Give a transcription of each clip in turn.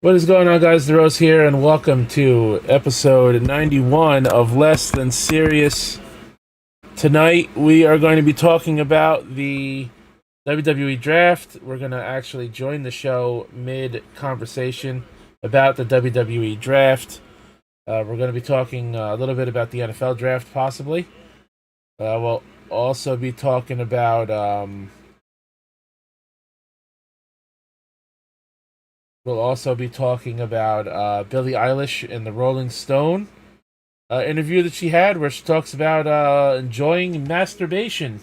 What is going on, guys? The Rose here, and welcome to episode 91 of Less Than Serious. Tonight, we are going to be talking about the WWE draft. We're going to actually join the show mid-conversation about the WWE draft. We're going to be talking a little bit about the NFL draft, possibly. We'll also be talking about... We'll also be talking about Billie Eilish in the Rolling Stone interview that she had, where she talks about enjoying masturbation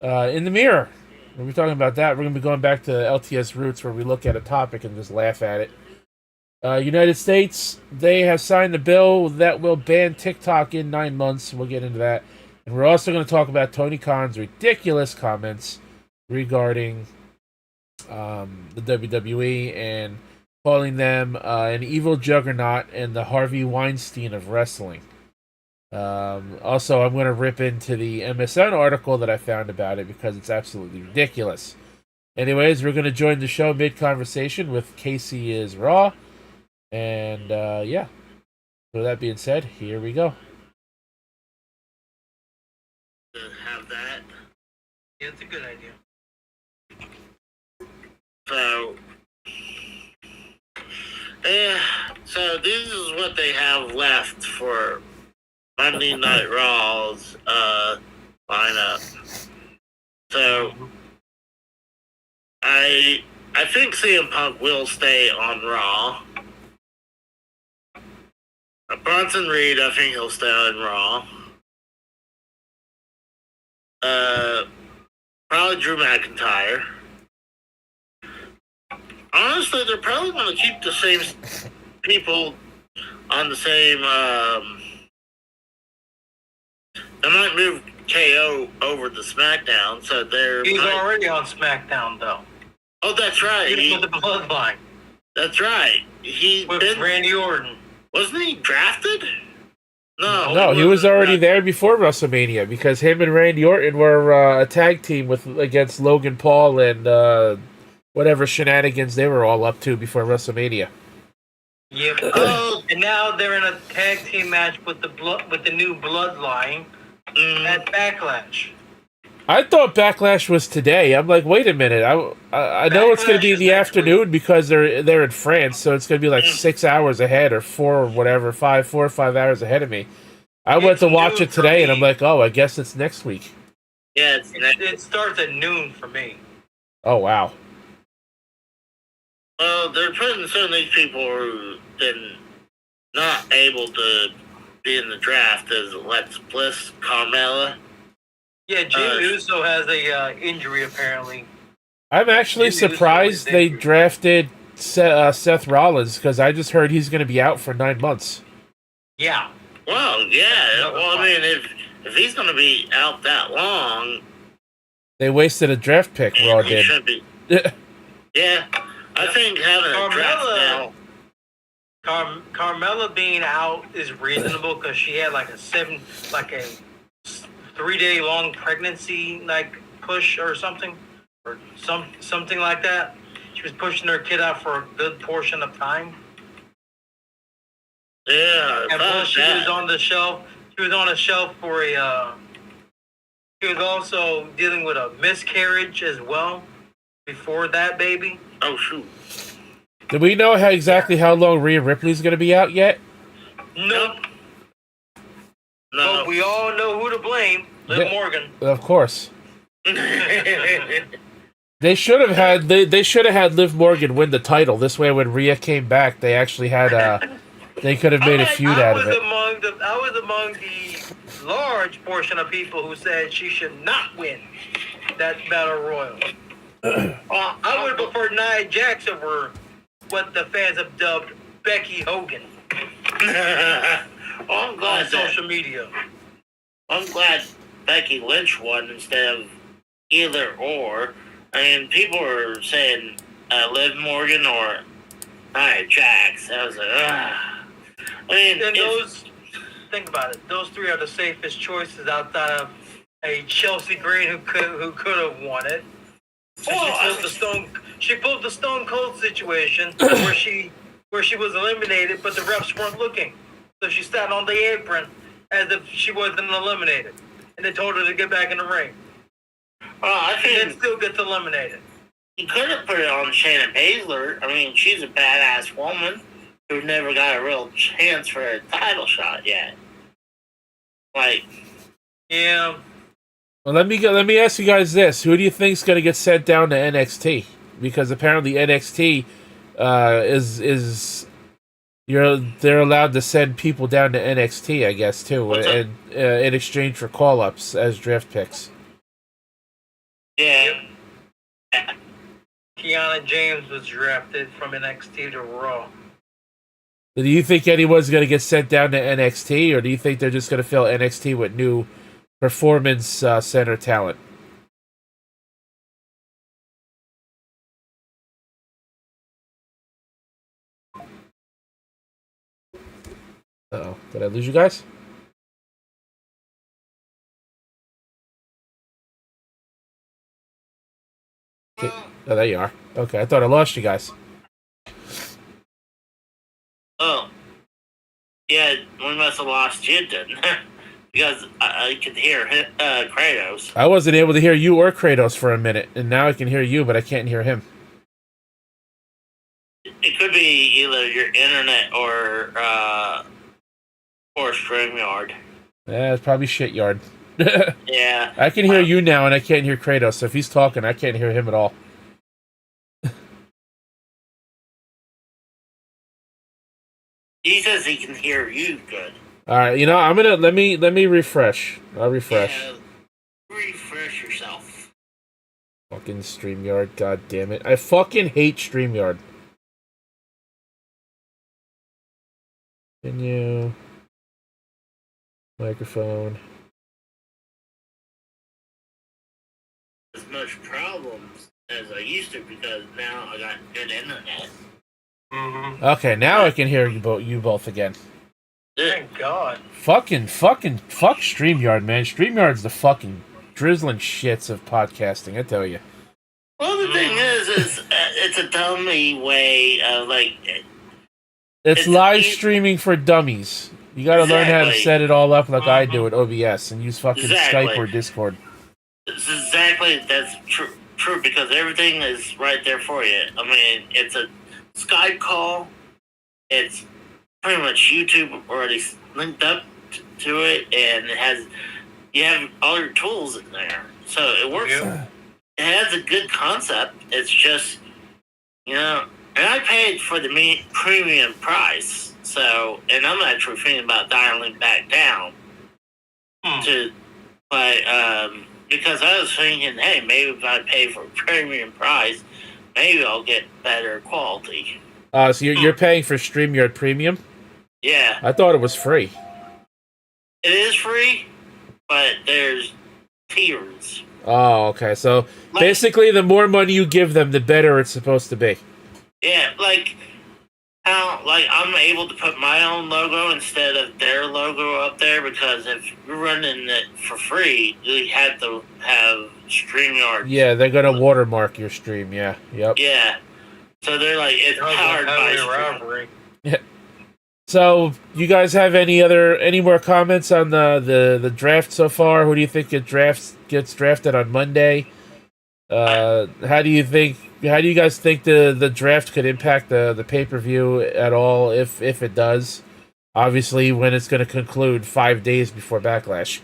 in the mirror. We'll be talking about that. We're going to be going back to LTS roots, where we look at a topic and just laugh at it. United States, they have signed a bill that will ban TikTok in 9 months. We'll get into that. And we're also going to talk about Tony Khan's ridiculous comments regarding the WWE and calling them an evil juggernaut and the Harvey Weinstein of wrestling. Also, I'm going to rip into the MSN article that I found about it because it's absolutely ridiculous. Anyways, we're going to join the show mid-conversation with Casey is Raw. And, yeah. With that being said, here we go. Have that. Yeah, it's a good idea. So, yeah, so this is what they have left for Monday Night Raw's lineup. So, I think CM Punk will stay on Raw. Bronson Reed, I think he'll stay on Raw. Probably Drew McIntyre. Honestly, they're probably going to keep the same people on the same. They might move KO over to SmackDown, so He's already on SmackDown, though. Oh, that's right. He's with the Bloodline. That's right. With Randy Orton. Wasn't he drafted? No, he was already there before WrestleMania because him and Randy Orton were a tag team against Logan Paul and whatever shenanigans they were all up to before WrestleMania. Yep. And now they're in a tag team match with the new Bloodline at Backlash. I thought Backlash was today. I'm like, wait a minute. I know it's going to be in the afternoon because they're in France, so it's going to be like 6 hours ahead or 4 or 5 hours ahead of me. I went to watch it today, and I'm like, oh, I guess it's next week. Yeah, it starts at noon for me. Oh, wow. Well, they're putting some of these people who've been not able to be in the draft as Lex Bliss, Carmella. Yeah, Jey Uso has a injury, apparently. I'm actually surprised they drafted Seth Rollins, because I just heard he's going to be out for 9 months. Yeah. Well, yeah. Well, I mean, if he's going to be out that long... They wasted a draft pick, Raw did. Should be. Yeah. I think having a draft now... Carmella being out is reasonable, because she had like a 3-day long pregnancy push or something, or something like that. She was pushing her kid out for a good portion of time. Yeah, and plus she was on the shelf. She was on a shelf for she was also dealing with a miscarriage as well before that baby. Oh shoot! Do we know exactly how long Rhea Ripley's going to be out yet? Nope. No. But we all know who to blame. Liv Morgan. Of course. They should have had Liv Morgan win the title. This way, when Rhea came back, they actually had they could have made a feud out of it. I was among the large portion of people who said she should not win that Battle Royal. I would have preferred Nia Jax over what the fans have dubbed Becky Hogan. I'm glad on social media. I'm glad Becky Lynch won instead of either or. I mean, people were saying Liv Morgan or Nia Jax. I was like, ah. I mean, think about it. Those three are the safest choices outside of a Chelsea Green who could have won it. She pulled the Stone Cold situation where she was eliminated, but the refs weren't looking. So she sat on the apron as if she wasn't eliminated. And they told her to get back in the ring. Well, I She think then still gets eliminated. you could have put it on Shayna Baszler. I mean, she's a badass woman who never got a real chance for a title shot yet. Like, Yeah. Well, let me ask you guys this: who do you think's going to get sent down to NXT? Because apparently NXT they're allowed to send people down to NXT, I guess, too, and in exchange for call-ups as draft picks. yeah. Kiana James was drafted from NXT to Raw. Do you think anyone's going to get sent down to NXT, or do you think they're just going to fill NXT with new performance center talent? Uh-oh, did I lose you guys? Okay. Oh, there you are. Okay, I thought I lost you guys. Oh. Yeah, we must have lost you then. Because I could hear Kratos. I wasn't able to hear you or Kratos for a minute, and now I can hear you, but I can't hear him. It could be either your internet or StreamYard. Yeah, it's probably shit yard. Yeah. I can hear you now, and I can't hear Kratos. So if he's talking, I can't hear him at all. He says he can hear you good. All right, I'm gonna let me refresh. I'll refresh. Yeah, refresh yourself. Fucking StreamYard, god damn it! I fucking hate StreamYard. Continue. Microphone. As much problems as I used to because now I got good internet. Mm-hmm. Okay, now I can hear you both again. Thank God. Fuck StreamYard, man. StreamYard's the fucking drizzling shits of podcasting, I tell you. Well, the thing is it's a dummy way of It's live streaming for dummies. You gotta learn how to set it all up like I do at OBS and use fucking Skype or Discord. That's true because everything is right there for you. I mean, it's a Skype call. It's pretty much YouTube already linked up to it, and you have all your tools in there, so it works. Yeah. It has a good concept. It's just, and I paid for the premium price, so, and I'm actually thinking about dialing back down because I was thinking, hey, maybe if I pay for a premium price, maybe I'll get better quality. So you're paying for StreamYard Premium? Yeah. I thought it was free. It is free, but there's tiers. Oh, okay. So basically, the more money you give them, the better it's supposed to be. Yeah, I'm able to put my own logo instead of their logo up there because if you're running it for free, you have to have StreamYard. Yeah, they're gonna watermark your stream. Yeah, yep. Yeah, so they're like it's powered by robbery. Yeah. So, you guys have any more comments on the draft so far? Who do you think gets drafted on Monday? How do you guys think the draft could impact the pay-per-view at all, if it does? Obviously, when it's going to conclude 5 days before Backlash.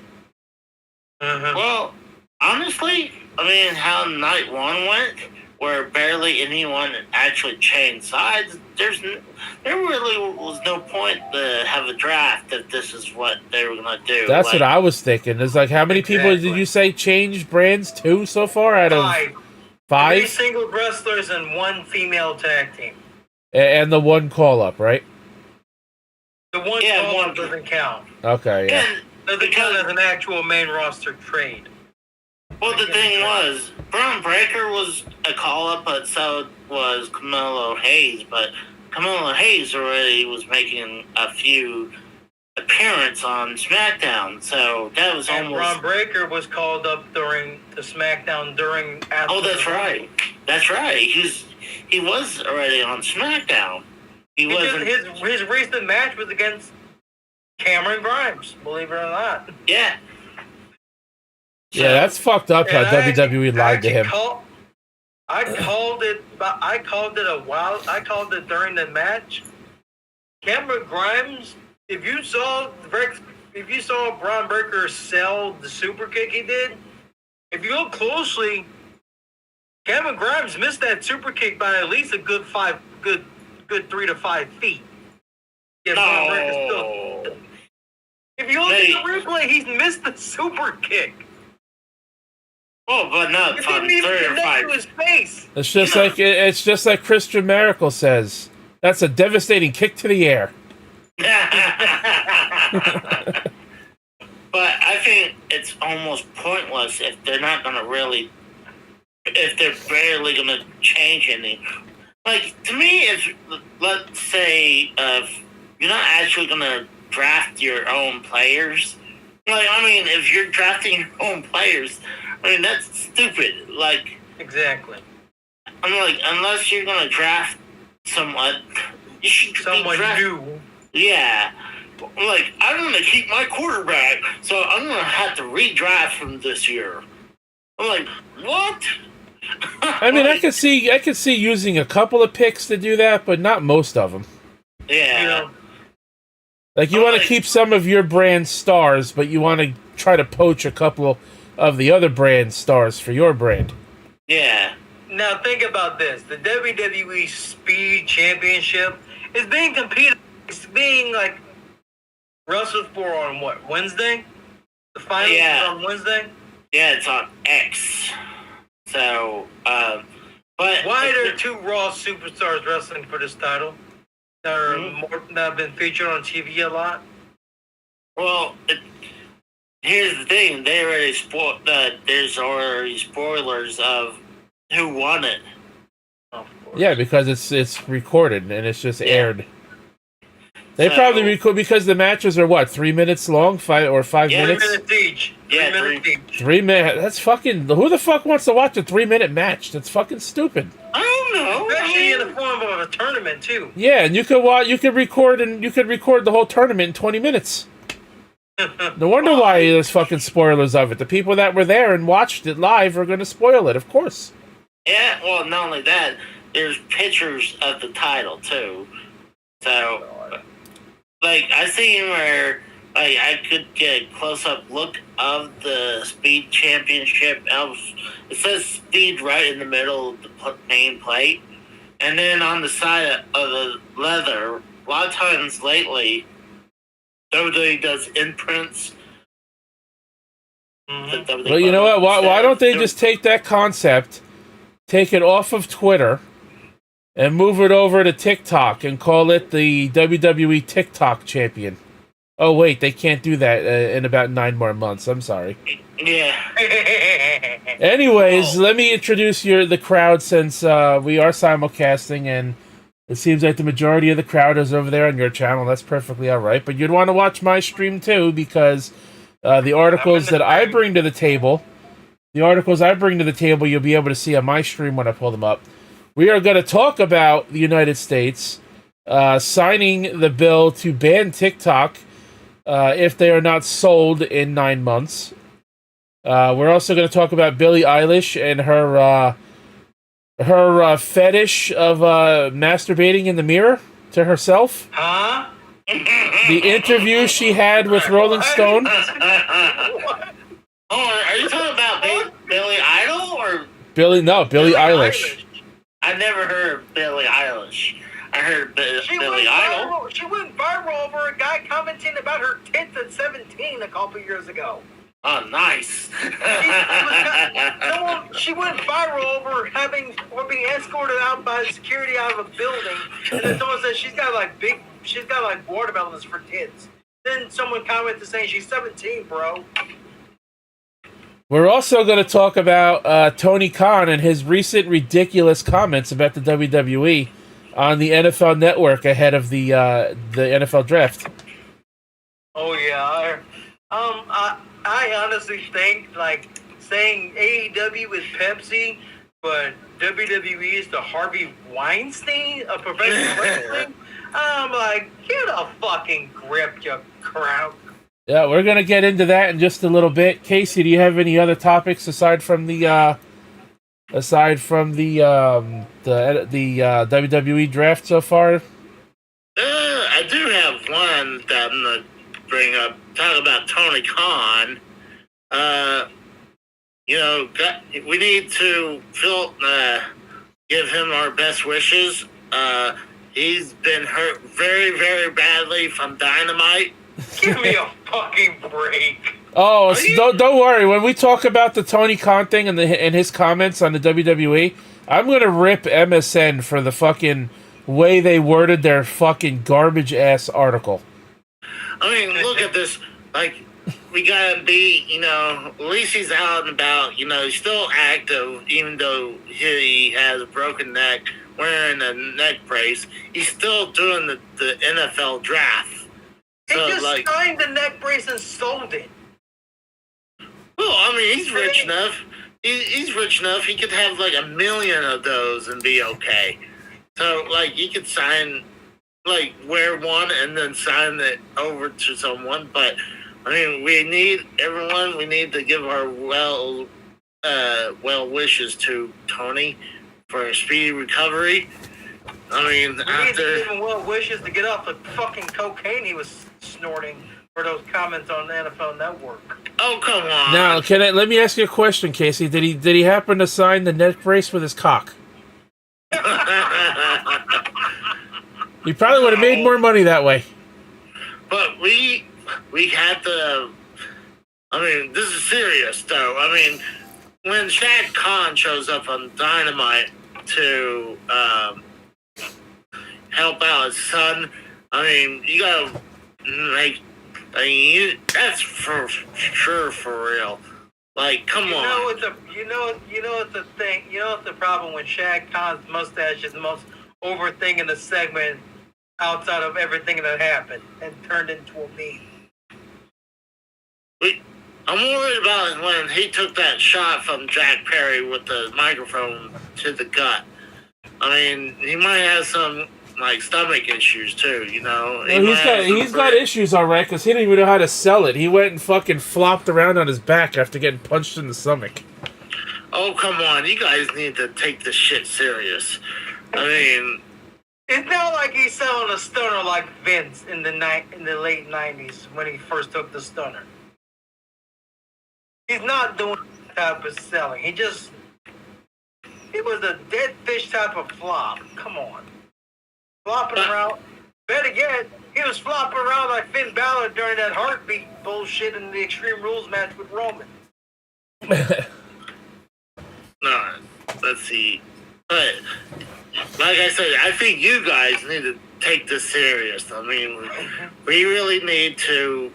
Mm-hmm. Well, honestly, I mean, how night one went, where barely anyone actually changed sides, there really was no point to have a draft if this is what they were going to do. That's what I was thinking. It's like, how many people did you say changed brands? 2 so far out of 5? 3 single wrestlers and 1 female tag team. And the 1 call-up, right? The 1 call-up doesn't count. Okay, yeah. Doesn't count as an actual main roster trade. Well, the thing was, Braun Breaker was a call-up, but so was Carmelo Hayes. But Carmelo Hayes already was making a few appearances on SmackDown, so that was almost... Braun Breaker was called up during the SmackDown Oh, that's right. That's right. He was already on SmackDown. He wasn't. His recent match was against Cameron Grimes. Believe it or not. Yeah. Yeah, that's fucked up how WWE lied to him. I called it during the match. Cameron Grimes, if you saw Braun Breaker sell the super kick he did, if you look closely, Cameron Grimes missed that super kick by at least a good 3 to 5 feet. Yeah, Braun Breaker still. If you look at the replay, he's missed the super kick. Oh, but not it didn't even connect to his face. It's just like Christian Miracle says. That's a devastating kick to the air. But I think it's almost pointless if they're not going to if they're barely going to change anything. Like, to me, let's say, you're not actually going to draft your own players. Like, I mean, if you're drafting your own players, I mean, that's stupid. Like, exactly. I'm like, unless you're going to draft someone, you should new. Yeah. Like, I'm going to keep my quarterback, so I'm going to have to redraft from this year. I'm like, what? I mean, I could see using a couple of picks to do that, but not most of them. Yeah. Like, you want to keep some of your brand stars, but you want to try to poach a couple of the other brand stars for your brand. Yeah. Now, think about this. The WWE Speed Championship is being competed. It's being, like, wrestled for on what, Wednesday? The final is on Wednesday? Yeah, it's on X. So, but... Why are there 2 Raw superstars wrestling for this title? That have been featured on TV a lot? Well, here's the thing. They already there's already spoilers of who won it. Yeah, because it's recorded and it's just aired. They probably record because the matches are what, 3 minutes long, 5 minutes. 3 minutes each. 3 minutes each. 3 minutes. That's fucking. Who the fuck wants to watch a 3-minute match? That's fucking stupid. I don't know. Especially in the form of a tournament too. Yeah, and you could record the whole tournament in 20 minutes. No wonder why there's fucking spoilers of it. The people that were there and watched it live are going to spoil it, of course. Yeah, well, not only that, there's pictures of the title too. So, like, I seen where I could get a close-up look of the Speed Championship. It says Speed right in the middle of the name plate. And then on the side of the leather, a lot of times lately, WWE does imprints. Mm-hmm. Well, you know what? Why don't they just take that concept, take it off of Twitter, and move it over to TikTok and call it the WWE TikTok Champion? Oh, wait, they can't do that in about 9 more months. I'm sorry. Yeah. Anyways, let me introduce the crowd since we are simulcasting, and it seems like the majority of the crowd is over there on your channel. That's perfectly all right. But you'd want to watch my stream, too, because the articles that I bring to the table, you'll be able to see on my stream when I pull them up. We are going to talk about the United States signing the bill to ban TikTok if they are not sold in 9 months. We're also going to talk about Billie Eilish and her fetish of masturbating in the mirror to herself. Huh? The interview she had with Rolling Stone. Oh, are you talking about Billie Idol or Billie Eilish. I never heard of Billie Eilish. I heard Billie Idol. She went viral over a guy commenting about her tits at 17 a couple years ago. Oh, nice. She went viral over being escorted out by security out of a building, and then someone said she's got like watermelons for tits. Then someone commented saying she's 17, bro. We're also going to talk about Tony Kahn and his recent ridiculous comments about the WWE on the NFL Network ahead of the NFL Draft. Oh yeah, I honestly think like saying AEW with Pepsi but WWE is the Harvey Weinstein of professional wrestling. I'm like, get a fucking grip, you crowd. Yeah, we're gonna get into that in just a little bit. Casey, do you have any other topics aside from the WWE draft so far? I do have one that I'm gonna bring up. Talk about Tony Khan. We need to give him our best wishes. He's been hurt very, very badly from Dynamite. Give me a fucking break. Oh, don't worry. When we talk about the Tony Khan thing and his comments on the WWE, I'm gonna rip MSN for the fucking way they worded their fucking garbage ass article. I mean, look at this. Like, we gotta be, at least he's out and about. He's still active, even though he has a broken neck, wearing a neck brace. He's still doing the NFL draft. He just signed the neck brace and sold it. Well, I mean, he's rich enough. He's rich enough. He could have like 1 million of those and be okay. So, he could sign, wear one and then sign it over to someone. But, I mean, we need to give our well wishes to Tony for a speedy recovery. I mean, we need to give him well wishes to get off the fucking cocaine he was snorting for those comments on the NFL Network. Oh, come on. Now, let me ask you a question, Casey. Did he happen to sign the neck brace with his cock? He probably would have made more money that way. But we had to. I mean, this is serious, though. I mean, when Shad Khan shows up on Dynamite to help out his son, I mean, you gotta that's for sure for real. Come on. What's the thing? What's the problem with Shad Khan's mustache is the most over thing in the segment outside of everything that happened and turned into a meme. I'm worried about when he took that shot from Jack Perry with the microphone to the gut. I mean, he might have some stomach issues too, Well, he's got issues, all right, because he didn't even know how to sell it. He went and fucking flopped around on his back after getting punched in the stomach. Oh, come on. You guys need to take this shit serious. I mean, it's not like he's selling a stunner like Vince in the late 90s when he first took the stunner. He's not doing that type of selling. It was a dead fish type of flop. Come on. Flopping around. Better yet, he was flopping around like Finn Balor during that heartbeat bullshit in the Extreme Rules match with Roman. No, let's see. But, like I said, I think you guys need to take this serious. I mean, we really need to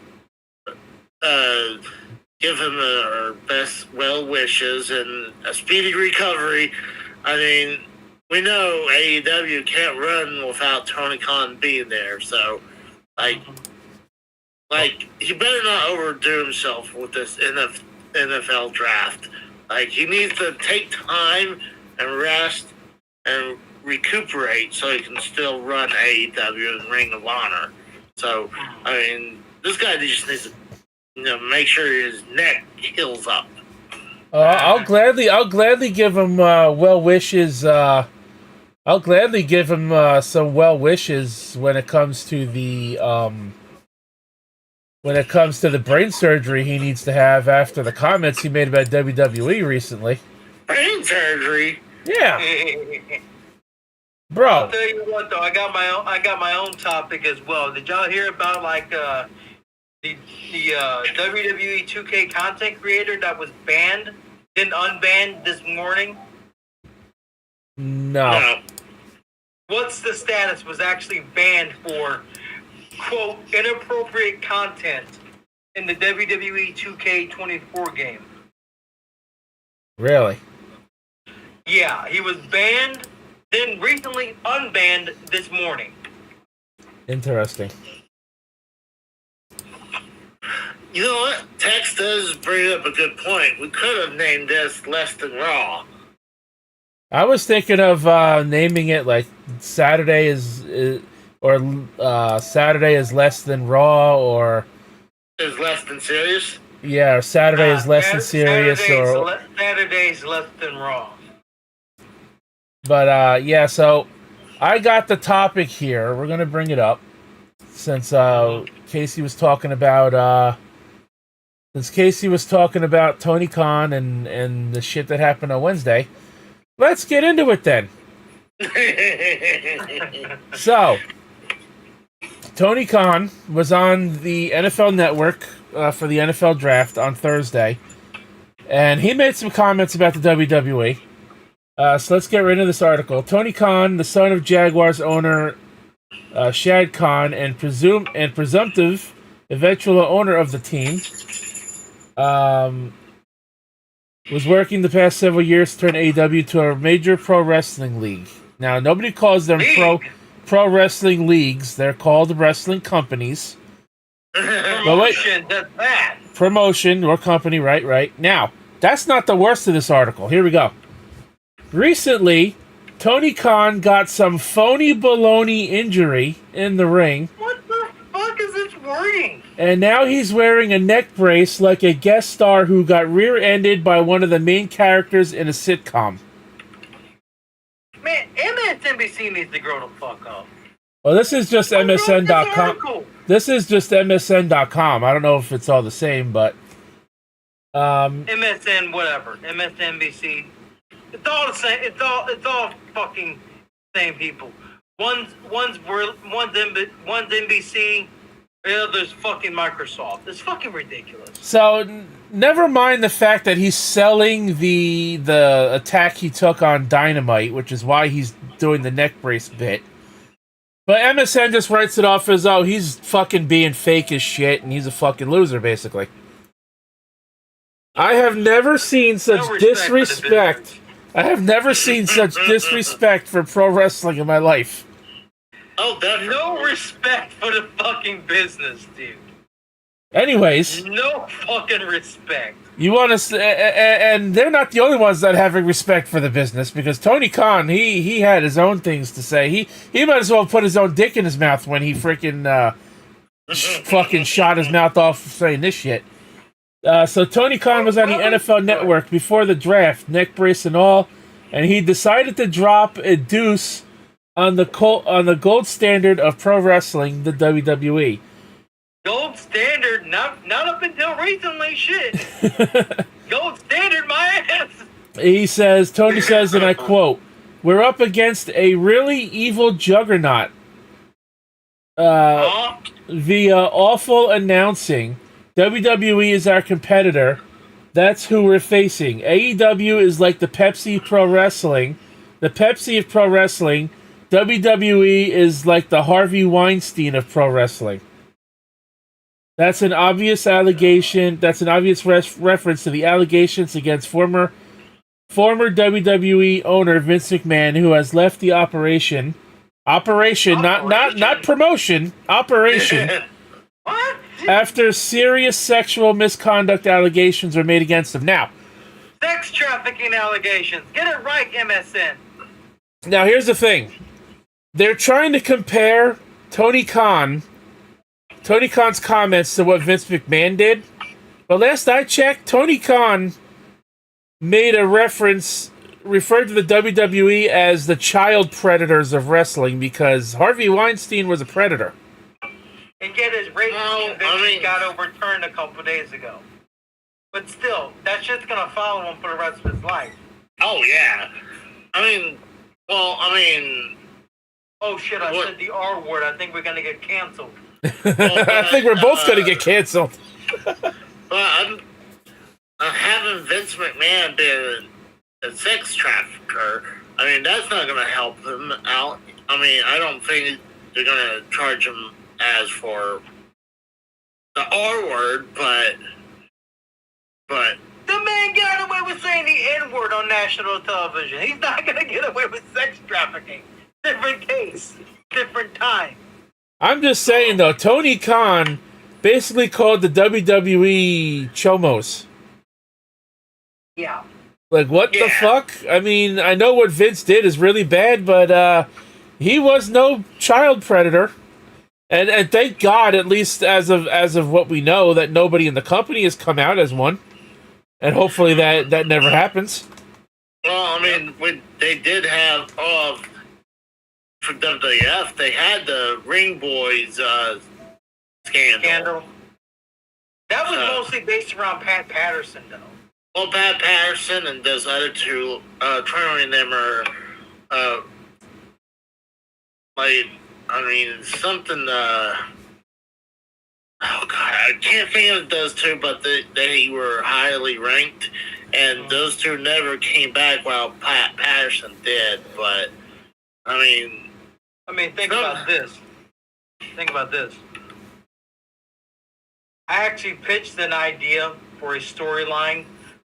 give him our best well wishes and a speedy recovery. I mean, we know AEW can't run without Tony Khan being there, so he better not overdo himself with this NFL draft. He needs to take time and rest and recuperate so he can still run AEW and Ring of Honor. So, I mean, this guy just needs to make sure his neck heals up. I'll gladly give him well wishes. I'll gladly give him some well wishes when it comes to the brain surgery he needs to have after the comments he made about WWE recently. Brain surgery? Yeah. Bro. I'll tell you what though, I got my own topic as well. Did y'all hear about the WWE 2K content creator that was banned, then unbanned this morning? No. What's the status? Was actually banned for, quote, inappropriate content in the WWE 2K24 game. Really? Yeah, he was banned, then recently unbanned this morning. Interesting. You know what? Tex does bring up a good point. We could have named this Less Than Raw. I was thinking of naming it like Saturday or Saturday is less than Raw, or Is less than serious. yeah, or Saturday is less than serious, Saturday's less than Raw. But yeah, so I got the topic here. We're gonna bring it up since Casey was talking about Tony Khan and the shit that happened on Wednesday. Let's get into it then. So, Tony Khan was on the NFL Network for the NFL Draft on Thursday, and he made some comments about the WWE. So let's get right into this article. Tony Khan, the son of Jaguars owner Shad Khan and presumptive eventual owner of the team, was working the past several years to turn AEW to a major pro wrestling league. Now, nobody calls them pro wrestling leagues. They're called wrestling companies. Promotion, that's bad. Promotion or company, right. Now, that's not the worst of this article. Here we go. Recently, Tony Khan got some phony baloney injury in the ring. What the fuck is this wording? And now he's wearing a neck brace like a guest star who got rear-ended by one of the main characters in a sitcom. Man, MSNBC needs to grow the fuck up. Well, this is just MSN.com. This is just MSN.com. I don't know if it's all the same, but... MSN, whatever. MSNBC. It's all the same. It's all fucking same people. One's NBC, the other's fucking Microsoft. It's fucking ridiculous. So, never mind the fact that he's selling the attack he took on Dynamite, which is why he's doing the neck brace bit. But MSN just writes it off as, oh, he's fucking being fake as shit, and he's a fucking loser, basically. I have never seen such disrespect. I have never seen such disrespect for pro wrestling in my life. Oh, definitely. No respect for the fucking business, dude. Anyways. No fucking respect. You want to... and they're not the only ones that have respect for the business, because Tony Khan, he had his own things to say. He might as well put his own dick in his mouth when he freaking fucking shot his mouth off saying this shit. So Tony Khan was on the NFL Network before the draft, neck brace and all, and he decided to drop a deuce on the gold standard of pro wrestling, the WWE. Gold standard, not up until recently, shit. Gold standard, my ass. Tony says, and I quote, "We're up against a really evil juggernaut via awful announcing. WWE is our competitor. That's who we're facing. AEW is like the Pepsi Pro Wrestling. The Pepsi of Pro Wrestling. WWE is like the Harvey Weinstein of pro wrestling." That's an obvious allegation. That's an obvious reference to the allegations against former WWE owner Vince McMahon, who has left the operation, not promotion, operation. What? After serious sexual misconduct allegations were made against him. Now, sex trafficking allegations. Get it right, MSN. Now, here's the thing. They're trying to compare Tony Khan's comments to what Vince McMahon did. But last I checked, Tony Khan made a referred to the WWE as the child predators of wrestling because Harvey Weinstein was a predator. And yet his rating got overturned a couple days ago. But still, that shit's gonna follow him for the rest of his life. Oh, yeah. Oh shit, I said the R word. I think we're gonna get canceled. I think we're both gonna get canceled. Well, having Vince McMahon be a sex trafficker, that's not gonna help him out. I don't think they're gonna charge him as for the R word, but the man got away with saying the N word on national television. He's not gonna get away with sex trafficking. Different case, different time. I'm just saying though, Tony Khan basically called the WWE chomos. Yeah. Like, what the fuck? I mean, I know what Vince did is really bad, but he was no child predator. And thank God, at least as of what we know, that nobody in the company has come out as one. And hopefully that never happens. Well, I mean, when they did have for WWF, they had the Ring Boys scandal. That was mostly based around Pat Patterson, though. Well, Pat Patterson and those other two, trying them are, something. Oh God, I can't think of those two, but they were highly ranked, and those two never came back while Pat Patterson did. But I mean, think about this. Think about this. I actually pitched an idea for a storyline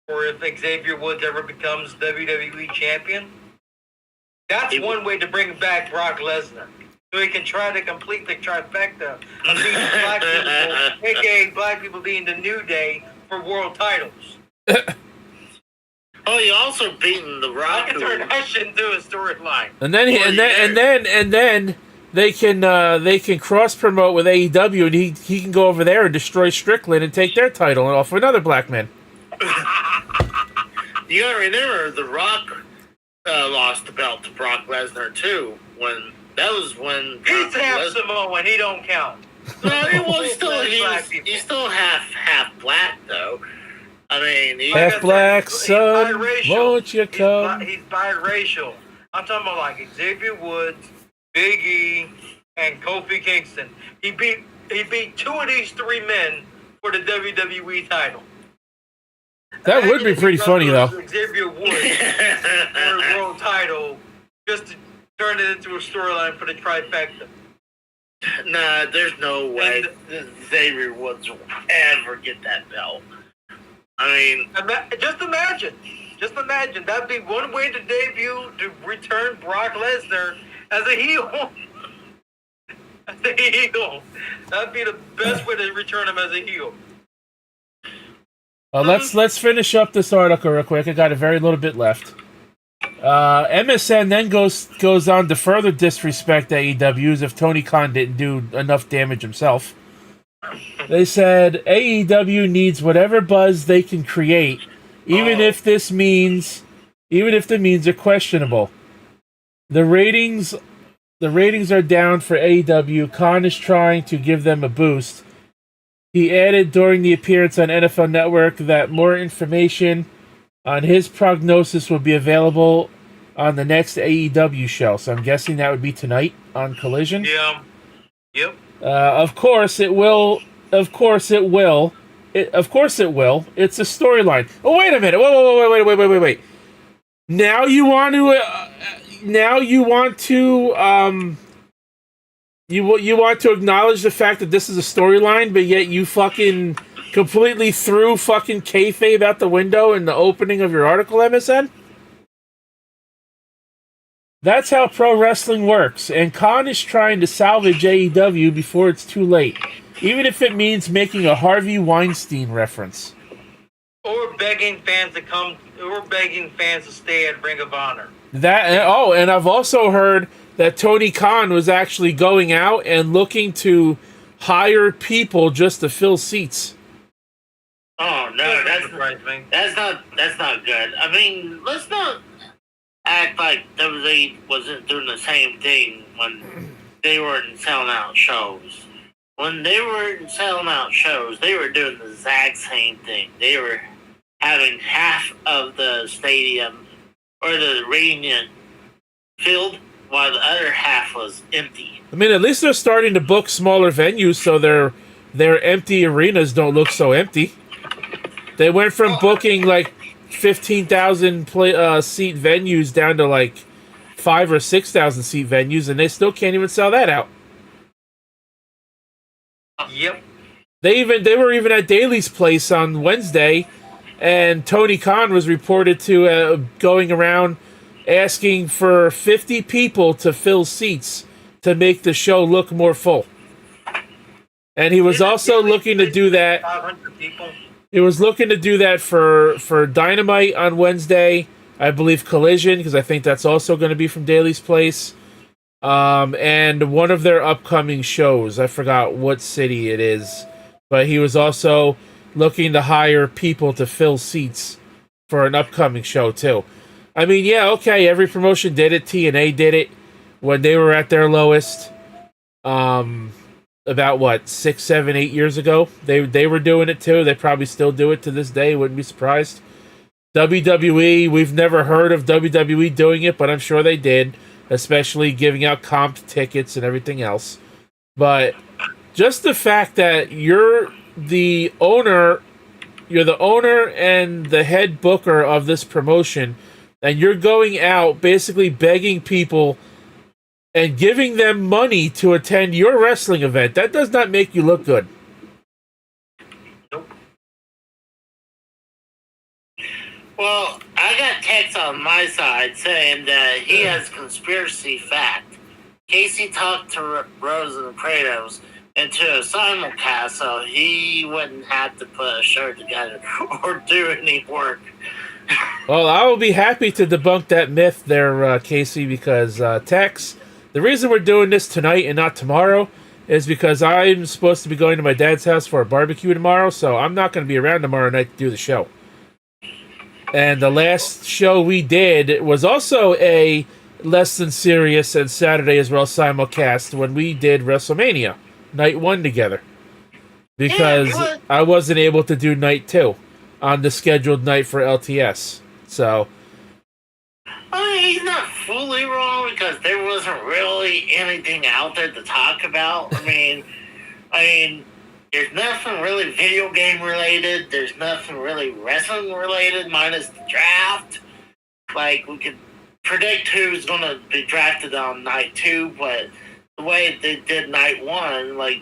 for if Xavier Woods ever becomes WWE champion. That's one way to bring back Brock Lesnar. So he can try to complete the trifecta of being black people, aka black people being the New Day for world titles. Oh, he also beaten the Rock. I can turn that shit into a storyline. And then they can cross promote with AEW, and he can go over there and destroy Strickland and take their title and off another black man. You gotta remember, the Rock lost the belt to Brock Lesnar too. When he's half Samoan, he don't count. No, he's still half black though. I mean, half black, son, won't you come? He's biracial. I'm talking about like Xavier Woods, Big E, and Kofi Kingston. He beat two of these three men for the WWE title. That would be pretty funny, though. Xavier Woods for a world title, just to turn it into a storyline for the trifecta. Nah, there's no way Xavier Woods will ever get that belt. I mean, just imagine. That'd be one way to debut to return Brock Lesnar as a heel. That'd be the best way to return him as a heel. Let's finish up this article real quick. I got a very little bit left. MSN then goes on to further disrespect AEW as if Tony Khan didn't do enough damage himself. They said AEW needs whatever buzz they can create, even if the means are questionable. The ratings are down for AEW. Kahn is trying to give them a boost. He added during the appearance on NFL Network that more information on his prognosis will be available on the next AEW show. So I'm guessing that would be tonight on Collision. Yeah. Yep. Of course it will. It's a storyline. Oh, wait a minute. Wait. Now you want to acknowledge the fact that this is a storyline, but yet you fucking completely threw fucking kayfabe out the window in the opening of your article, MSN? That's how pro wrestling works, and Kahn is trying to salvage AEW before it's too late, even if it means making a Harvey Weinstein reference. Or begging fans to stay at Ring of Honor. And I've also heard that Tony Khan was actually going out and looking to hire people just to fill seats. Oh no, that's not good. I mean, let's not act like WWE wasn't doing the same thing when they weren't selling out shows. When they weren't selling out shows, they were doing the exact same thing. They were having half of the stadium or the arena filled while the other half was empty. I mean, at least they're starting to book smaller venues so their empty arenas don't look so empty. They went from booking like 15,000 seat venues down to like 5,000 or 6,000 seat venues, and they still can't even sell that out. Yep. They were even at Daly's place on Wednesday, and Tony Khan was reported to going around asking for 50 people to fill seats to make the show look more full. And he was also looking to do that. 500 people. He was looking to do that for Dynamite on Wednesday. I believe Collision, because I think that's also going to be from Daly's Place. And one of their upcoming shows. I forgot what city it is. But he was also looking to hire people to fill seats for an upcoming show, too. I mean, yeah, okay, every promotion did it. TNA did it when they were at their lowest. About what, 6, 7, 8 years ago? They were doing it too. They probably still do it to this day. Wouldn't be surprised. WWE, we've never heard of WWE doing it, but I'm sure they did, especially giving out comped tickets and everything else. But just the fact that you're the owner and the head booker of this promotion, and you're going out basically begging people and giving them money to attend your wrestling event, that does not make you look good. Nope. Well, I got text on my side saying that he has conspiracy fact. Casey talked to Rose and Kratos into a simulcast so he wouldn't have to put a show together or do any work. Well, I will be happy to debunk that myth there, Casey, because Tex, the reason we're doing this tonight and not tomorrow is because I'm supposed to be going to my dad's house for a barbecue tomorrow, so I'm not going to be around tomorrow night to do the show. And the last show we did was also a less than serious and Saturday as well simulcast when we did WrestleMania Night 1 together. Because I wasn't able to do Night 2 on the scheduled night for LTS. So I mean, he's not fully wrong because there wasn't really anything out there to talk about. I mean, there's nothing really video game related. There's nothing really wrestling related, minus the draft. Like, we could predict who's going to be drafted on night 2, but the way they did night 1, like,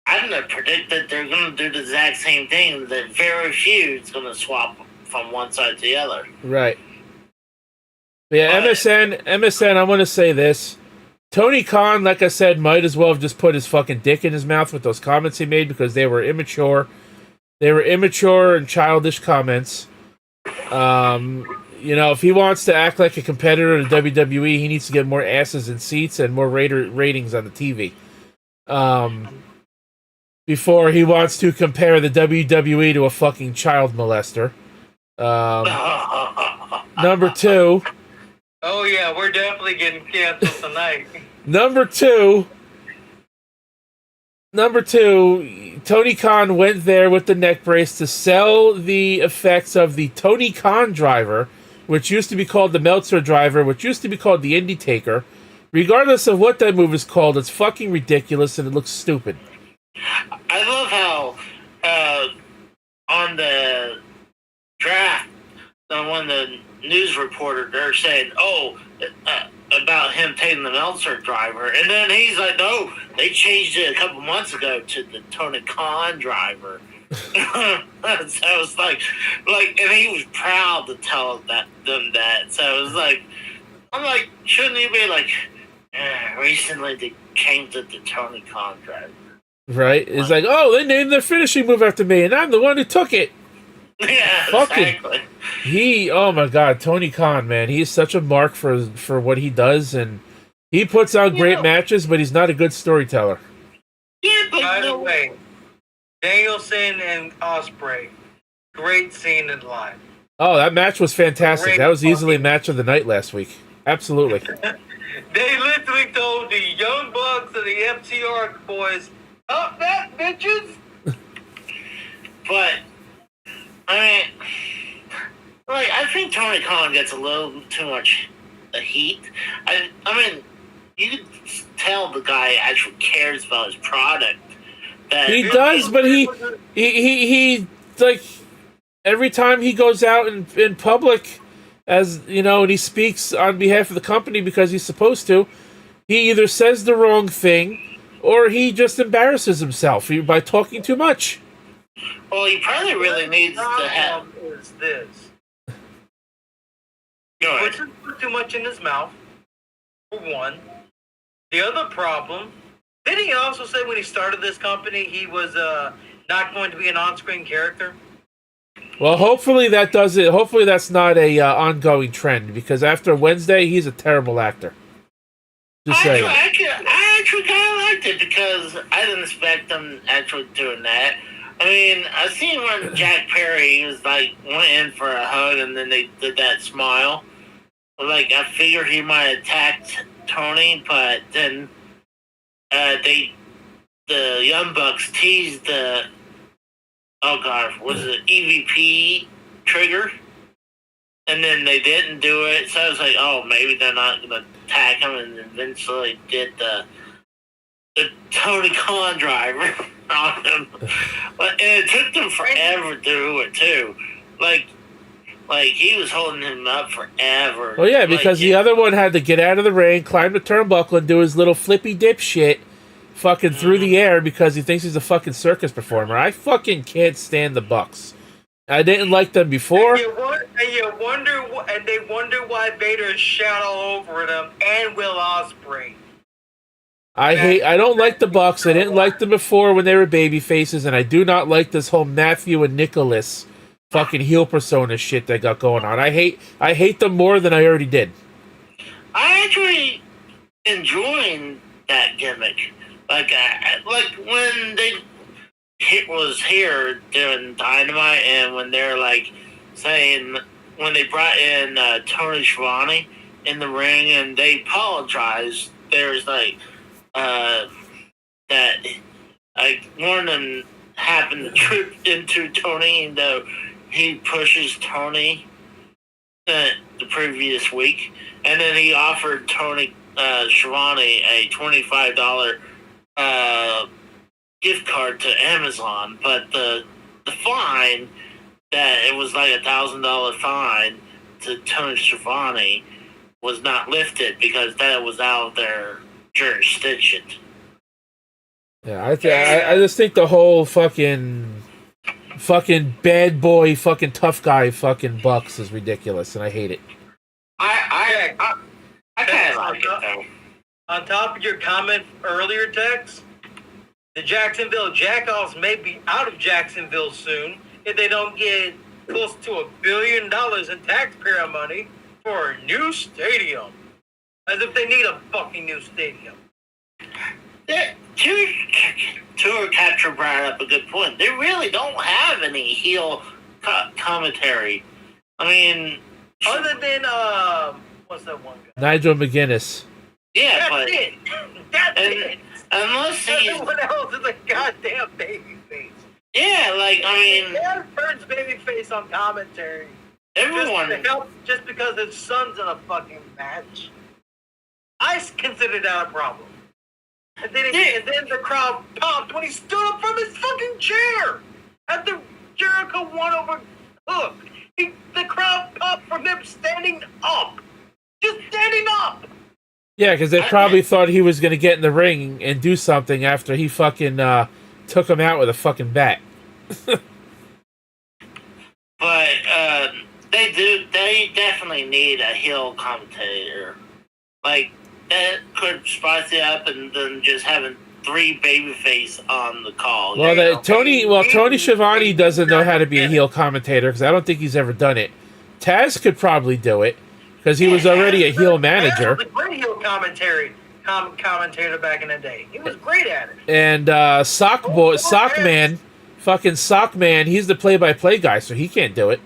I'm going to predict that they're going to do the exact same thing. That very few is going to swap from one side to the other. right. Yeah, MSN, I want to say this. Tony Khan, like I said, might as well have just put his fucking dick in his mouth with those comments he made because they were immature. They were immature and childish comments. If he wants to act like a competitor to WWE, he needs to get more asses in seats and more ratings on the TV. Before he wants to compare the WWE to a fucking child molester. Number 2... Oh yeah, we're definitely getting canceled tonight. Number two, Tony Khan went there with the neck brace to sell the effects of the Tony Khan driver, which used to be called the Meltzer driver, which used to be called the Indie Taker. Regardless of what that move is called, it's fucking ridiculous and it looks stupid. I love how on the draft, one of the news reporter, they're saying, about him taking the Meltzer driver, and then he's like, no, they changed it a couple months ago to the Tony Khan driver. So it was like, and he was proud to tell them that. So it was like, I'm like, shouldn't he be like, recently they changed it to Tony Khan driver? Right? It's like, oh, they named their finishing move after me, and I'm the one who took it. Yeah, exactly. Oh my god, Tony Khan, man, he's such a mark for what he does, and he puts on great matches, but he's not a good storyteller. Yeah, but by the way, Danielson and Ospreay, great scene in live. Oh, that match was fantastic. That was easily match of the night last week. Absolutely. They literally told the Young Bucks and the FTR boys, "Up that, bitches!" But I think Tony Khan gets a little too much heat. You can tell the guy actually cares about his product. He does, but he like every time he goes out in public, as you know, and he speaks on behalf of the company because he's supposed to, he either says the wrong thing or he just embarrasses himself by talking too much. Well, he probably really needs to have. Is this? Go ahead. He puts too much in his mouth. For one. The other problem. Didn't he also say when he started this company he was not going to be an on-screen character? Well, hopefully that does it. Hopefully that's not a ongoing trend, because after Wednesday, he's a terrible actor. Just saying. I actually kind of liked it because I didn't expect them actually doing that. I mean, I seen when Jack Perry was like went in for a hug and then they did that smile. Like I figured he might have attacked Tony, but then the Young Bucks teased the was it EVP trigger? And then they didn't do it, so I was like, oh, maybe they're not going to attack him, and eventually did the Tony Khan driver on him. And it took them forever to do it, too. Like he was holding him up forever. Well, yeah, because the other one had to get out of the ring, climb the turnbuckle, and do his little flippy dip shit fucking through the air because he thinks he's a fucking circus performer. I fucking can't stand the Bucks. I didn't like them before. And they wonder why Vader shot all over them and Will Ospreay. I don't like the Bucks. I didn't like them before when they were baby faces, and I do not like this whole Matthew and Nicholas fucking heel persona shit they got going on. I hate them more than I already did. I actually enjoying that gimmick. Like when they was here doing Dynamite, and when they're like saying when they brought in Tony Schiavone in the ring and they apologized, there's like that like one of them happened to trip into Tony, and he pushes Tony the previous week, and then he offered Tony Schiavone a $25 gift card to Amazon, but the fine, that it was like $1,000 fine to Tony Schiavone, was not lifted because that was out of their jurisdiction. Yeah, I just think the whole fucking bad boy, fucking tough guy, fucking Bucks is ridiculous, and I hate it. I kind of like it though. On top of your comment earlier, Tex, the Jacksonville Jackoffs may be out of Jacksonville soon if they don't get close to $1 billion in taxpayer money for a new stadium. As if they need a fucking new stadium. Tour Capture brought up a good point. They really don't have any heel commentary. I mean, other than what's that one guy? Nigel McGuinness. Yeah, That's it. That's it. Unless everyone else is a goddamn babyface. Yeah, like I mean, Dad turns babyface on commentary. Everyone just because his son's in a fucking match. I consider that a problem. And then the crowd popped when he stood up from his fucking chair after Jericho won over Hook. The crowd popped from him standing up, just standing up. Yeah, because they probably thought he was going to get in the ring and do something after he fucking took him out with a fucking bat. But they definitely need a heel commentator. Like, that could spice it up and then just having 3 babyface on the call. Well, Tony Schiavone doesn't know how to be a heel commentator because I don't think he's ever done it. Taz could probably do it because he was already a heel manager. He was a great heel commentator back in the day. He was great at it. And Sockman, he's the play-by-play guy, so he can't do it.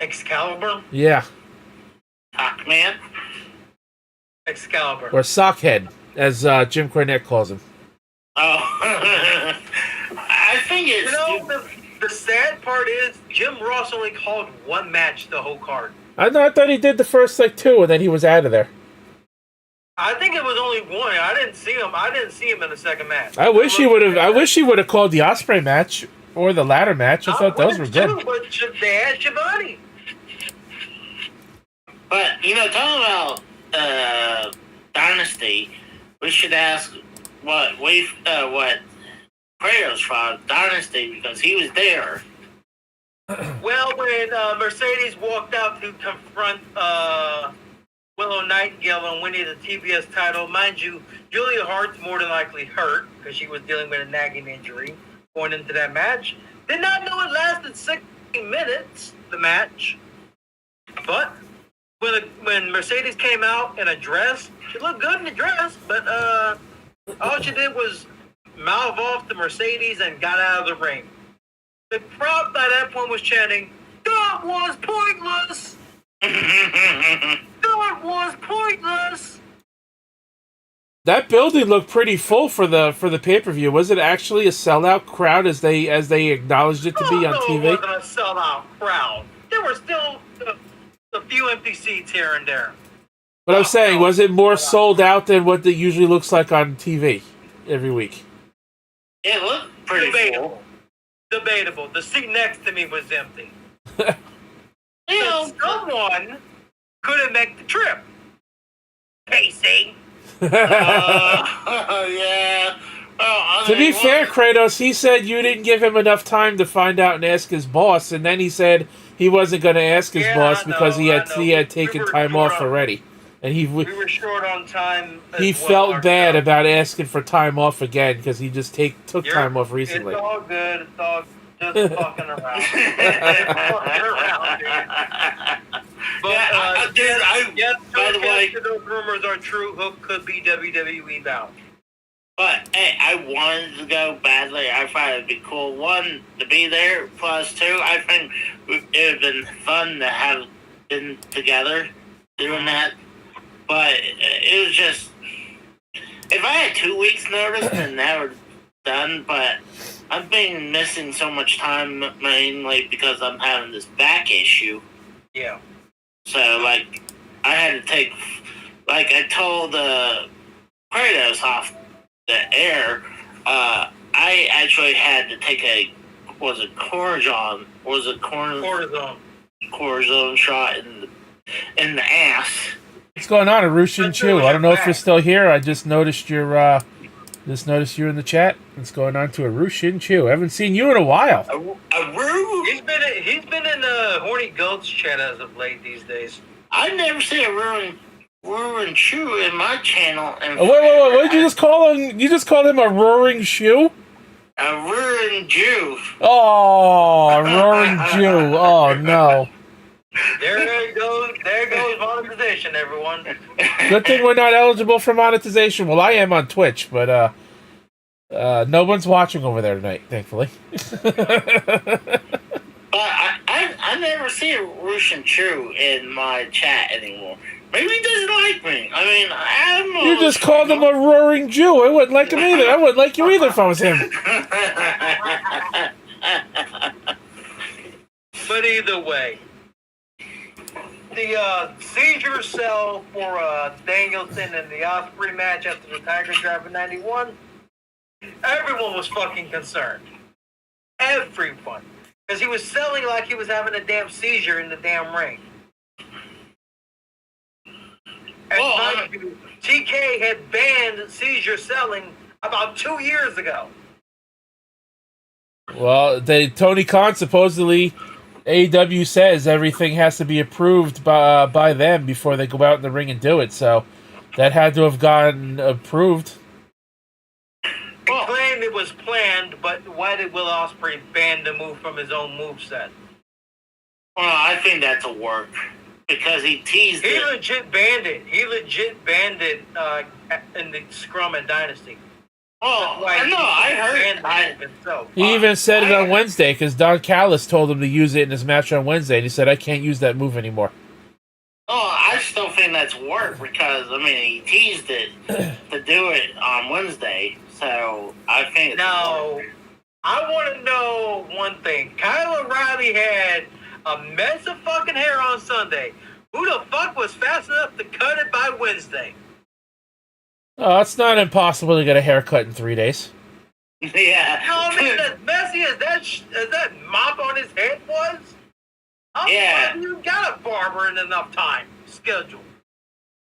Excalibur? Yeah. Sockman? Excalibur. Or Sockhead, as Jim Cornette calls him. Oh. I think it's... the sad part is Jim Ross only called one match the whole card. I thought he did the first 2, and then he was out of there. I think it was only one. I didn't see him in the second match. I wish he would have called the Ospreay match or the ladder match. I thought those were good. But they had Schiavone. But talking about Dynasty, we should ask what Kratos from Dynasty, because he was there. Well, when Mercedes walked out to confront Willow Nightingale and winning the TBS title, mind you, Julia Hart's more than likely hurt because she was dealing with a nagging injury. going into that match. Did not know it lasted 16 minutes, the match. But when Mercedes came out in a dress, she looked good in the dress, but all she did was mouth off to Mercedes and got out of the ring. The crowd by that point was chanting, "That was pointless! That was pointless!" That building looked pretty full for the pay-per-view. Was it actually a sellout crowd as they acknowledged it to be on TV? It wasn't a sellout crowd. There were still a few empty seats here and there. But I'm saying, was it more sold out than what it usually looks like on TV every week? It looked pretty full. Debatable. The seat next to me was empty. Yeah, Someone couldn't make the trip. Casey. Yeah. Well, To be fair, Kratos, he said you didn't give him enough time to find out and ask his boss, and then he said he wasn't going to ask his boss because he had taken time off already, and we were short on time. He felt bad about asking for time off again because he just took time off recently. It's all good. It's all just fucking around. Fucking around, dude. But yes, by the way, those rumors are true. Hook could be WWE bound. But hey, I wanted to go badly. I thought it'd be cool. One, to be there. Plus two, I think it would have been fun to have been together doing that. But it was just, if I had 2 weeks notice, then that would done. But I've been missing so much time mainly because I'm having this back issue. Yeah. So like, I had to take, like I told Kratos off the air, I actually had to take cortisone shot in the ass. What's going on, Arushin Chu? I don't know if you're still here. I just noticed you in the chat. What's going on to Arushin Chu? I haven't seen you in a while. He's been in the Horny Goats chat as of late these days. I never see a roaring shoe in my channel. Wait! What did you just call him? You just called him a roaring shoe? A roaring Jew. Oh, a roaring Jew. Oh no. There goes monetization, everyone. Good thing we're not eligible for monetization. Well, I am on Twitch, but no one's watching over there tonight, thankfully. But I never see a Russian Chew in my chat anymore. Maybe he doesn't like me. I mean, I'm You just called him a roaring Jew. I wouldn't like him either. I wouldn't like you either if I was him. But either way, the seizure cell for Danielson and the Osprey match after the Tiger Drive in 91, everyone was fucking concerned. Everyone. Because he was selling like he was having a damn seizure in the damn ring. And TK had banned seizure selling about 2 years ago. Well, Tony Khan supposedly, AEW says everything has to be approved by them before they go out in the ring and do it. So that had to have gotten approved. He claimed it was planned, but why did Will Ospreay ban the move from his own moveset? Well, I think that's a work. Because he teased it. He legit banned it in the Scrum and Dynasty. Oh, I heard. He even said it on Wednesday because Don Callis told him to use it in his match on Wednesday, and he said, I can't use that move anymore. Oh, I still think that's work because, I mean, he teased it to do it on Wednesday, so I think Now, I want to know one thing. Kyle O'Reilly had a mess of fucking hair on Sunday. Who the fuck was fast enough to cut it by Wednesday? Oh, it's not impossible to get a haircut in 3 days. Yeah. You know what I mean? As messy as that mop on his head was? Yeah. You got a barber in enough time schedule.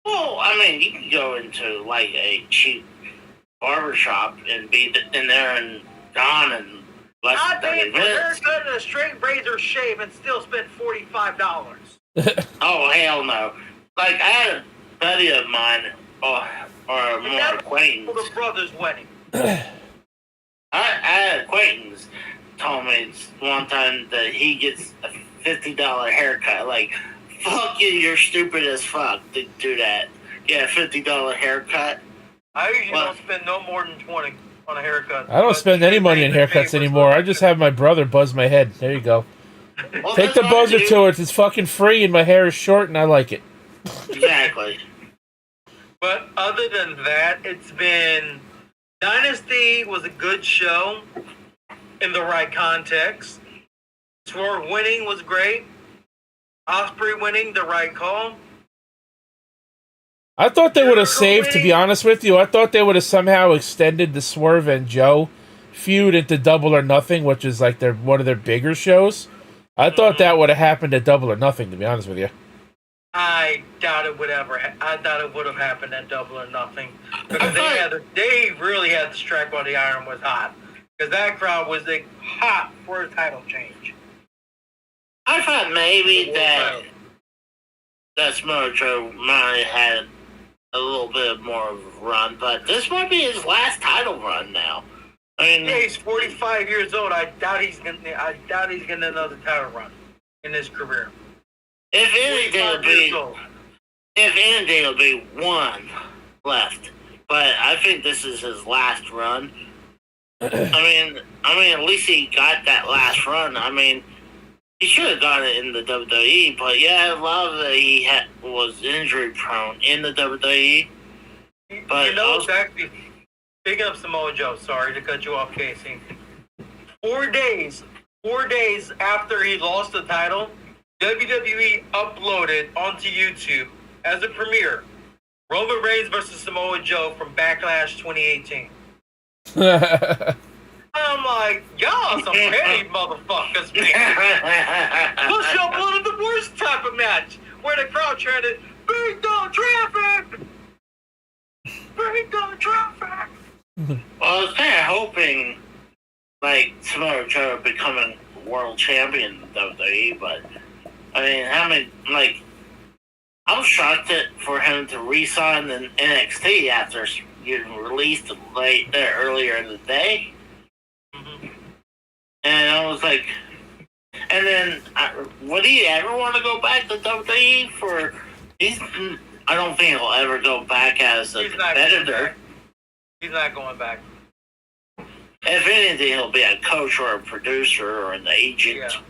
Well, I mean, you can go into, like, a cheap barbershop and be in there and gone in less than 30 minutes. I haircut and a straight razor shave and still spent $45. Oh, hell no. Like, I had a buddy of mine, or more acquaintance. For the brother's wedding. I had an acquaintance told me one time that he gets a $50 haircut. Like, fuck you, you're stupid as fuck to do that. Get a $50 haircut. I usually don't spend no more than 20 on a haircut. I don't spend any money on haircuts anymore. I just have my brother buzz my head. There you go. Well, Take the buzzer to it. It's fucking free, and my hair is short, and I like it. Exactly. But other than that, it's been... Dynasty was a good show in the right context. Swerve winning was great. Osprey winning, the right call. I thought they would have Jericho saved, to be winning. honest with you. I thought they would have somehow extended the Swerve and Joe feud into Double or Nothing, which is like one of their bigger shows. I thought that would have happened at Double or Nothing, to be honest with you. I doubt it would ever. I doubt it would have happened at Double or Nothing because they really had to strike while the iron was hot because that crowd was hot for a title change. I thought maybe that Samoa Joe might have had a little bit more of a run, but this might be his last title run now. I mean, Yeah, he's 45 years old. I doubt he's getting another title run in his career. if anything, 45 years old. it'll be one left. But I think this is his last run. I mean, at least he got that last run. I mean, he should have got it in the WWE, but yeah, I love that he was injury prone in the WWE. But You know, also, exactly. Big up Samoa Joe. Sorry to cut you off, Casey. 4 days after he lost the title, WWE uploaded onto YouTube as a premiere Roman Reigns versus Samoa Joe from Backlash 2018. I'm like, y'all some petty motherfuckers, man. Push up one of the worst type of match where the crowd chanted, "Bring down traffic! Bring down traffic!" well, I was kind of hoping, like, Samoa Joe becoming world champion in the WWE, but I mean, I was shocked for him to re-sign in NXT after getting released earlier in the day. And I was like, and then, would he ever want to go back to WWE for? I don't think he'll ever go back as a competitor. He's not going back. If anything, he'll be a coach or a producer or an agent. Yeah.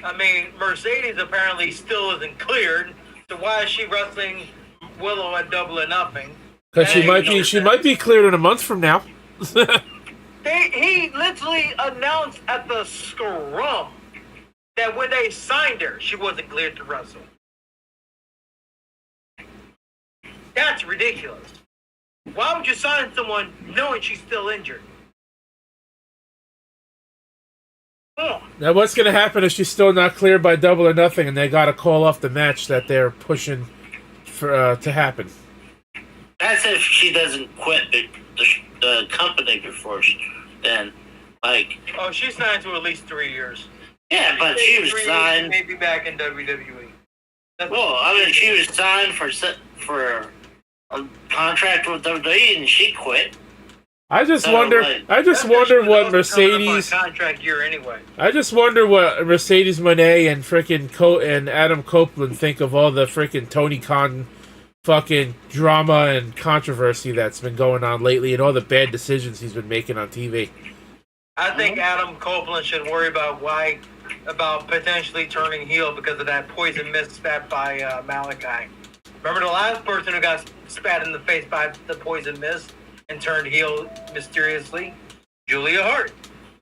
I mean, Mercedes apparently still isn't cleared, so why is she wrestling Willow at Double or Nothing? Because she might be cleared in a month from now. He literally announced at the scrum that when they signed her, she wasn't cleared to wrestle. That's ridiculous. Why would you sign someone knowing she's still injured? Oh. Now, what's going to happen if she's still not cleared by Double or Nothing and they got to call off the match that they're pushing for to happen? That's if she doesn't quit the company before then. Like, Oh, she signed to at least 3 years. yeah, but she was 3 years, signed. maybe back in WWE. Well, I mean, she was signed for a contract with WWE and she quit. I just So, wonder. like, I just That's wonder because what she was coming up on a Mercedes. contract year anyway. I just wonder what Mercedes Moné and frickin' and Adam Copeland think of all the frickin' Tony Khan fucking drama and controversy that's been going on lately and all the bad decisions he's been making on TV. I think Adam Copeland should worry about potentially turning heel because of that poison mist spat by Malachi. Remember the last person who got spat in the face by the poison mist and turned heel mysteriously? Julia Hart.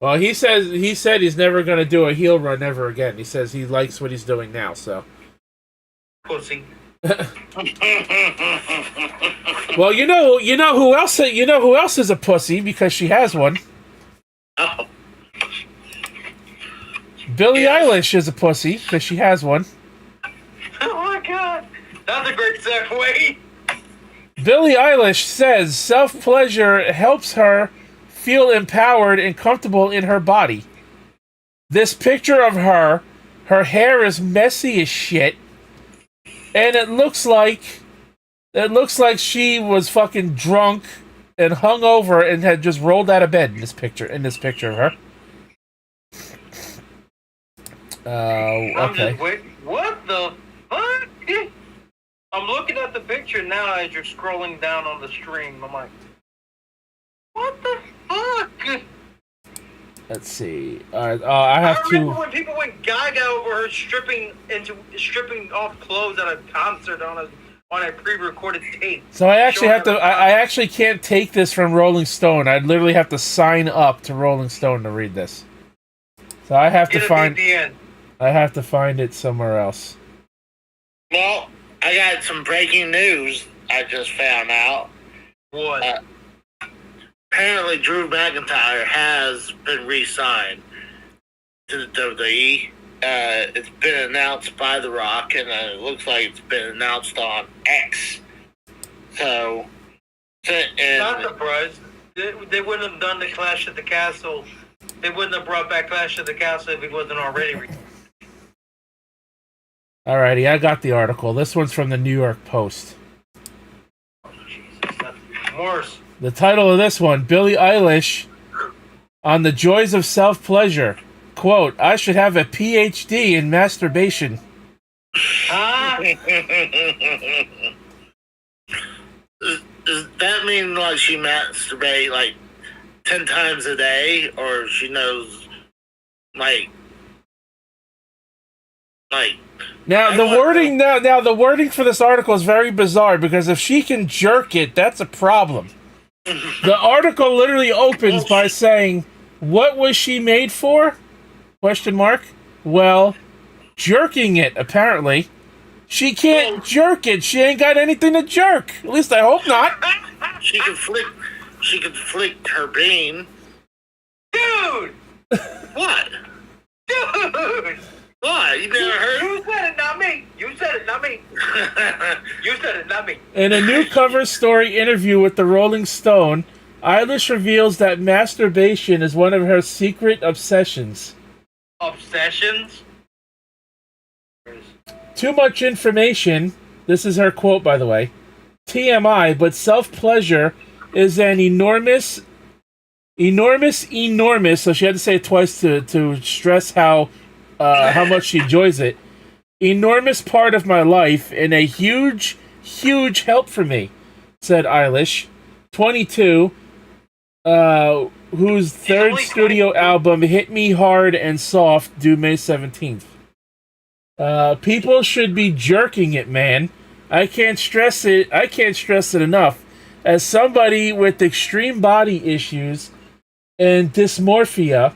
Well, he said he's never gonna do a heel run ever again. He says he likes what he's doing now. So. Pussy. Well, you know who else is a pussy because she has one. Oh, Billie Eilish is a pussy because she has one. Oh my god. That's a great segue. Billie Eilish says self-pleasure helps her feel empowered and comfortable in her body. This picture of her hair is messy as shit, and it looks like she was fucking drunk and hung over and had just rolled out of bed in this picture of her. I'm Okay. just wait. What the fuck? I'm looking at the picture now as you're scrolling down on the stream. I'm like, what the fuck? Let's see. All right. I have remember to. when people went gaga over her stripping off clothes at a concert on a pre-recorded tape. So I actually Showing have to. her- I actually can't take this from Rolling Stone. I'd literally have to sign up to Rolling Stone to read this. So I have to Get a find. VPN. I have to find it somewhere else. Well, I got some breaking news I just found out. What? Apparently, Drew McIntyre has been re-signed to the WWE. It's been announced by The Rock, and it looks like it's been announced on X. So, Not surprised. They wouldn't have done the Clash at the Castle. They wouldn't have brought back Clash at the Castle if he wasn't already. Alrighty, I got the article. This one's from the New York Post. Oh, Jesus, that's even worse. The title of this one, Billie Eilish on the joys of self-pleasure. Quote, I should have a PhD in masturbation. Huh? Does that mean like she masturbate like 10 times a day, or she knows like Now the wording now the wording for this article is very bizarre because if she can jerk it, that's a problem. The article literally opens by saying, "What was she made for?" Question mark. Well, jerking it apparently. She can't jerk it. She ain't got anything to jerk. At least I hope not. she could flick her bean. Dude! What? Dude! What? You never heard? You said it, not me. You said it, not me. You said it, not me. In a new cover story interview with the Rolling Stone, Eilish reveals that masturbation is one of her secret obsessions. Obsessions? Too much information, this is her quote by the way, TMI, but self-pleasure is an enormous, so she had to say it twice to stress how much she enjoys it, enormous part of my life and a huge help for me, said Eilish, 22, whose third studio album, Hit Me Hard and Soft, due May 17th. People should be jerking it, man. I can't stress it enough. As somebody with extreme body issues and dysmorphia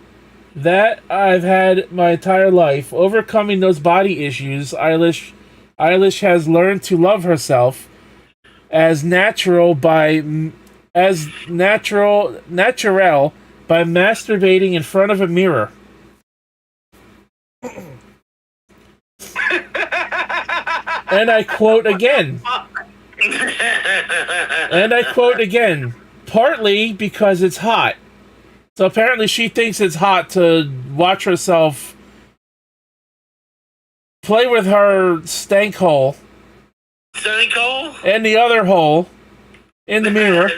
that I've had my entire life, overcoming those body issues, Eilish has learned to love herself as natural by masturbating in front of a mirror. And I quote again. Partly because it's hot. So apparently she thinks it's hot to watch herself play with her stank hole. Stank hole? And the other hole in the mirror.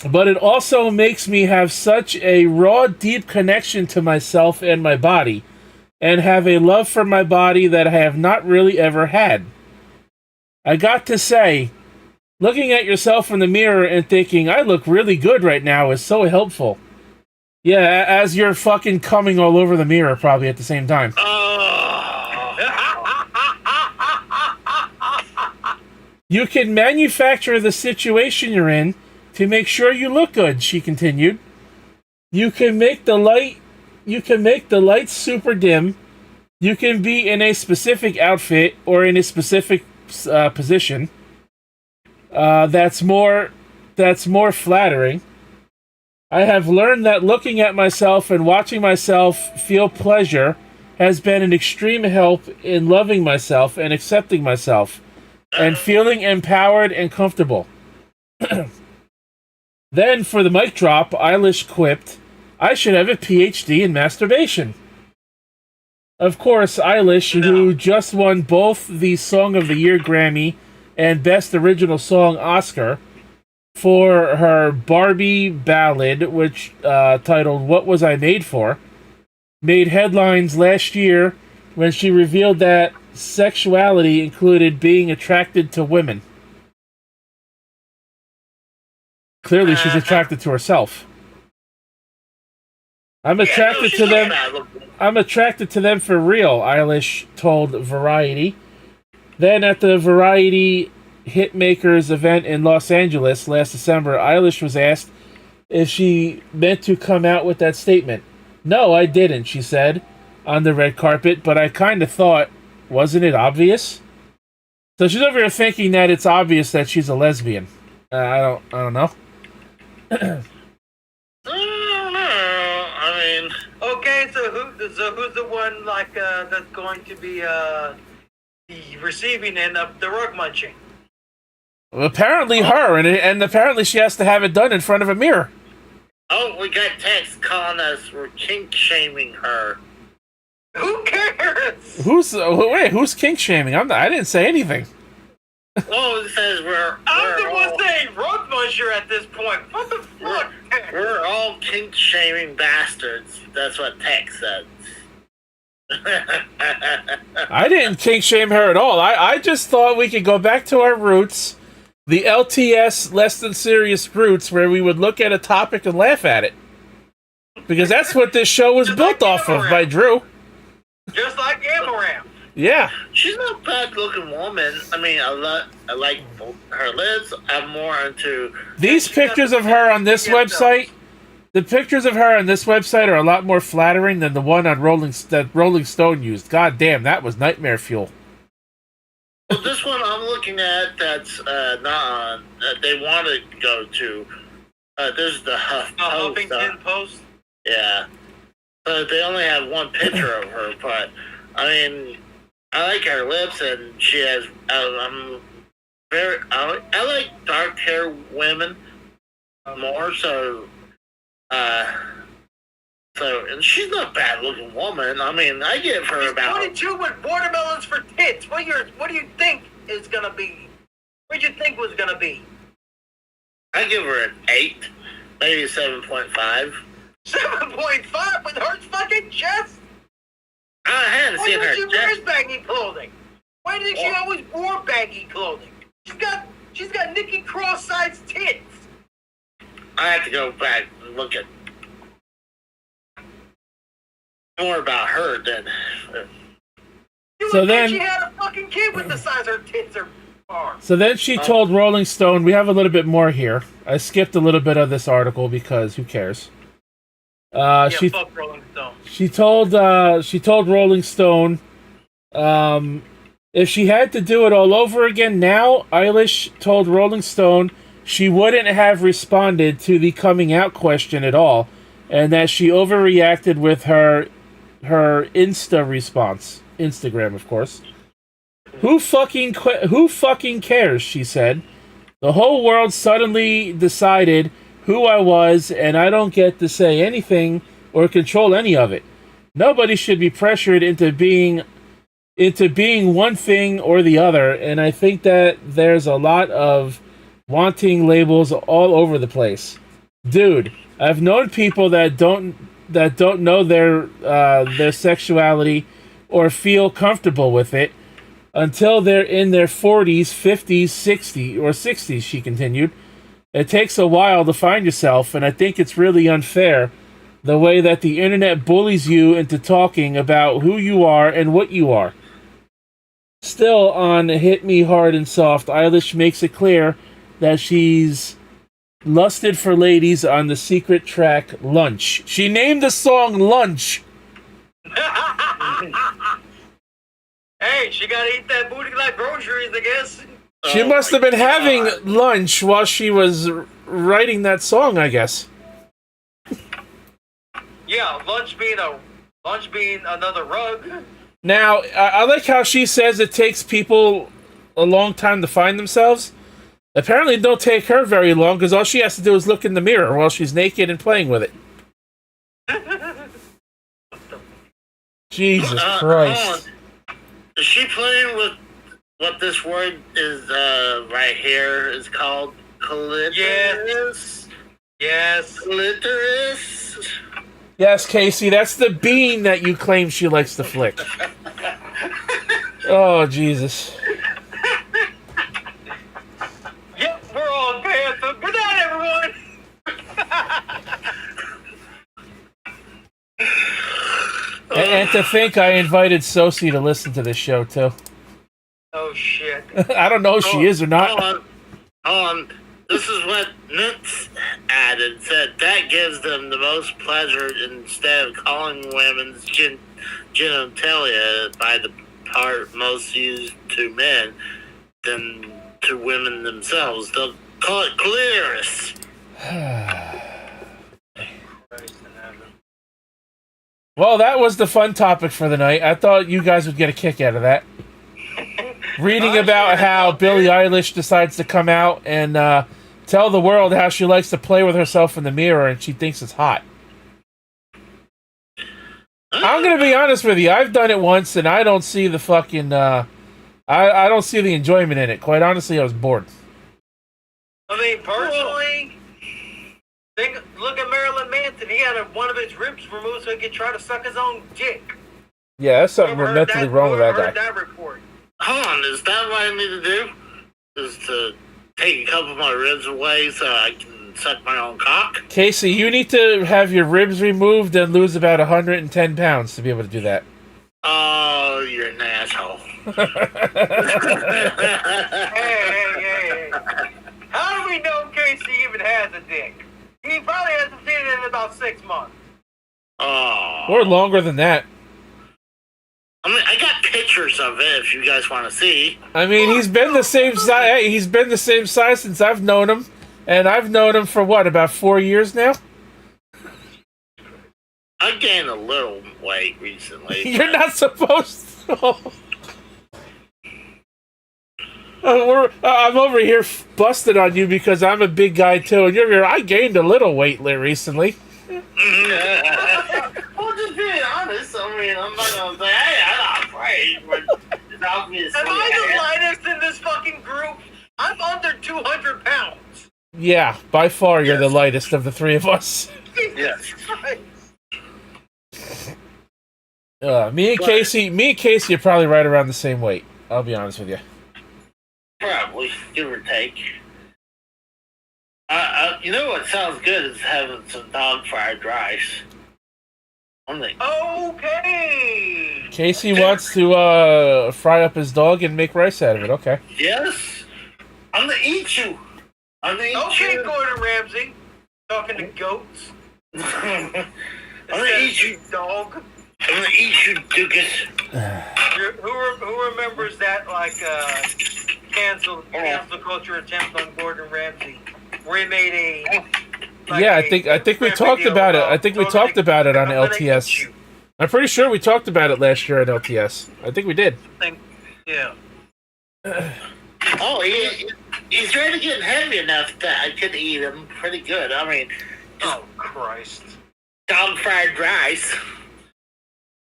But it also makes me have such a raw, deep connection to myself and my body, and have a love for my body that I have not really ever had. I got to say, looking at yourself in the mirror and thinking, I look really good right now is so helpful. Yeah, as you're fucking coming all over the mirror probably at the same time. You can manufacture the situation you're in to make sure you look good, she continued. You can make the lights super dim. You can be in a specific outfit or in a specific position. That's more flattering. I have learned that looking at myself and watching myself feel pleasure has been an extreme help in loving myself and accepting myself and feeling empowered and comfortable. Then, for the mic drop, Eilish quipped, I should have a PhD in masturbation. Of course, Eilish, who just won both the Song of the Year Grammy and Best Original Song Oscar for her Barbie ballad, which titled What Was I Made For, made headlines last year when she revealed that sexuality included being attracted to women. Clearly, she's attracted to herself. I'm attracted to them. I'm attracted to them for real, Eilish told Variety. Then at the Variety Hitmakers event in Los Angeles last December, Eilish was asked if she meant to come out with that statement. No, I didn't, she said on the red carpet, but I kind of thought, wasn't it obvious? So she's over here thinking that it's obvious that she's a lesbian. I don't know. I don't know. I mean, Okay, so who's the one like that's going to be the receiving end of the rug munching? Apparently her, and apparently she has to have it done in front of a mirror. oh, we got text calling us. We're kink shaming her. Who cares? Who's kink shaming? I didn't say anything. Well, it says I'm the one saying rug muncher at this point. What the fuck? we're all kink shaming bastards. That's what text said. I didn't kink shame her at all. I just thought we could go back to our roots, the LTS less than serious roots, where we would look at a topic and laugh at it. Because that's what this show was built off of by Drew. Just like Amaranth. Yeah. She's not a bad looking woman. I mean, I like her lips. I'm more into These pictures of her on this website, the pictures of her on this website are a lot more flattering than the one on Rolling Stone used. God damn, that was nightmare fuel. Well, this one I'm looking at that's not on. They want to go to. This is the Huffington Post. Yeah. But they only have one picture of her. But I mean, I like her lips, and she has. I like dark hair women more. So, and she's not a bad looking woman. I mean, I give her She's about 22 with watermelons for tits. What do you think is gonna be? What do you think was gonna be? I give her an 8, maybe 7.5. 7.5 with her fucking chest? I hadn't Why seen does her she chest. wears baggy clothing? Why do you think she always wore baggy clothing? She's got Nikki Cross-sized tits. I have to go back and look at more about her than. You So would then- think she had a fucking kid with the size her tits are. So then she told Rolling Stone, we have a little bit more here. I skipped a little bit of this article because who cares? Fuck Rolling Stone. She told Rolling Stone, if she had to do it all over again now, Eilish told Rolling Stone she wouldn't have responded to the coming out question at all, and that she overreacted with her Insta response. Instagram, of course. Who fucking cares, she said. The whole world suddenly decided who I was, and I don't get to say anything or control any of it. Nobody should be pressured into being one thing or the other, and I think that there's a lot of wanting labels all over the place. Dude, I've known people that don't know their sexuality or feel comfortable with it until they're in their 40s, 50s, 60s, she continued. It takes a while to find yourself, and I think it's really unfair the way that the internet bullies you into talking about who you are and what you are. Still on Hit Me Hard and Soft, Eilish makes it clear that she's lusted for ladies on the secret track Lunch. She named the song Lunch. Hey, she gotta eat that booty like groceries, I guess. She must have been having lunch while she was writing that song, I guess. Yeah, lunch being another rug. Now, I like how she says it takes people a long time to find themselves. Apparently, it don't take her very long, because all she has to do is look in the mirror while she's naked and playing with it. Jesus Christ. Is she playing with what this word is right here is called? Clitoris? Yes. Clitoris? Yes, Casey, that's the bean that you claim she likes to flick. Oh, Jesus. Yep, we're all Panther. Good night, everyone. And to think I invited Sosie to listen to this show, too. Oh, shit. I don't know if she is or not. Hold on. This is what Nitz added. Said that gives them the most pleasure instead of calling women's genitalia by the part most used to men than to women themselves. They'll call it clitoris. Well, that was the fun topic for the night. I thought you guys would get a kick out of that. Reading about how Billie Eilish decides to come out and tell the world how she likes to play with herself in the mirror and she thinks it's hot. I'm going to be honest with you. I've done it once and I don't see the fucking... I don't see the enjoyment in it. Quite honestly, I was bored. I mean, personally, look at Marilyn Manson. He had one of his ribs removed so he could try to suck his own dick. Yeah, that's something mentally wrong with that guy. That report. Hold on, is that what I need to do? Is to take a couple of my ribs away so I can suck my own cock? Casey, you need to have your ribs removed and lose about 110 pounds to be able to do that. Oh, you're an asshole. Hey. How do we know Casey even has a dick? He probably hasn't seen it in about 6 months. Oh. Or longer than that. I mean, I got pictures of it if you guys want to see. I mean, he's been the same size. He's been the same size since I've known him, and I've known him for what, about 4 years now? I gained a little weight recently. You're not supposed to. I'm over here busted on you because I'm a big guy too, and you're here. I gained a little weight recently. Well, just being honest. I mean, I'm not gonna say, hey, I'm not afraid, but it's obviously. Am I the lightest in this fucking group? I'm under 200 pounds. Yeah, by far you're the lightest of the three of us. Yes. Me and Casey are probably right around the same weight. I'll be honest with you. Probably, give or take. You know what sounds good is having some dog fried rice. Okay. Casey wants to fry up his dog and make rice out of it. Okay. Yes. I'm gonna eat you. Okay, Gordon Ramsay. Talking to goats. I'm gonna eat you, dog. I'm gonna eat you, Dukas. Who remembers that cancel culture attempt on Gordon Ramsay, where he made a I think we talked about it. I think we talked about it on LTS. I'm pretty sure we talked about it last year at LTS. I think we did. Yeah. Oh, he's really getting heavy enough that I could eat him pretty good. I mean, oh Christ. Dog fried rice.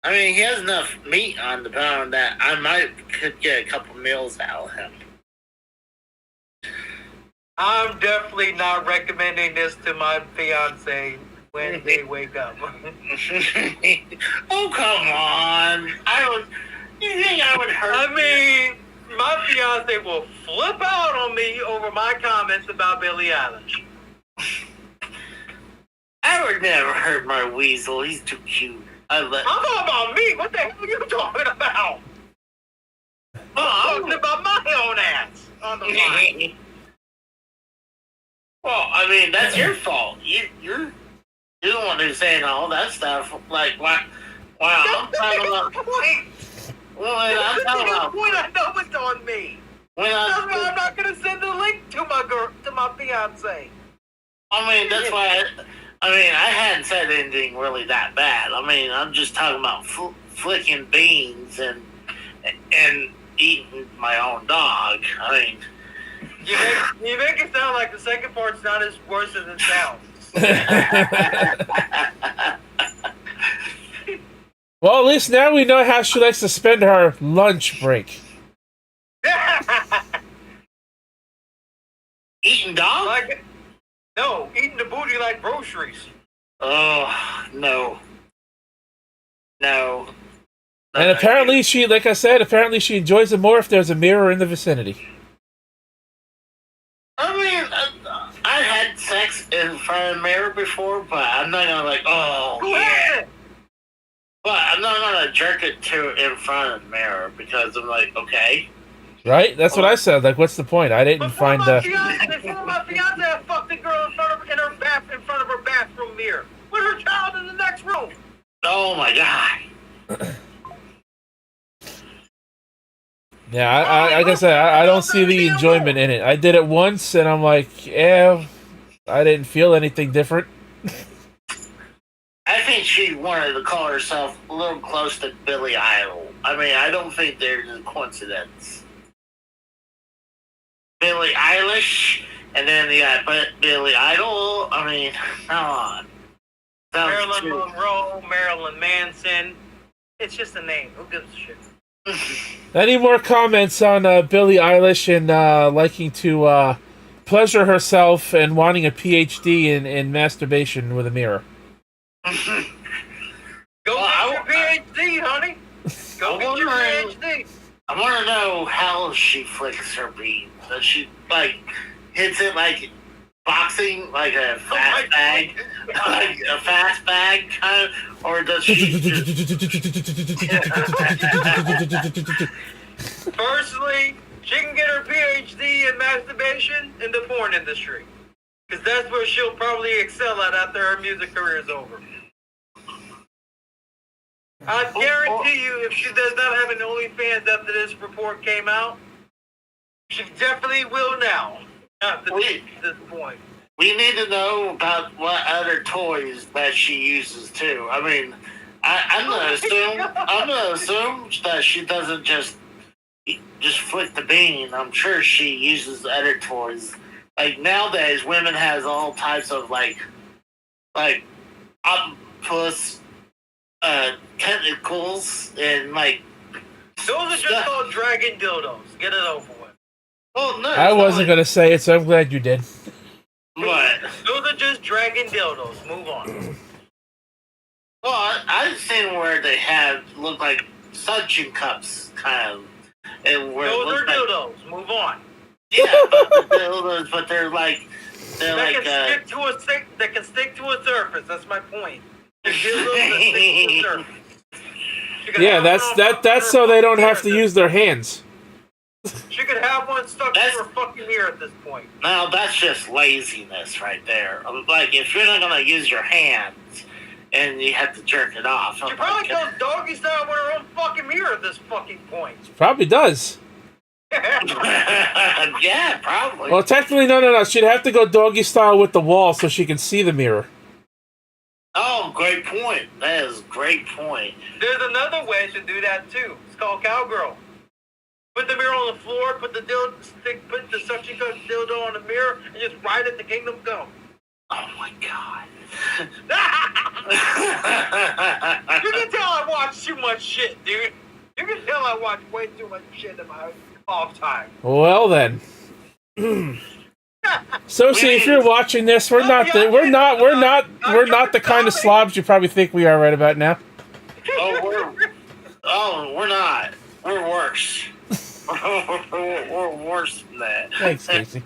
I mean, he has enough meat on the bone that I could get a couple meals out of him. I'm definitely not recommending this to my fiance when they wake up. Oh, come on. You think I would hurt I mean, my fiance will flip out on me over my comments about Billie Eilish. I would never hurt my weasel. He's too cute. I'm talking about me. What the hell are you talking about? I'm talking about my own ass on the line. Well, I mean, that's your fault. You're the one who's saying all that stuff. Like, why? I'm talking about. Point. Well, I'm talking about. Point. I know it's on me. That's why I'm not gonna send the link to my fiance. I mean, that's why. I hadn't said anything really that bad. I mean, I'm just talking about flicking beans and eating my own dog. I mean, you make it sound like the second part's not as worse as it sounds. Well, at least now we know how she likes to spend her lunch break. Eating dog? No, eating the booty like groceries. Oh, No. No. And apparently she, like I said, apparently she enjoys it more if there's a mirror in the vicinity. I mean, I had sex in front of a mirror before, but I'm not gonna like, oh, yeah. But I'm not gonna jerk it to in front of the mirror because I'm like, okay. Right? That's what I said. Like, what's the point? I didn't find my fiance, I fucked the girl in front of her bathroom mirror with her child in the next room. Oh my god. Yeah, like I said, I don't see the enjoyment in it. I did it once, and I'm like, yeah, I didn't feel anything different. I think she wanted to call herself a little close to Billie Eilish. I mean, I don't think there's a coincidence. Billie Eilish, and then you got Billie Idol. I mean, come on. Marilyn Monroe, Marilyn Manson. It's just a name. Who gives a shit? Any more comments on Billie Eilish and liking to pleasure herself and wanting a PhD in masturbation with a mirror? Go get your PhD, honey. Go get your PhD. I want to know how she flicks her beam. Does she, like, hits it like boxing, like a fast bag? Like a fast bag, kind of? Or does she just... Personally, she can get her PhD in masturbation in the porn industry. Because that's where she'll probably excel at after her music career is over. I guarantee you, if she does not have an OnlyFans after this report came out, she definitely will now. At this point. We need to know about what other toys that she uses too. I mean, I'm gonna assume that she doesn't just flick the bean. I'm sure she uses other toys. Like nowadays, women has all types of like octopus tentacles and like. Those are just called dragon dildos. Get it over with. Oh no! I wasn't gonna say it, so I'm glad you did. What? Those are just dragon dildos. Move on. Well, I've seen where they look like suction cups, kind of. And where those are dildos. Move on. Yeah, but the dildos, but they're like they can stick to a surface. That's my point. They're dildos that stick to a surface. Yeah, that's so they don't have to use their hands. She could have one stuck to her fucking ear at this point. Now that's just laziness right there. Like if you're not gonna use your hands and you have to jerk it off. She probably goes doggy style with her own fucking mirror at this fucking point. Probably does. Yeah, probably. Well, technically, no. She'd have to go doggy style with the wall so she can see the mirror. Oh, great point. That is a great point. There's another way to do that too. It's called cowgirl. Put the mirror on the floor, put the suction cup dildo on the mirror, and just ride it to Kingdom Come. Oh my god. You can tell I watch too much shit, dude. You can tell I watch way too much shit in my off time. Well then. So see, if you're watching this, we're not the kind of slobs you probably think we are right about now. We're not. We're worse. We're worse than that. Thanks, Casey.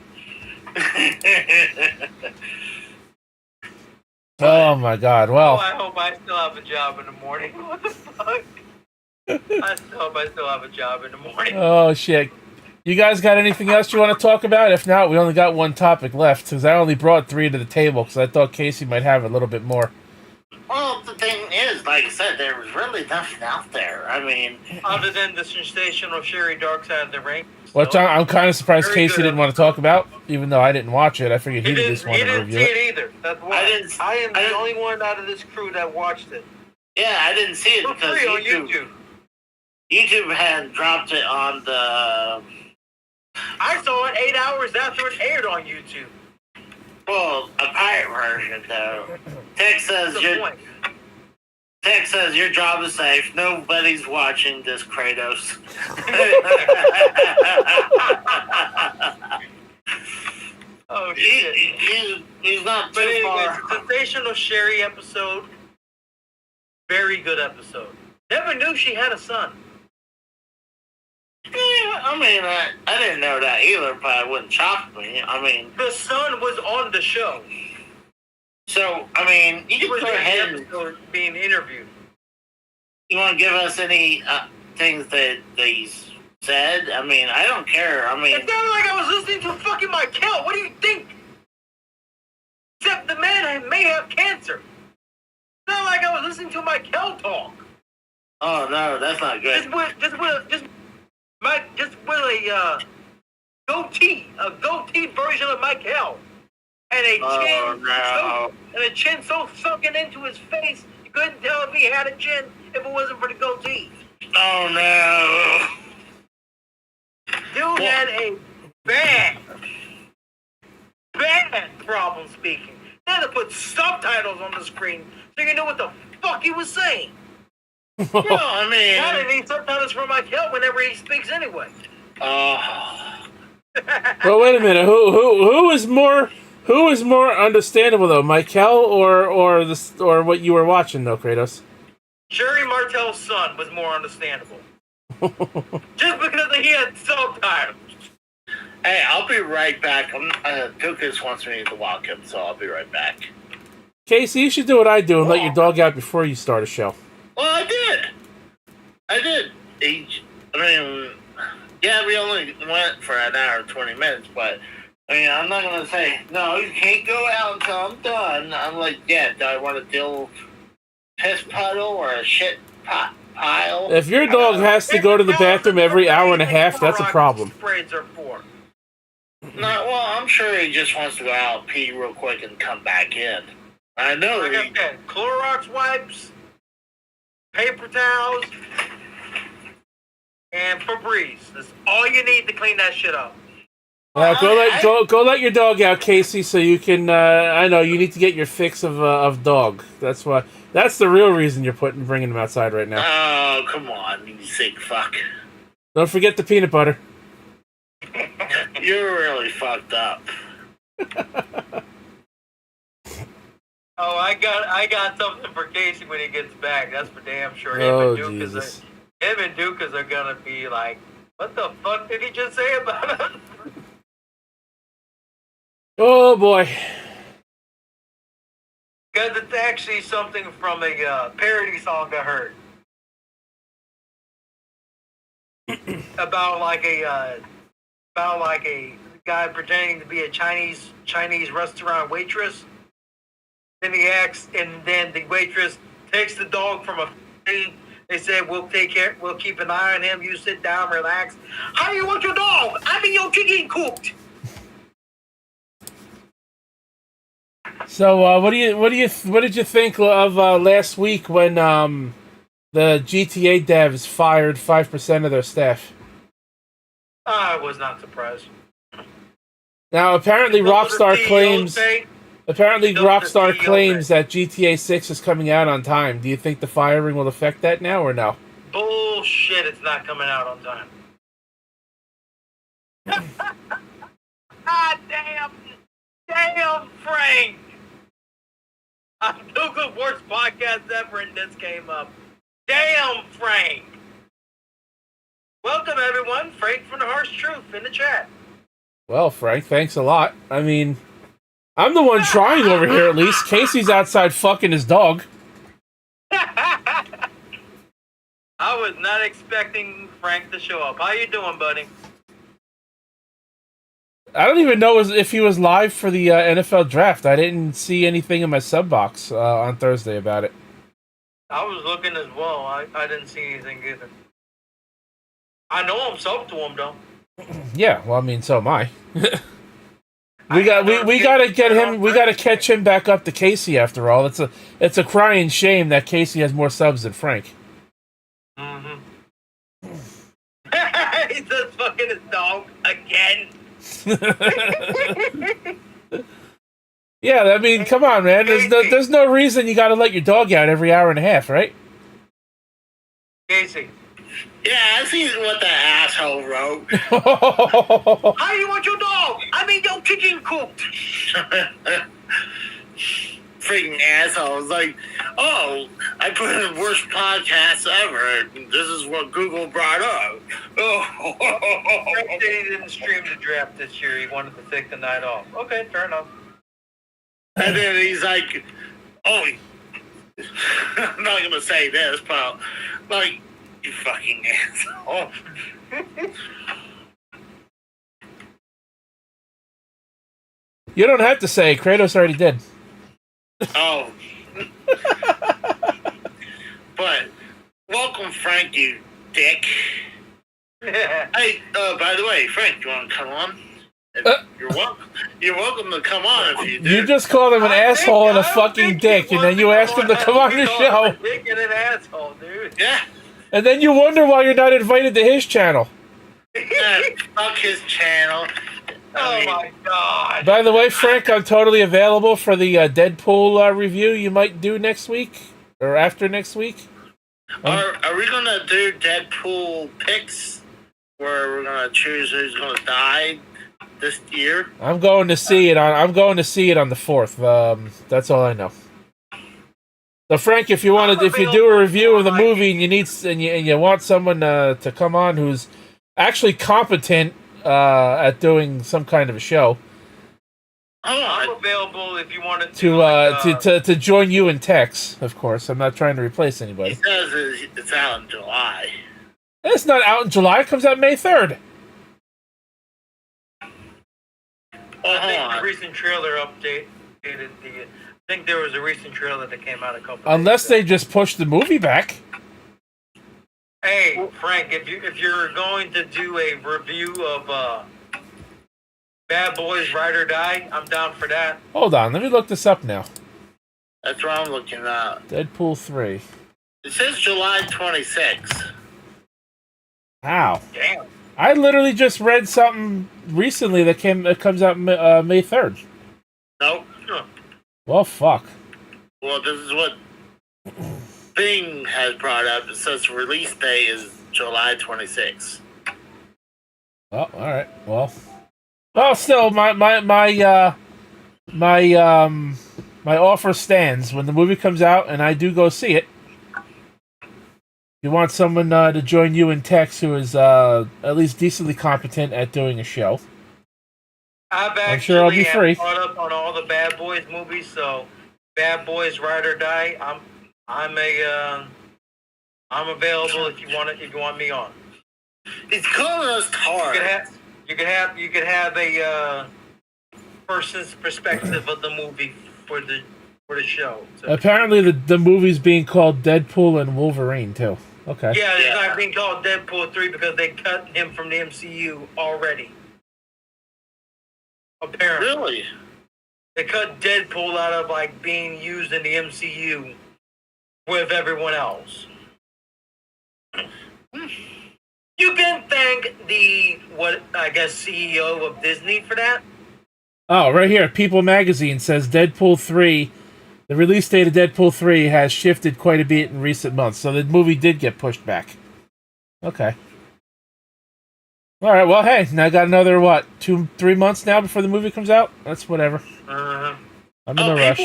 Oh my god, well. I hope I still have a job in the morning. What the fuck? I hope I still have a job in the morning. Oh shit. You guys got anything else you want to talk about? If not, we only got one topic left, because I only brought 3 to the table, because I thought Casey might have a little bit more. Well, the thing is, like I said, there was really nothing out there. I mean... Other than the sensational Sherry Dark Side of the Ring. Which I'm kind of surprised Casey didn't want to talk about, even though I didn't watch it. I figured he just wanted to review it. He didn't see it either. That's why. I am the only one out of this crew that watched it. Yeah, I didn't see it because YouTube had dropped it on the... I saw it 8 hours after it aired on YouTube. Well, a pirate version, though. Tech says your job is safe. Nobody's watching this, Kratos. Oh, shit. He's not too far. But anyways, sensational Sherry episode. Very good episode. Never knew she had a son. Yeah, I mean, I didn't know that either, but it wouldn't shock me. I mean, The son was on the show. so, I mean, you He can was go in the ahead and episode being interviewed. you want to give us any things that he's said? I mean, I don't care. I mean, It sounded like I was listening to fucking Michael. What do you think? Except the man may have cancer. It sounded like I was listening to Michael talk. oh no, that's not good. Just with a goatee version of Michael, and a chin so sunken into his face you couldn't tell if he had a chin if it wasn't for the goatee. Oh no. Dude had a bad problem speaking. They had to put subtitles on the screen so you knew what the fuck he was saying. No, I mean, Now they need subtitles for Michael whenever he speaks anyway. Well, wait a minute. Who is more understandable though, Michael or what you were watching though, Kratos? Sherry Martell's son was more understandable. Just because he had subtitles. hey, I'll be right back. Dukas wants me to walk him, so I'll be right back. Casey, you should do what I do and let your dog out before you start a show. Well, I did. Yeah, we only went for an hour and 20 minutes, but, I mean, I'm not going to say, no, you can't go out until I'm done. I'm like, yeah, do I want to deal piss puddle or a shit pile? If your dog has to go to the bathroom every hour and a half, that's a problem. Sprays are for. No, well, I'm sure he just wants to go out, pee real quick, and come back in. I know. Like I said, Clorox wipes, paper towels, and Febreze. That's all you need to clean that shit up. Go let your dog out, Casey, so you can. I know you need to get your fix of dog. That's why. That's the real reason you're bringing him outside right now. Oh, come on, you sick fuck. Don't forget the peanut butter. You're really fucked up. Oh, I got something for Casey when he gets back. That's for damn sure. Oh, Him Jesus. and Dukas are gonna be like, what the fuck did he just say about us? Oh boy. Because it's actually something from a parody song I heard about like a guy pretending to be a Chinese restaurant waitress. Then he asks, and then the waitress takes the dog from a. They said, we'll keep an eye on him. You sit down, relax. How do you want your dog? I'm in your chicken cooked. So, what did you think of last week when the GTA devs fired 5% of their staff? I was not surprised. Now, apparently, Rockstar claims say? Rockstar claims that GTA 6 is coming out on time. Do you think the firing will affect that now or no? Bullshit! It's not coming out on time. Ah, damn, Frank. I'm Google's worst podcast ever, and this came up. Damn, Frank. Welcome, everyone. Frank from the Harsh Truth in the chat. Well, Frank, thanks a lot. I mean, I'm the one trying over here at least. Casey's outside fucking his dog. I was not expecting Frank to show up. How you doing, buddy? I don't even know if he was live for the NFL draft. I didn't see anything in my sub box on Thursday about it. I was looking as well. I didn't see anything either. I know I'm sub to him though. Yeah, well, I mean, so am I. we gotta get him. We gotta catch him back up to Casey. After all, it's a crying shame that Casey has more subs than Frank. Mm-hmm. He's just fucking his dog again. Yeah, I mean, come on, man. There's no reason you gotta let your dog out every hour and a half, right? Casey. Yeah, I see what the asshole wrote. How do you want your dog? I mean, your chicken cooked. freaking asshole. It's like, oh, I put in the worst podcast ever. This is what Google brought up. Oh. Frank said he didn't stream the draft this year. He wanted to take the night off. Okay, fair enough. And then he's like, oh, I'm not going to say this, but, like, you fucking asshole. You don't have to say. Kratos already did. Oh. But, welcome, Frank, you dick. Hey, by the way, Frank, you want to come on? You're welcome. You're welcome to come on if you do. You just called him an asshole and a fucking dick, and then you asked him to come on your show. Dick and an asshole, dude. Yeah. And then you wonder why you're not invited to his channel. Fuck his channel. My God. By the way, Frank, I'm totally available for the Deadpool review you might do next week or after next week. Are we gonna do Deadpool picks where we're gonna choose who's gonna die this year? I'm going to see it on the 4th. That's all I know. So Frank, if you do a review of the movie and you want someone to come on who's actually competent at doing some kind of a show, I'm available if you want to join you in Tex. Of course, I'm not trying to replace anybody. He says it's out in July. It's not out in July. It comes out May 3rd. I think the recent trailer updated I think there was a recent trailer that came out a couple. Unless they just push the movie back. Hey, Frank, if you're going to do a review of Bad Boys Ride or Die, I'm down for that. Hold on, let me look this up now. That's what I'm looking at. Deadpool 3. It says July 26th. How? Damn. I literally just read something recently that comes out May 3rd. Nope. Well, fuck. Well, this is what Bing has brought up. It says release day is July 26th. Oh, all right. Well, still, my offer stands. When the movie comes out, and I do go see it. You want someone to join you in Tex who is at least decently competent at doing a show. I'm sure I'll be free. Caught up on all the Bad Boys movies, so Bad Boys Ride or Die. I'm available if you want me on. He's calling us hard. You could have a person's perspective of the movie for the show. So. Apparently, the movie's being called Deadpool and Wolverine too. Okay. Yeah, it's not being called Deadpool 3 because they cut him from the MCU already. Apparently. Really? They cut Deadpool out of being used in the MCU with everyone else. You can thank the CEO of Disney for that. Oh, right here, People Magazine says Deadpool 3. The release date of Deadpool 3 has shifted quite a bit in recent months, so the movie did get pushed back. Okay. All right, well, hey, now I got another, 2-3 months now before the movie comes out? That's whatever. I'm in a rush.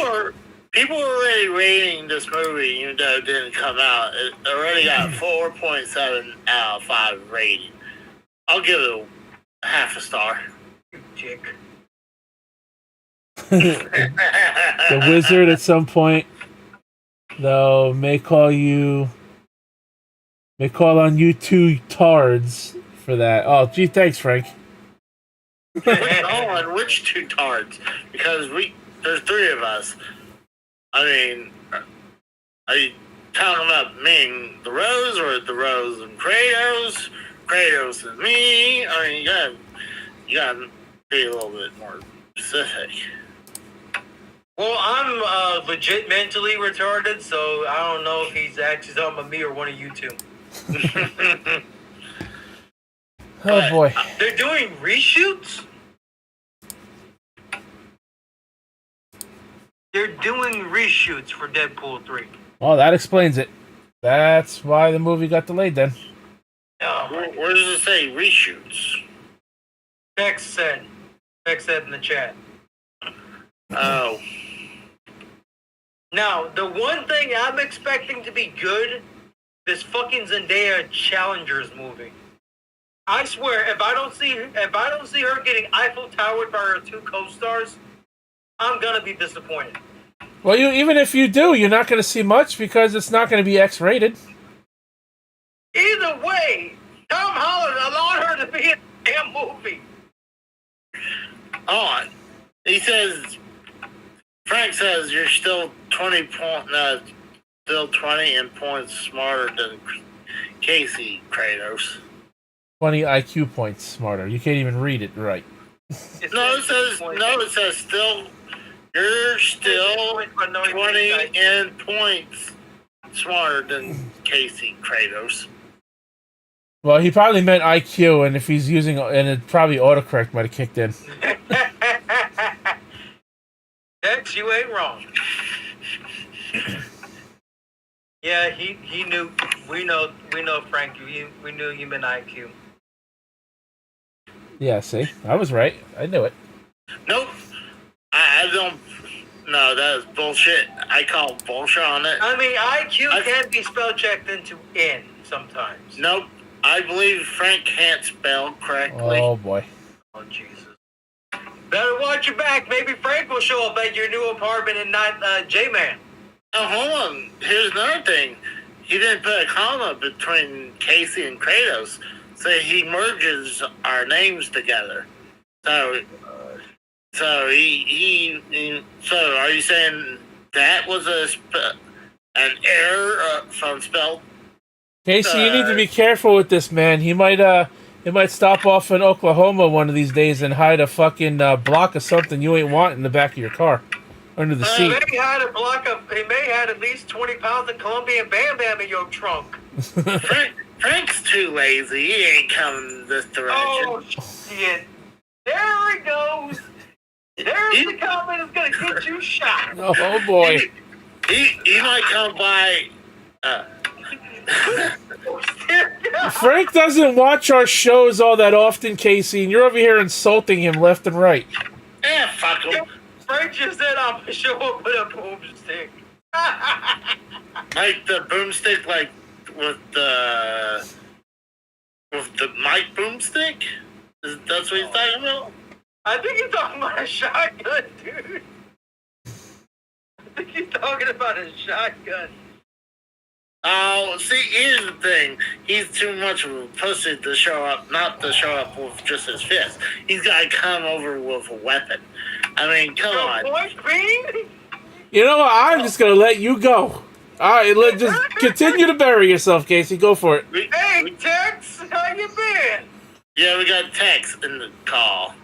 People are already rating this movie, even though it didn't come out. It already got 4.7 out of 5 rating. I'll give it a half a star. You dick. The wizard at some point, though, may call on you two tards for that. Oh, gee, thanks, Frank. Oh, and which two tards? Because there's 3 of us. I mean, are you talking about me and the Rose, or the Rose and Kratos? Kratos and me? I mean, you gotta be a little bit more specific. Well, I'm legit mentally retarded, so I don't know if he's actually talking about me or one of you two. Oh, boy. They're doing reshoots? They're doing reshoots for Deadpool 3. Well, that explains it. That's why the movie got delayed then. Oh, Where does it say reshoots? Tex said in the chat. Oh. Now, the one thing I'm expecting to be good, this fucking Zendaya Challengers movie. I swear, if I don't see her getting Eiffel Towered by her two co-stars, I'm gonna be disappointed. Well, even if you do, you're not going to see much because it's not going to be X-rated. Either way, Tom Holland allowed her to be in the damn movie. On. He says, Frank says you're still 20 in points smarter than Casey Kratos. 20 IQ points smarter. You can't even read it right. It says still. You're still 20 in points smarter than Casey Kratos. Well, he probably meant IQ, and if he's using, and it probably autocorrect might have kicked in. Dex, you ain't wrong. Yeah, he knew. We know, Frank. We knew you meant IQ. Yeah, see, I was right. I knew it. Nope. I don't. No, that is bullshit. I call bullshit on it. I mean, IQ can be spell checked into N sometimes. Nope. I believe Frank can't spell correctly. Oh boy. Oh Jesus. Better watch your back. Maybe Frank will show up at your new apartment and not J-Man. Oh, hold on. Here's another thing. He didn't put a comma between Casey and Kratos, so he merges our names together. So he so are you saying that was an error from spell? Casey, you need to be careful with this man. He might stop off in Oklahoma one of these days and hide a fucking block of something you ain't want in the back of your car, under the seat. He may have at least 20 pounds of Colombian Bam Bam in your trunk. Frank's too lazy. He ain't coming this direction. Oh shit! There he goes. There's the comment that's gonna get you shot. Oh boy. He might come by. Frank doesn't watch our shows all that often, Casey, and you're over here insulting him left and right. Yeah, fuck him. Frank just said I'm gonna show up with a boomstick. Like the boomstick, like with the mic boomstick? That's what he's talking about? I think he's talking about a shotgun, dude. I think he's talking about a shotgun. Oh, see, here's the thing. He's too much of a pussy to show up, not to show up with just his fist. He's got to come over with a weapon. I mean, come on. Point being? You know what? I'm just going to let you go. All right, just continue to bury yourself, Casey. Go for it. Hey, Tex, how you been? Yeah, we got Tex in the call.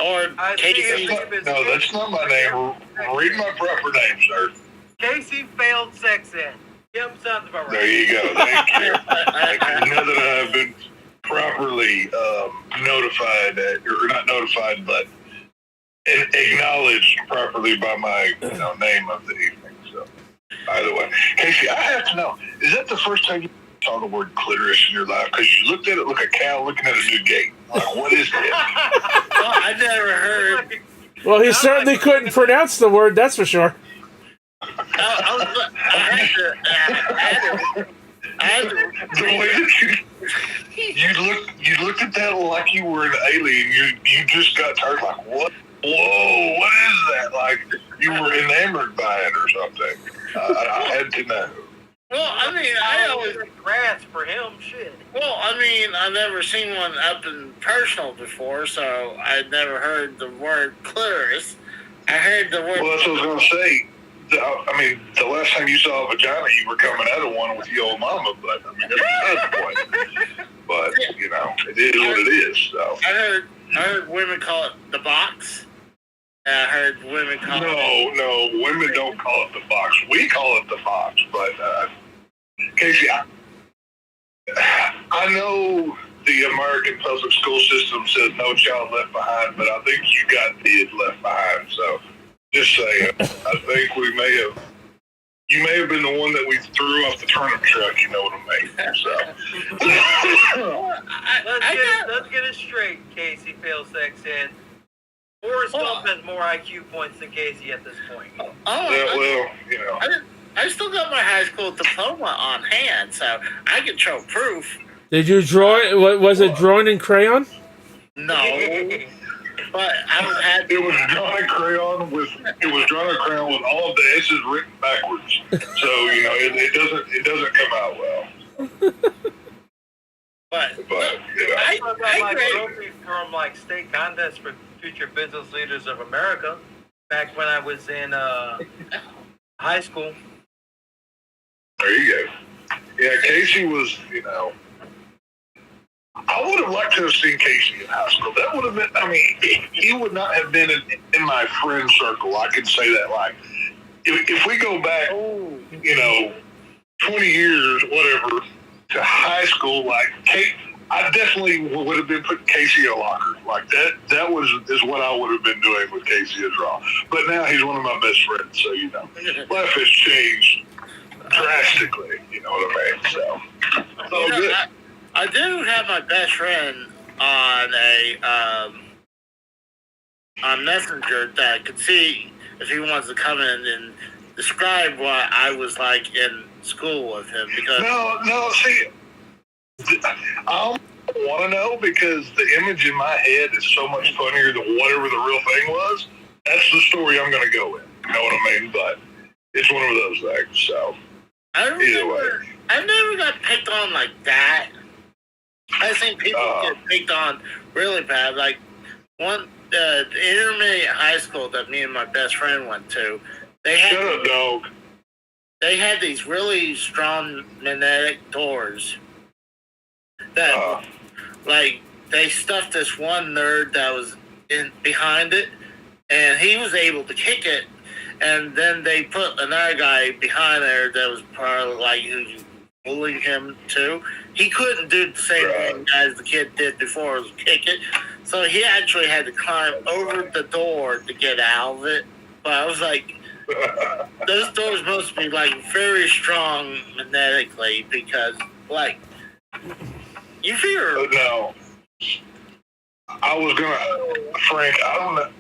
Or Casey. No, that's not my name. Read my proper name, sir. Casey failed sex ed. Yep, sounds about right. There you go. Thank you. Now that I've been properly notified, or not notified, but acknowledged properly by my name of the evening. So, either way, Casey, I have to know: is that the first time you saw the word clitoris in your life? Because you looked at it like a cow looking at a new gate. Like, what is it? Well, I never heard. Well, he certainly couldn't pronounce the word. That's for sure. I had to. The way that you looked at that like you were an alien. You just got turned like, what? Whoa, what is that? Like you were enamored by it or something. I had to know. Well, I mean, I always grass for him. Shit. Well, I mean, I've never seen one up in personal before, so I'd never heard the word clitoris. I heard the word. Well, that's what I was gonna say. I mean, the last time you saw a vagina, you were coming out of one with your old mama, but I mean, that's the point. But, it is what it is, so. I heard women call it the box. And I heard women call it... No, women don't call it the box. We call it the box, but, Casey, I know the American public school system says no child left behind, but I think you got kids left behind, so... Just saying, I think you may have been the one that we threw off the turnip truck, you know what I mean? So. Let's get it straight, Casey failed sex ed. Forrest Gump has more IQ points than Casey at this point. I still got my high school diploma on hand, so I can show proof. Did you draw it? Was it drawn in crayon? No, but I had. It was drawn in crayon with all of the S's written backwards. So it doesn't come out well. But I got my trophy from like state contests for Future Business Leaders of America back when I was in high school. There you go. Yeah, Casey was, I would have liked to have seen Casey in high school. That would have been, he would not have been in my friend circle. I could say that. Like, if we go back, 20 years, whatever, to high school, like, I definitely would have been putting Casey in a locker. Like, that is what I would have been doing with Casey as well. But now he's one of my best friends, so, life has changed drastically, you know what I mean? So, it's all good. I do have my best friend on Messenger that could see if he wants to come in and describe what I was like in school with him. Because no, see, I don't want to know because the image in my head is so much funnier than whatever the real thing was. That's the story I'm going to go with. You know what I mean? But it's one of those things. So either way, I never got picked on like that. I've seen people get picked on really bad. Like the intermediate high school that me and my best friend went to, shut up, dog. They had these really strong magnetic doors that, like, they stuffed this one nerd that was behind it, and he was able to kick it, and then they put another guy behind there that was probably like who bullying him too. He couldn't do the same thing as the kid did before, was kick it. So he actually had to climb over the door to get out of it. But I was like, those doors must be like very strong magnetically because, like, you fear. No, I was gonna, Frank. I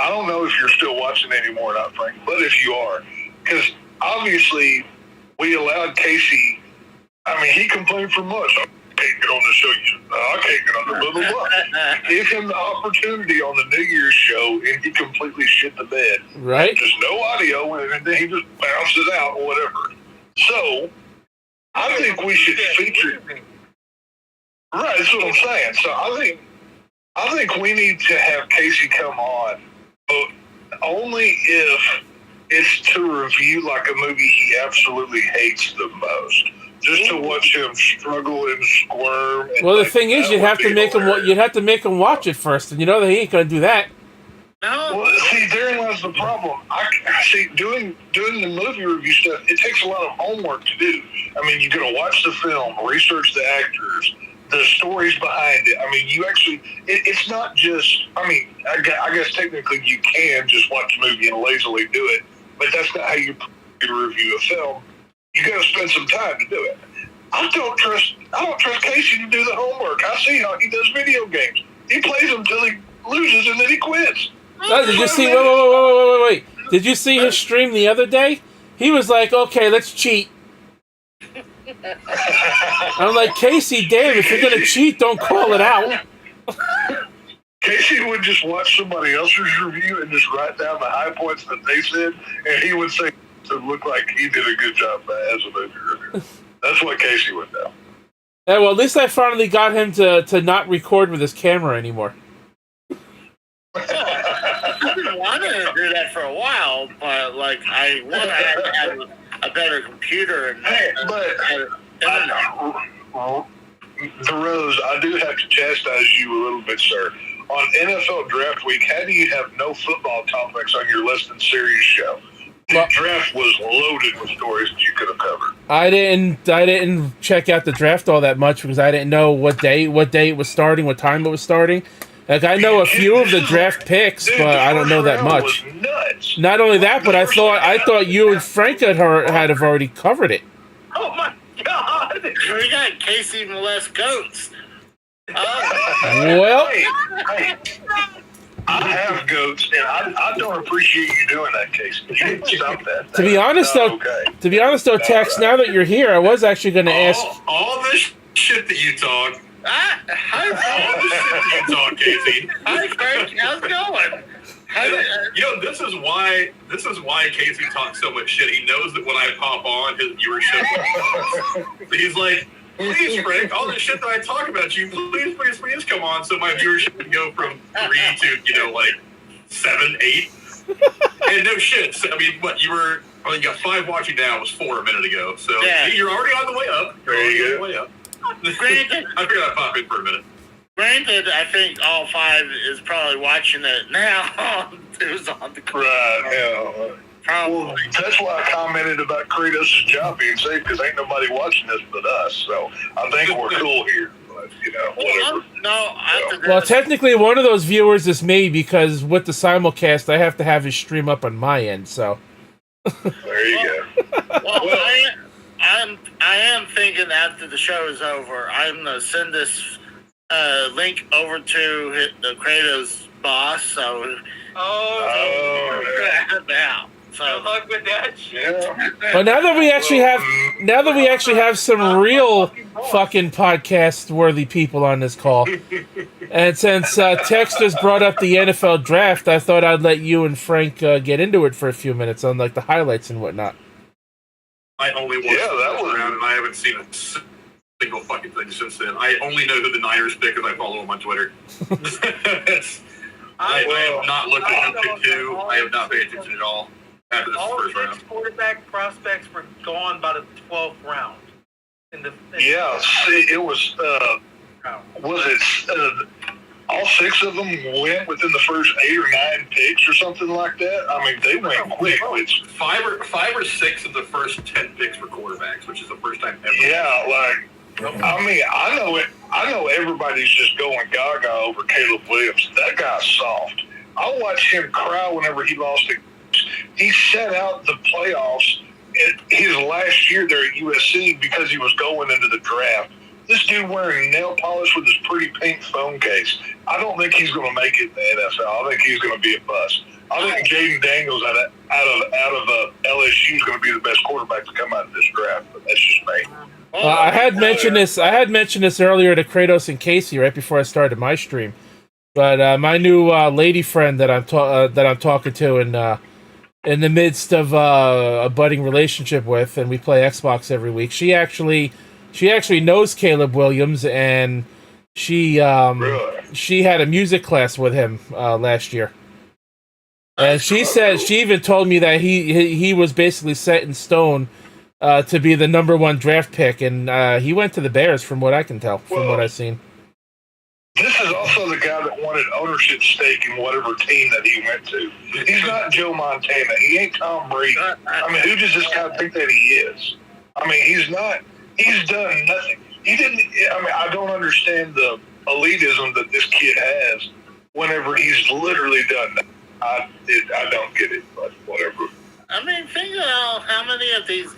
don't know if you're still watching anymore or not, Frank. But if you are, because obviously we allowed Casey. I mean, he complained for months. I can't get on the show. I can't get on the blah, blah, blah. Give him the opportunity on the New Year's show, and he completely shit the bed. Right. There's no audio, and then he just bounces out or whatever. So, I think we should feature... Right, that's what I'm saying. So, I think we need to have Casey come on, but only if it's to review like a movie he absolutely hates the most. Just to watch him struggle and squirm. And well, the thing is, you'd have to make him watch it first, and you know that he ain't gonna do that. No. Well, see, therein lies the problem. I see doing the movie review stuff. It takes a lot of homework to do. I mean, you got to watch the film, research the actors, the stories behind it. I mean, you actually. It's not just. I mean, I guess technically you can just watch a movie and lazily do it, but that's not how you review a film. You got to spend some time to do it. I don't trust Casey to do the homework. I see how he does video games. He plays them till he loses and then he quits. Oh, did you see? Wait! Did you see his stream the other day? He was like, "Okay, let's cheat." I'm like, Casey, damn! If you're gonna cheat, don't call it out. Casey would just watch somebody else's review and just write down the high points that they said, and he would say to look like he did a good job as a movie reviewer. That's what Casey would do. Yeah, well, at least I finally got him to not record with his camera anymore. I've been wanting to do that for a while, but like I had to have a better computer and the Rose, I do have to chastise you a little bit, sir. On NFL Draft Week, how do you have no football topics on your less than serious show? The draft was loaded with stories that you could have covered. I didn't check out the draft all that much because I didn't know what day it was starting, what time it was starting. Like I know a few of the draft picks, but I don't know that much. Not only that, but I thought you and Frank had have already covered it. Oh my God! We got Casey molest goats. Well, hey, I have goats, and I don't appreciate you doing that, Casey. You need to stop that. To be honest, though, Tex, right. now that you're here, I was actually going to ask. All this shit that you talk. Hi, All this shit that you talk, Casey. Hi, Frank. How's it going? This is why Casey talks so much shit. He knows that when I pop on, his viewership so he's like, please, Frank, all this shit that I talk about you, please come on, so my viewership can go from 3 to, like 7, 8. And no shit. So, I mean, what, you got 5 watching now, it was 4 a minute ago. So Yeah. you're already on the way up. Granted, I figured I'd pop in for a minute. Granted, I think all 5 is probably watching it now. Who's on the call. Right, yeah. Well, that's why I commented about Kratos' job being safe, because ain't nobody watching this but us. So I think we're cool here. But, whatever. Well, technically, one of those viewers is me because with the simulcast, I have to have his stream up on my end. So There you go. Well, I am thinking after the show is over, I'm gonna send this link over to the Kratos boss. So now. So Good luck with that shit. Yeah. but now that we actually have some real fucking podcast worthy people on this call, and since Tex just brought up the NFL draft, I thought I'd let you and Frank get into it for a few minutes on like the highlights and whatnot. I only watched the round, and I haven't seen a single fucking thing since then. I only know who the Niners pick because I follow them on Twitter. I have not looked at who picked who. I have not paid attention at all after this All first 6 round. quarterback prospects were gone by the 12th round. Yeah, see, it was all 6 of them went within the first 8 or 9 picks or something like that? I mean, they went quick. It's 5 or 6 of the first 10 picks were quarterbacks, which is the first time ever. yeah, like I mean, I know it. I know everybody's just going gaga over Caleb Williams. That guy's soft. I watched him cry whenever he lost it. He set out the playoffs in his last year there at USC because he was going into the draft. This dude wearing nail polish with his pretty pink phone case. I don't think he's going to make it in the NFL. I think he's going to be a bust. I think Jaden Daniels out of LSU is going to be the best quarterback to come out of this draft. But that's just me. I had mentioned this earlier to Kratos and Casey right before I started my stream. But my new lady friend that I'm talking to in the midst of a budding relationship with, and we play Xbox every week. She actually knows Caleb Williams, and she had a music class with him last year. And she said she even told me that he was basically set in stone to be the number 1 draft pick, and he went to the Bears, from what I can tell, from what I've seen. This is also the guy that wanted ownership stake in whatever team that he went to. He's not Joe Montana. He ain't Tom Brady. I mean, who does this guy think that he is? I mean, he's not. He's done nothing. He didn't. I mean, I don't understand the elitism that this kid has whenever he's literally done that. I don't get it, but whatever. I mean, think about how many of these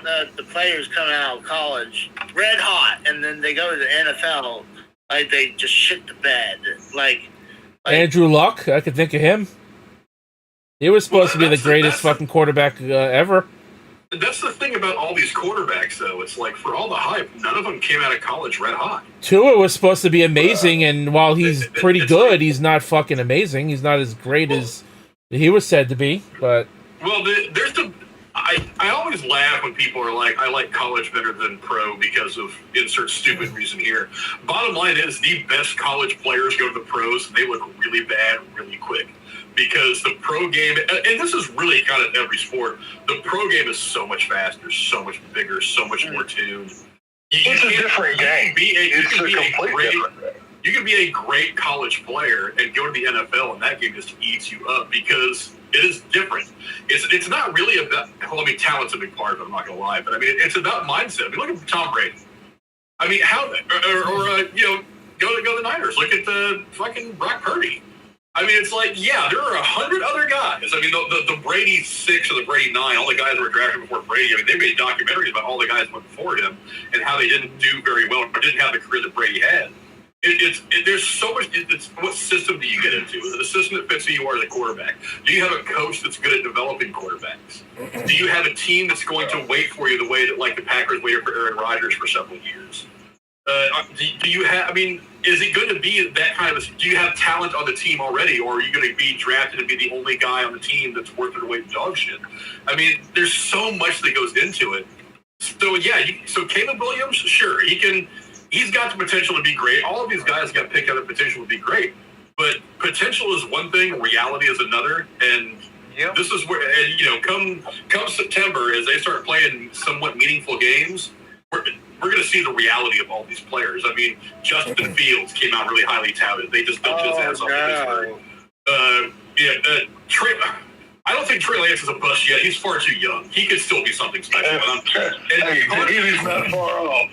the players coming out of college red hot, and then they go to the NFL. Like, they just shit the bed. Like Andrew Luck, I could think of him. He was supposed to be the greatest fucking quarterback ever. That's the thing about all these quarterbacks, though. It's like, for all the hype, none of them came out of college red hot. Tua was supposed to be amazing, and while he's pretty good, he's not fucking amazing. He's not as great as he was said to be. But I always laugh when people are like, I like college better than pro because of insert stupid reason here. Bottom line is, the best college players go to the pros, and they look really bad really quick. Because the pro game, and this is really kind of every sport, the pro game is so much faster, so much bigger, so much more tuned. It's a different game. You can be a great college player and go to the NFL, and that game just eats you up because it is different. It's not really about, well, I mean, talent's a big part of it, I'm not going to lie, but I mean, it's about mindset. I mean, look at Tom Brady. I mean, go to the Niners. Look at the fucking Brock Purdy. I mean, it's like, yeah, there are 100 other guys. I mean, the Brady 6 or the Brady 9, all the guys that were drafted before Brady, I mean, they made documentaries about all the guys who went before him and how they didn't do very well or didn't have the career that Brady had. There's so much. It's what system do you get into? Is it a system that fits who you are as a quarterback? Do you have a coach that's good at developing quarterbacks? Do you have a team that's going to wait for you the way that like the Packers waited for Aaron Rodgers for several years? Do you have? I mean, is it going to be that kind of? Do you have talent on the team already, or are you going to be drafted and be the only guy on the team that's worth their weight in dog shit? I mean, there's so much that goes into it. So yeah, so Caleb Williams, sure, he's got the potential to be great. All of these guys got picked out of potential to be great, but potential is one thing, reality is another, and this is where, and come September, as they start playing somewhat meaningful games, we're going to see the reality of all these players. I mean, Justin Fields came out really highly touted. They just dumped his ass off Pittsburgh. Trey. I don't think Trey Lance is a bust yet. He's far too young. He could still be something special. He's not far off.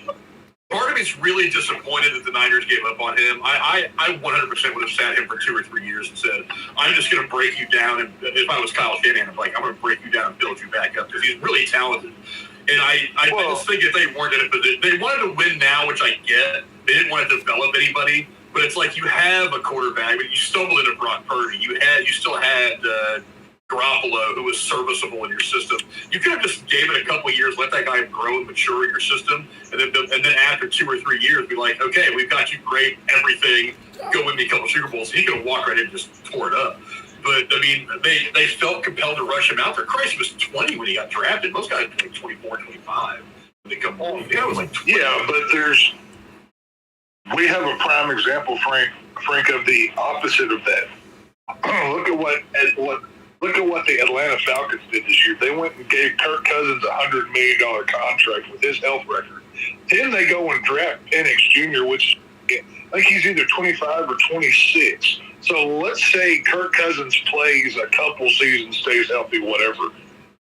Part of me's really disappointed that the Niners gave up on him. I 100% would have sat him for 2 or 3 years and said, I'm just going to break you down. And if I was Kyle Shanahan, I'm like, I'm going to break you down and build you back up because he's really talented. And I just think if they weren't in a position, they wanted to win now, which I get. They didn't want to develop anybody. But it's like you have a quarterback, but you stumbled into Brock Purdy. You still had Garoppolo, who was serviceable in your system. You could have just gave it a couple of years, let that guy grow and mature in your system, and then after 2 or 3 years, be like, okay, we've got you great, everything, go win me a couple Super Bowls. He could have walked right in and just tore it up. But, I mean, they felt compelled to rush him out there. Christ, he was 20 when he got drafted. Most guys were like 24, 25 when they come along. Yeah, it was like 20. Yeah, but we have a prime example, Frank, of the opposite of that. Look at what the Atlanta Falcons did this year. They went and gave Kirk Cousins a $100 million contract with his health record. Then they go and draft Penix Jr., which I think he's either 25 or 26. So let's say Kirk Cousins plays a couple seasons, stays healthy, whatever.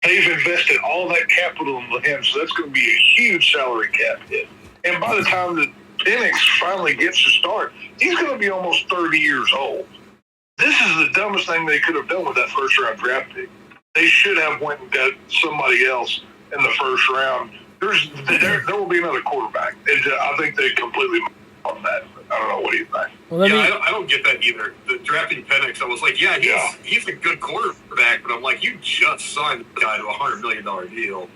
They've invested all that capital into him, so that's going to be a huge salary cap hit. And by the time that Penix finally gets to start, he's going to be almost 30 years old. This is the dumbest thing they could have done with that first-round draft pick. They should have went and got somebody else in the first round. There will be another quarterback. I think they completely on that. I don't know. What do you think? Well, I don't get that either. The drafting Penix, I was like, he's a good quarterback, but I'm like, you just signed the guy to a $100 million deal.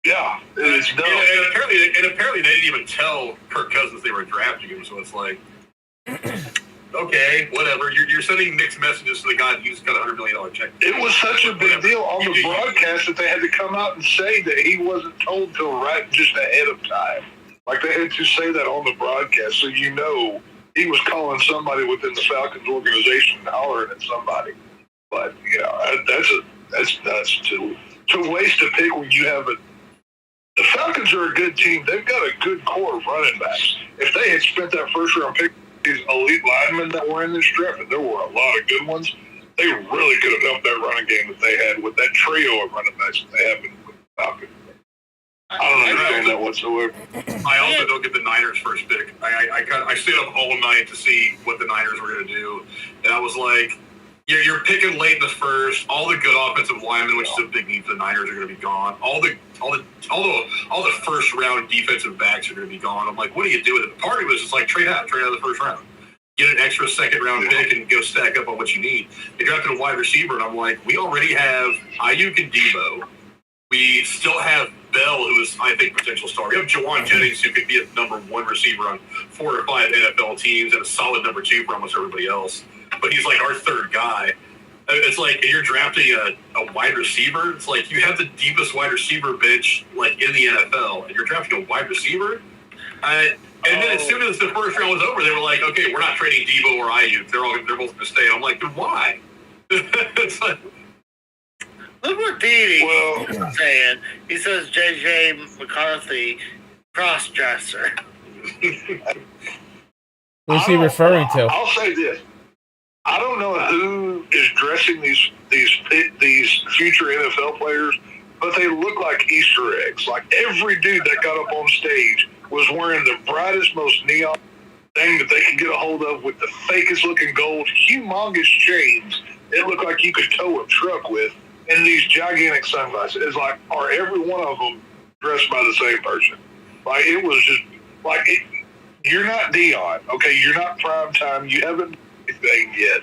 Yeah, it's dumb. And apparently they didn't even tell Kirk Cousins they were drafting him, so it's like... Okay, whatever. You're sending mixed messages to the guy who's got a $100 million check. It was such a big deal on the broadcast that they had to come out and say that he wasn't told till right just ahead of time. Like they had to say that on the broadcast, so he was calling somebody within the Falcons organization and hollering at somebody. But that's nuts to waste a pick when you have the Falcons are a good team. They've got a good core of running backs. If they had spent that first round pick, these elite linemen that were in this draft, and there were a lot of good ones, they really could have helped that running game that they had with that trio of running backs that they have with the Falcons. I don't understand that whatsoever. I also don't get the Niners first pick. I stayed up all night to see what the Niners were going to do, and I was like, you're picking late in the first. All the good offensive linemen, which is a big need for the Niners, are going to be gone. All the first round defensive backs are going to be gone. I'm like, what do you do with it? Part of it was just like trade out of the first round, get an extra second round pick, and go stack up on what you need. They drafted a wide receiver, and I'm like, we already have Ayuk and Debo. We still have Bell, who is, I think, potential star. We have Jawan Jennings, who could be a number 1 receiver on 4 or 5 NFL teams and a solid number 2 for almost everybody else. But he's like our third guy. It's like, and you're drafting a wide receiver. It's like you have the deepest wide receiver bench like in the NFL, and you're drafting a wide receiver. And then as soon as the first round was over, they were like, okay, we're not trading Debo or Ayuk. They're both going to stay. I'm like, then why? It's like, look what D's saying. He says J.J. McCarthy, cross-dresser. What's he referring to? I'll say this. I don't know who is dressing these future NFL players, but they look like Easter eggs. Like every dude that got up on stage was wearing the brightest, most neon thing that they could get a hold of with the fakest looking gold, humongous chains. It looked like you could tow a truck with, and these gigantic sunglasses. It's like, are every one of them dressed by the same person? Like it was just like You're not Dion, okay? You're not prime time. You haven't done anything yet.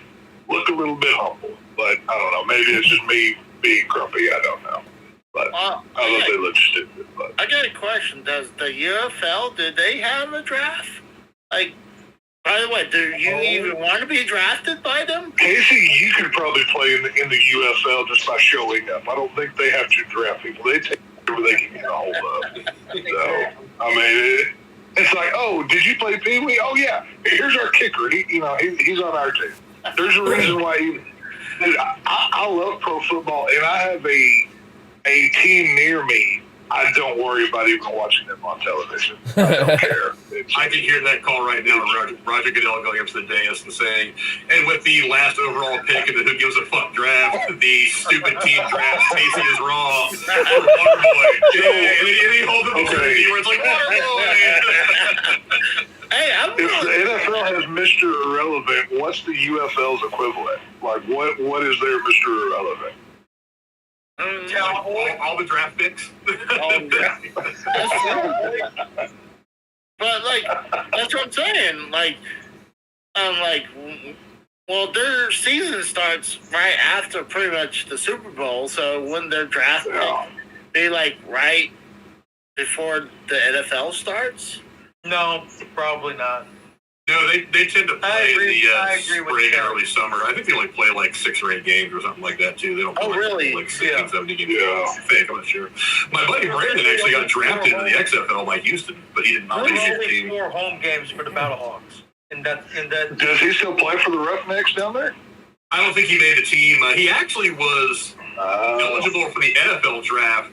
Look a little bit humble, but I don't know. Maybe it's just me being grumpy. I don't know. But I thought they looked stupid. But I got a question. Does the UFL, did they have a draft? Like, by the way, do you even want to be drafted by them? Casey, you could probably play in the UFL just by showing up. I don't think they have to draft people. They take whatever they can get a hold of. So, I mean, it's like, oh, did you play Pee Wee? Oh, yeah. Here's our kicker. He's on our team. There's a reason why. Dude, I love pro football, and I have a team near me. I don't worry about even watching them on television. I don't care. I can hear that call right now. Roger Goodell going up to the dais and saying, and with the last overall pick in the Who Gives a Fuck draft, the stupid team draft, Casey is wrong. Waterboy. Yeah, and he holds up the jersey where it's like, Waterboy. Hey, if the NFL has Mr. Irrelevant, what's the UFL's equivalent? Like, what is their Mr. Irrelevant? All the draft picks. But like, that's what I'm saying. Like, well, their season starts right after pretty much the Super Bowl. So when their draft pick be like right before the NFL starts? No, probably not. No, they tend to play in the spring and you. early summer. I think they only play like 6 or 8 games or something like that too. They don't play really? like 16, 17 games. I think, I'm not sure. My buddy Brandon actually got drafted into the XFL by Houston, but he did not make his team. 4 home games for the Battlehawks. In that. Does he still play for the Roughnecks down there? I don't think he made the team. He actually was eligible for the NFL draft.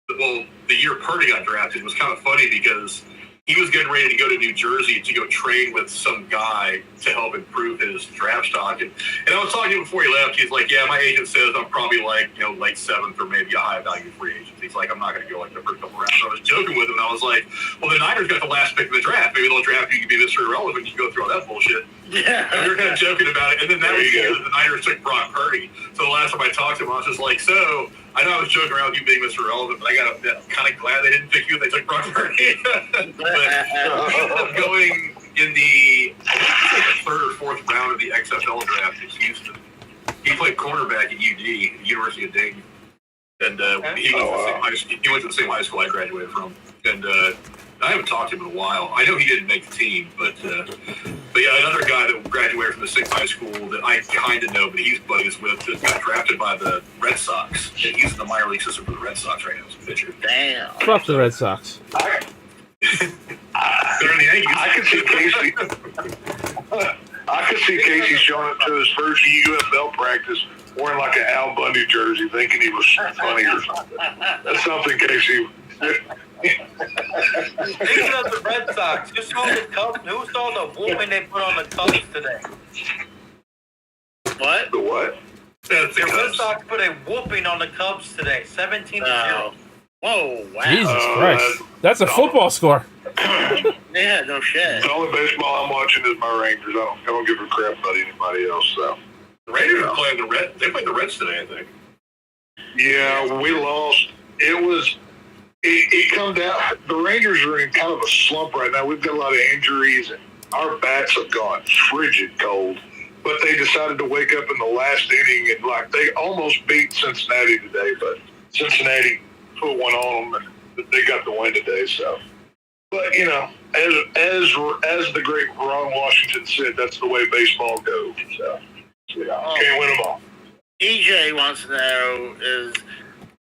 Well, the year Purdy got drafted. It was kind of funny because he was getting ready to go to New Jersey to go train with some guy to help improve his draft stock. And I was talking to him before he left. He's like, yeah, my agent says I'm probably like, late 7th or maybe a high value free agent. He's like, I'm not going to go like the first couple rounds. So I was joking with him. And I was like, well, the Niners got the last pick of the draft. Maybe they'll draft you to be Mr. Irrelevant. You go through all that bullshit. Yeah. And we were kind of joking about it. And then that was the year that the Niners took Brock Purdy. So the last time I talked to him, I was just like, so I know I was joking around with you being Mr. Irrelevant, but I'm kind of glad they didn't pick you. They took Brock Purdy. But he ended up going in the 3rd or 4th round of the XFL draft in Houston. He played cornerback at UD, University of Dayton. And he went to the same high school I graduated from. And I haven't talked to him in a while. I know he didn't make the team, but yeah, another guy that graduated from the same high school that I kind of know, but he's buddies with, that got drafted by the Red Sox. And he's in the minor league system for the Red Sox right now as a pitcher. Damn. Fuck the Red Sox. They're in the Yankees. I could see Casey. I could see Casey showing up to his first UFL practice wearing like an Al Bundy jersey, thinking he was funny or something. That's something, Casey. Speaking of the Red Sox, who saw the whooping they put on the Cubs today? What? The what? The Red Sox put a whooping on the Cubs today, 17-0. Whoa, wow. Jesus Christ. That's a football score. Yeah, no shit. The only baseball I'm watching is my Rangers. I don't give a crap about anybody else. So the Rangers are playing the Reds. They played the Reds today, I think. Yeah, we lost. It come down. The Rangers are in kind of a slump right now. We've got a lot of injuries, and our bats have gone frigid cold. But they decided to wake up in the last inning, and they almost beat Cincinnati today. But Cincinnati put one on them, and they got the win today. So, but as the great Ron Washington said, that's the way baseball goes. So, can't win them all. EJ wants to know is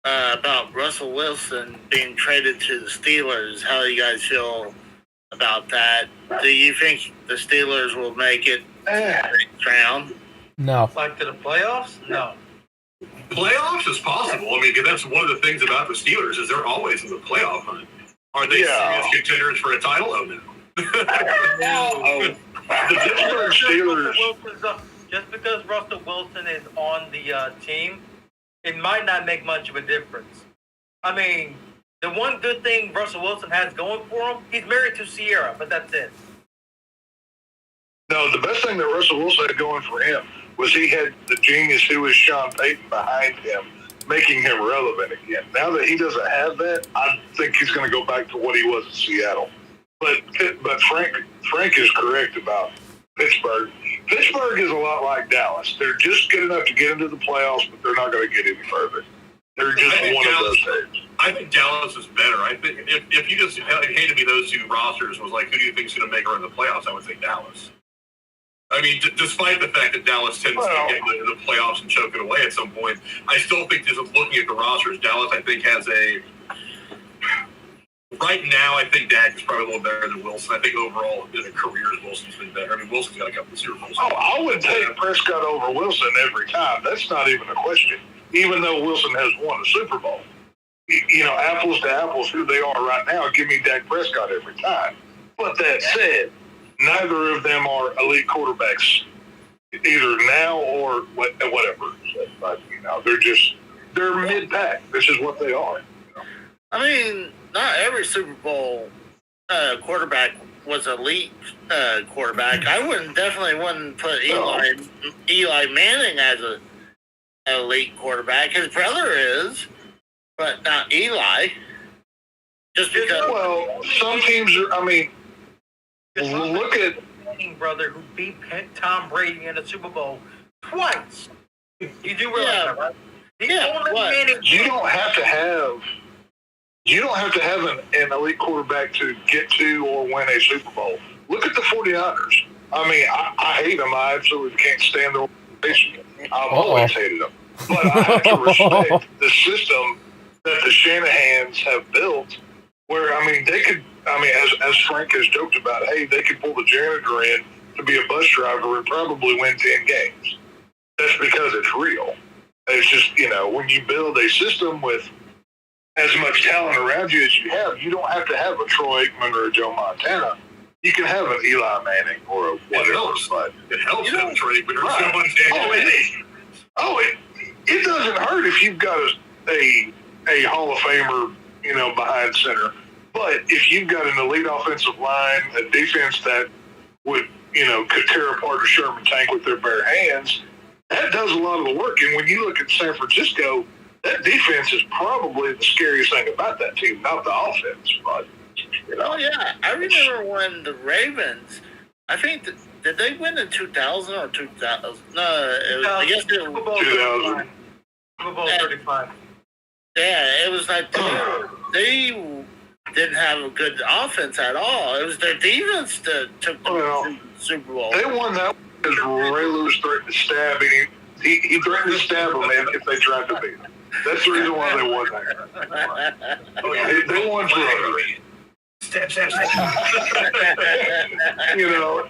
about Russell Wilson being traded to the Steelers. How do you guys feel about that? Do you think the Steelers will make it next round? No. Like to the playoffs? No. Playoffs is possible. I mean, that's one of the things about the Steelers is they're always in the playoff hunt. Are they serious contenders for a title? Oh, no. The Pittsburgh Steelers. Just because Russell Wilson is on the team, it might not make much of a difference. I mean, the one good thing Russell Wilson has going for him, he's married to Sierra, but that's it. No, the best thing that Russell Wilson had going for him was he had the genius who was Sean Payton behind him, making him relevant again. Now that he doesn't have that, I think he's going to go back to what he was in Seattle. But Frank is correct about Pittsburgh. Pittsburgh is a lot like Dallas. They're just good enough to get into the playoffs, but they're not going to get any further. They're just one of those teams. I think Dallas is better. I think if you just hated me those two rosters was like, who do you think is going to make it in the playoffs? I would say Dallas. I mean, despite the fact that Dallas tends to get into the playoffs and choke it away at some point, I still think just looking at the rosters, Dallas, I think, has a... Right now, I think Dak is probably a little better than Wilson. I think overall, in a career, Wilson's been better. I mean, Wilson's got a couple of Super Bowls. Oh, I would take Prescott over Wilson every time. That's not even a question. Even though Wilson has won a Super Bowl. You know, apples to apples, who they are right now, give me Dak Prescott every time. But that said, neither of them are elite quarterbacks, either now or whatever. But, you know, they're mid-pack. This is what they are. I mean, not every Super Bowl quarterback was elite quarterback. I definitely wouldn't put Eli Manning as an elite quarterback. His brother is, but not Eli. Just because. Well, some teams are. I mean, look at Manning brother who beat Tom Brady in a Super Bowl twice. You do realize that, right? You don't have to have. You don't have to have an elite quarterback to get to or win a Super Bowl. Look at the 49ers. I mean, I hate them. I absolutely can't stand their organization. I've always hated them. But I have to respect the system that the Shanahans have built where, I mean, they could, I mean, as Frank has joked about, hey, they could pull the janitor in to be a bus driver and probably win 10 games. That's because it's real. It's just, you know, when you build a system with as much talent around you as you have, you don't have to have a Troy Aikman or a Joe Montana. You can have an Eli Manning or a whatever. It helps to have a Troy Aikman or Joe Montana. It doesn't hurt if you've got a Hall of Famer, you know, behind center. But if you've got an elite offensive line, a defense that would, you know, could tear apart a Sherman tank with their bare hands, that does a lot of the work. And when you look at San Francisco, that defense is probably the scariest thing about that team, not the offense. But, you know. Oh, yeah. I remember when the Ravens, I think, did they win in 2000 or 2000? No, I guess it was 2000. Super Bowl 35. Yeah, it was like they didn't have a good offense at all. It was their defense that took the Super Bowl. They won that because Ray Lewis threatened to stab him. He threatened to stab them if they tried to beat him. That's the reason why they won that. They won for others. Stab. You know,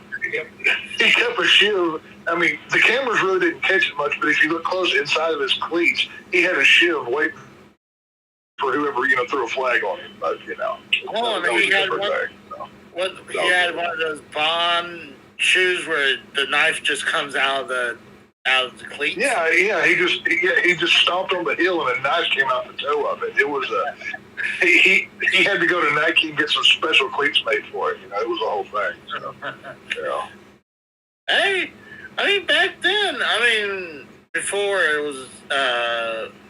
he kept a shiv. I mean, the cameras really didn't catch it much, but if you look close inside of his cleats, he had a shiv waiting for whoever, you know, threw a flag on him. But, you know, he had one of those Bond shoes where the knife just comes out of the cleats. Yeah. He just stomped on the heel and a knife came out the toe of it. It was he had to go to Nike and get some special cleats made for it. You know, it was a whole thing. So, yeah. Hey, I mean, back then, before it was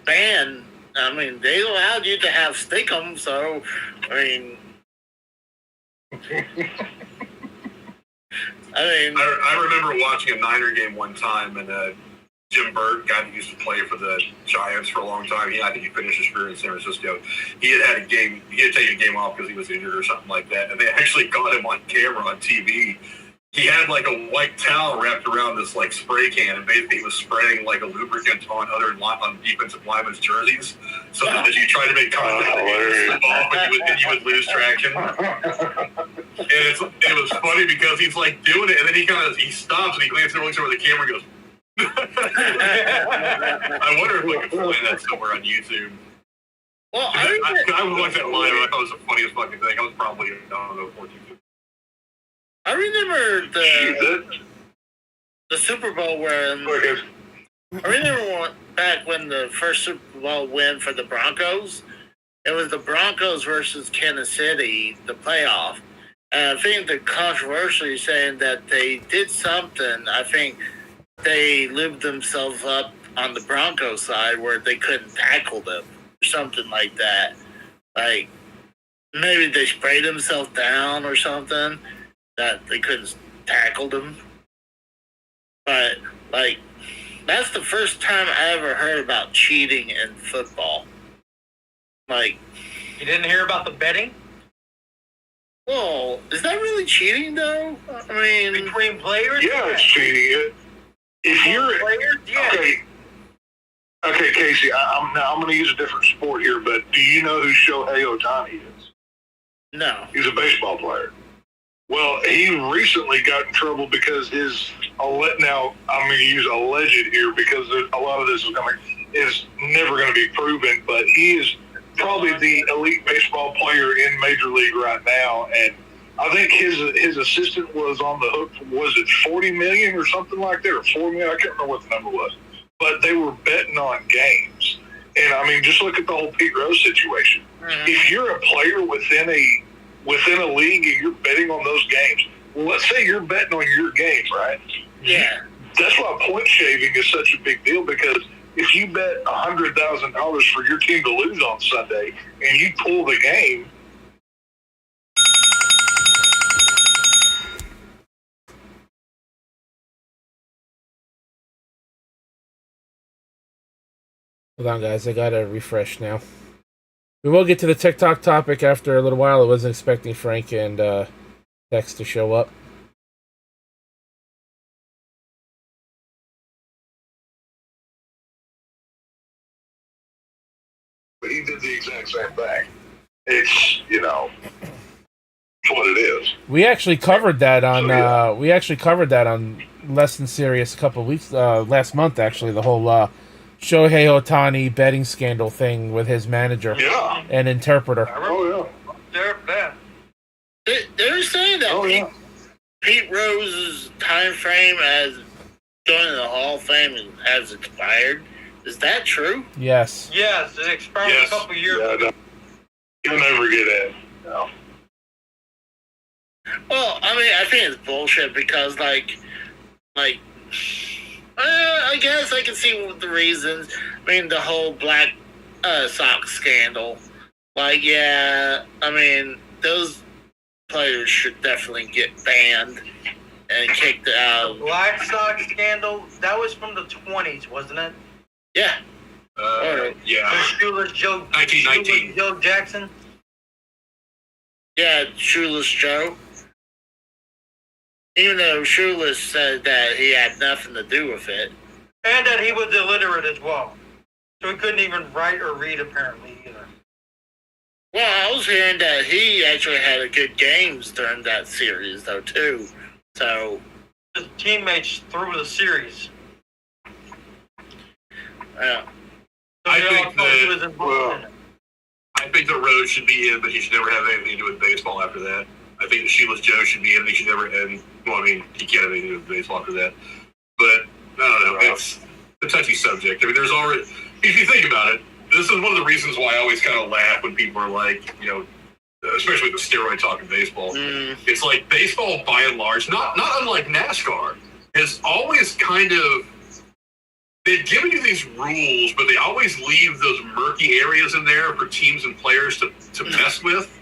banned, they allowed you to have Steak-'em, so, I remember watching a Niner game one time, and Jim Burt, guy that used to play for the Giants for a long time, I think he finished his career in San Francisco. He had a game. He had taken a game off because he was injured or something like that, and they actually got him on camera on TV. He had like a white towel wrapped around this like spray can, and basically he was spraying like a lubricant on on defensive linemen's jerseys, so that as you try to make contact, it would slip off and you would lose traction. And it was funny because he's like doing it, and then he stops and he glances over, looks over the camera, and goes. I wonder if we can find that somewhere on YouTube. Well, I was watching that live, and I thought it was the funniest fucking thing. I was probably 14. I remember the Super Bowl when I remember back when the first Super Bowl win for the Broncos. It was the Broncos versus Kansas City, the playoff. And I think the controversy is saying that they did something. I think they lubed themselves up on the Broncos side where they couldn't tackle them or something like that. Like, maybe they sprayed himself down or something that they couldn't tackle him. But like, that's the first time I ever heard about cheating in football. Like, You didn't hear about the betting well, is that really cheating though? I mean, between players? Yeah, it's cheating. If you're players, yeah. okay, Casey. I'm going to use a different sport here, but do you know who Shohei Ohtani is? no. He's a baseball player. Well, he recently got in trouble because now I'm going to use alleged here because a lot of this is never going to be proven, but he is probably the elite baseball player in Major League right now, and I think his assistant was on the hook for, was it $40 million or something like that, or $4 million? I can't remember what the number was, but they were betting on games, and I mean, just look at the whole Pete Rose situation. Mhm. If you're a player within a league and you're betting on those games, well, let's say you're betting on your games, right? Yeah. That's why point shaving is such a big deal, because if you bet $100,000 for your team to lose on Sunday and you pull the game, Hold on, guys. I gotta refresh now. We will get to the TikTok topic after a little while. I wasn't expecting Frank and Tex to show up. but he did the exact same thing. It's, it's what it is. We actually covered that on Less Than Serious a couple of weeks last month. Actually, the whole Shohei Ohtani betting scandal thing with his manager Yeah. and interpreter. Oh, They're bad. They're saying that yeah. Oh, yeah. Pete Rose's time frame as joining the Hall of Fame has expired. Is that true? Yes. Yes, it expired Yes. a couple years Yeah, ago. no. You'll never get in. No. Well, I mean, I think it's bullshit because, I guess I can see the reasons. I mean, the whole Black Sox scandal. Yeah, I mean, those players should definitely get banned and kicked out. Black Sox scandal, that was from the 20s, wasn't it? Yeah, Yeah. The Shoeless Joe, 1919. Shoeless Joe Jackson. yeah, Shoeless Joe. Even though Shoeless said that he had nothing to do with it. And that he was illiterate as well. So he couldn't even write or read, apparently, either. Well, I was hearing that he actually had a good games during that series, though, too. So, His teammates through the series. yeah. So I they think all thought he that- was involved in it. I think the Rose should be in, but he should never have anything to do with baseball after that. I think the Shoeless Joe should be in, but he should never end. Well, I mean, he can't have anything to do with baseball after that. But, I don't know, it's a touchy subject. I mean, there's already, if you think about it, this is one of the reasons why I always kind of laugh when people are like, especially with the steroid talk in baseball. It's like baseball, by and large, not unlike NASCAR, has always kind of, they've given you these rules, but they always leave those murky areas in there for teams and players to mess with.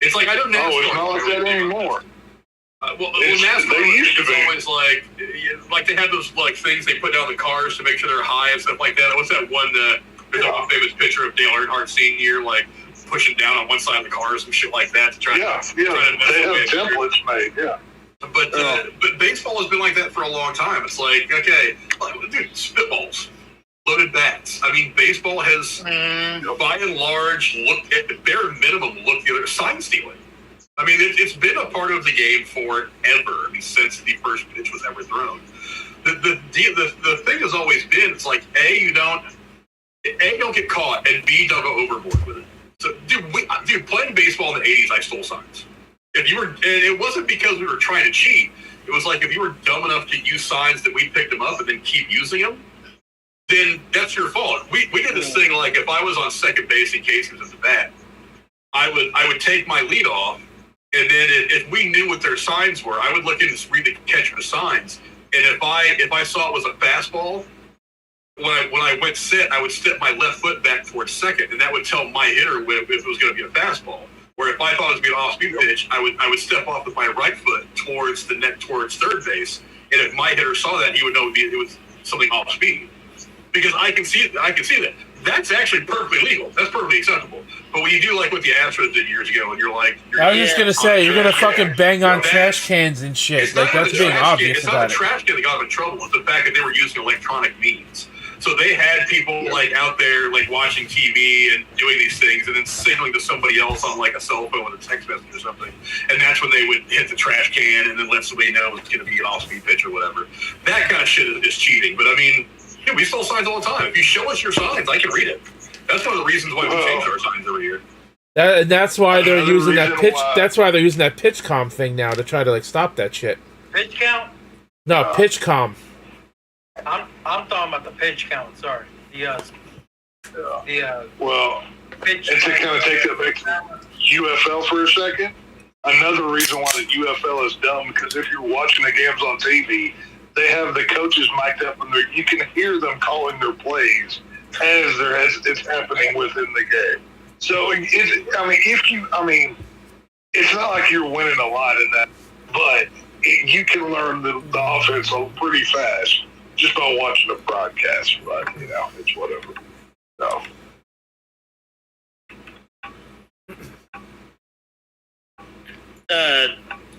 It's like, I know NASCAR. Oh, it's not like that anymore. NASCAR they used to is be. always like they had those things they put down the cars to make sure they're high and stuff like that. What's that one? There's that one famous picture of Dale Earnhardt Sr. Pushing down on one side of the cars and shit like that to try to mess They have with it. templates made, yeah. But baseball has been like that for a long time. It's like, okay, dude, spitballs, loaded bats. I mean, baseball has, by and large, looked at the bare minimum, looked the other sign stealing. I mean, it's been a part of the game forever. I mean, since the first pitch was ever thrown. The thing has always been, it's like, A, don't get caught, and B, don't go overboard with it. So, dude, playing baseball in the 80s, I stole signs. And it wasn't because we were trying to cheat. It was like, if you were dumb enough to use signs that we picked them up and then keep using them, then that's your fault. We did this thing, like, if I was on second base in case he was at the bat, I would take my lead off, and then if we knew what their signs were, I would look in and read the catcher signs. And if I saw it was a fastball, when I went sit, I would step my left foot back towards second, and that would tell my hitter if it was going to be a fastball. Where if I thought it was going to be an off-speed pitch, I would step off with my right foot towards the net, towards third base, and if my hitter saw that, he would know it was something off-speed. Because I can see that. That's actually perfectly legal. That's perfectly acceptable. But when you do like what the Astros did years ago, and you're like, I was just gonna say, you're gonna fucking bang on trash cans and shit. Like that's being obvious it's about not the it. trash can that got them in trouble. It's the fact that they were using electronic means. So they had people like out there like watching TV and doing these things, and then signaling to somebody else on like a cell phone with a text message or something. And that's when they would hit the trash can and then let somebody know it's going to be an off-speed pitch or whatever. That kind of shit is cheating. But I mean, yeah, we sell signs all the time. If you show us your signs, I can read it. That's one of the reasons why we change our signs every year. That's why they're using that pitch. That's why they're using that pitch com thing now to try to like stop that shit. Pitch count? No, pitch com. I'm talking about the pitch count. Sorry, Well, pitch. and to kind of take that back to UFL for a second, another reason why the UFL is dumb, because if you're watching the games on TV, they have the coaches mic'd up and you can hear them calling their plays as it's happening within the game. So, it's not like you're winning a lot in that, but you can learn the offense pretty fast just by watching the broadcast. But, it's whatever. So.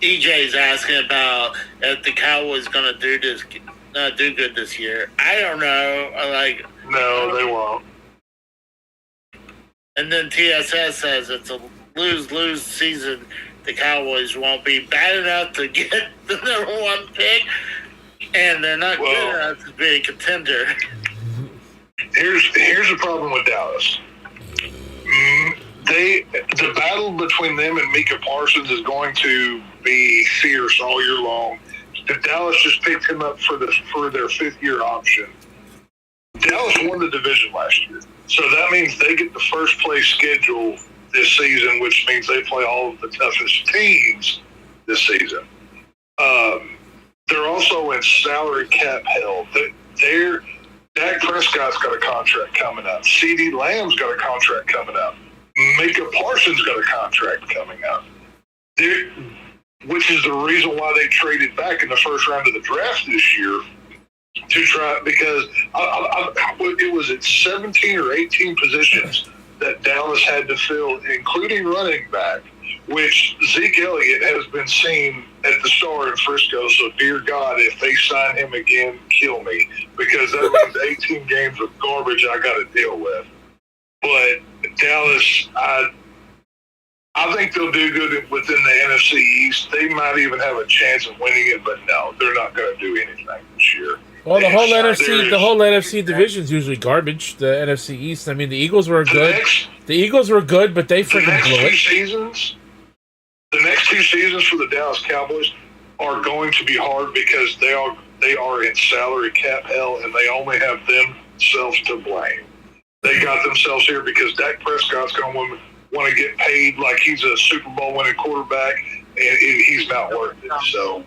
EJ's asking about if the Cowboys going to do good this year. I don't know. No, they won't. And then TSS says it's a lose-lose season. The Cowboys won't be bad enough to get the #1 pick, and they're not good enough to be a contender. Here's the problem with Dallas. The battle between them and Micah Parsons is going to be fierce all year long. The Dallas just picked him up for their 5th-year option. Dallas won the division last year, so that means they get the first place schedule this season, which means they play all of the toughest teams this season. They're also in salary cap hell. Dak Prescott's got a contract coming up. CeeDee Lamb's got a contract coming up. Micah Parsons got a contract coming up. Which is the reason why they traded back in the first round of the draft this year to try, because it was at 17 or 18 positions that Dallas had to fill, including running back, which Zeke Elliott has been seen at the Star in Frisco. So, dear God, if they sign him again, kill me, because that means 18 games of garbage I got to deal with. But Dallas, I think they'll do good within the NFC East. They might even have a chance of winning it, but no, they're not going to do anything this year. Well, the whole NFC division is usually garbage. The NFC East. I mean, the Eagles were good. The Eagles were good, but they freaking blew it. The next 2 seasons for the Dallas Cowboys are going to be hard because they are in salary cap hell, and they only have themselves to blame. They got themselves here because Dak Prescott's going to want to get paid like he's a Super Bowl winning quarterback, and he's not worth it. So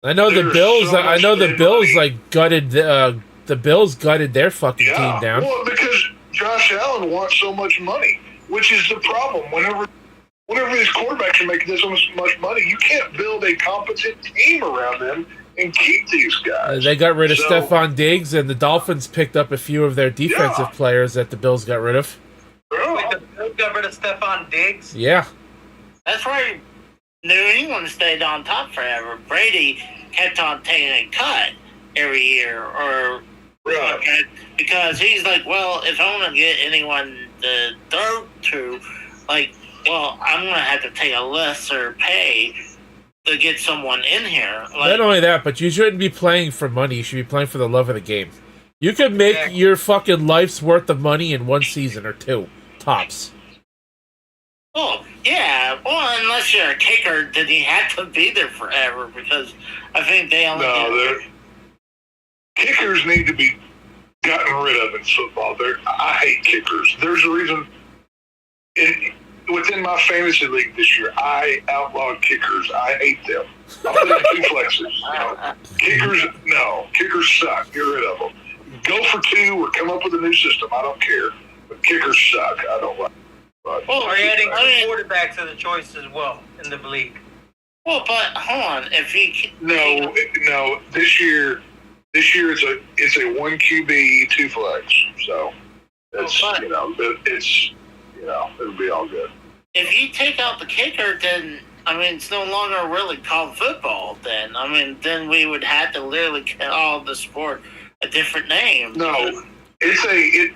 I know the Bills. The Bills like gutted the Bills gutted their fucking team down. Well, because Josh Allen wants so much money, which is the problem. Whenever these quarterbacks are making this much money, you can't build a competent team around them and keep these guys. They got rid of Stephon Diggs, and the Dolphins picked up a few of their defensive players that the Bills got rid of. Wait, the Bills got rid of Stephon Diggs? Yeah. That's why New England stayed on top forever. Brady kept on taking a cut every year, because he's like, well, if I want to get anyone to throw to, I'm going to have to take a lesser pay to get someone in here. Not only that, but you shouldn't be playing for money. You should be playing for the love of the game. You could make your fucking life's worth of money in 1 season or 2, tops. Oh, yeah. Well, unless you're a kicker, then you have to be there forever, because I think they only kickers need to be gotten rid of in football. I hate kickers. There's a reason. Within my fantasy league this year, I outlawed kickers. I hate them. I put in 2 flexes. Kickers suck. Get rid of them. Go for 2 or come up with a new system. I don't care. But kickers suck. I don't like them. But Well, Are you adding I mean, quarterbacks to the choice as well in the league? well, but hold on. If he no, this year it's a 1 QB 2 flex. So it's but it'll be all good. if you take out the kicker, then I mean it's no longer really called football. Then I mean then we would have to literally call the sport a different name. No, it's a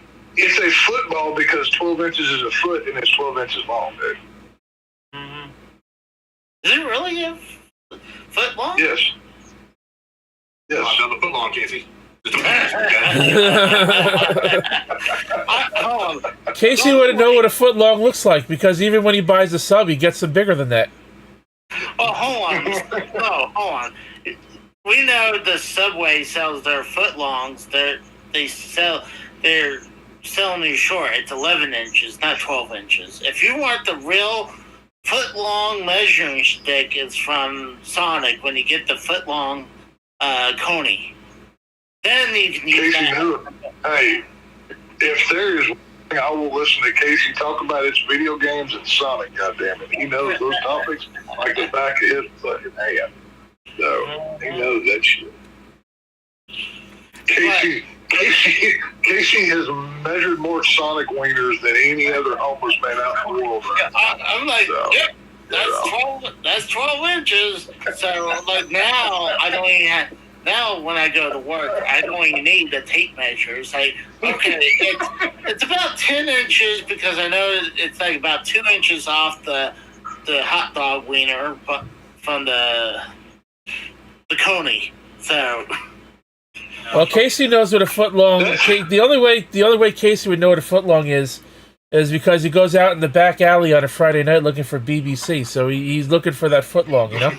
football because 12 inches is a foot and it's 12 inches long, dude. Mm-hmm. Is it really a foot long? Yes. Yes. Down the foot long, Casey. Just don't Hold on. Casey wouldn't know what a foot long looks like because even when he buys a sub, he gets them bigger than that. Oh, hold on. No, hold on. We know the Subway sells their footlongs. They're selling you short. It's 11 inches, not 12 inches. If you want the real foot-long measuring stick, it's from Sonic when you get the foot-long Coney. Then you can use Casey knew. Hey, if there is one thing I will listen to Casey talk about, it's video games and Sonic. Goddammit, he knows those topics like the back of his fucking hand. So he knows that shit. Casey has measured more Sonic wieners than any other homeless man out in the world. I'm like, So, yep, that's 12 inches. So like now I don't even have. Now when I go to work, I don't even need the tape measure. It's like, okay, it's about 10 inches because I know it's like about 2 inches off the hot dog wiener, but from the Coney. So. Well, Casey knows what a foot long. The only way Casey would know what a foot long is because he goes out in the back alley on a Friday night looking for BBC. So he's looking for that foot long, you know.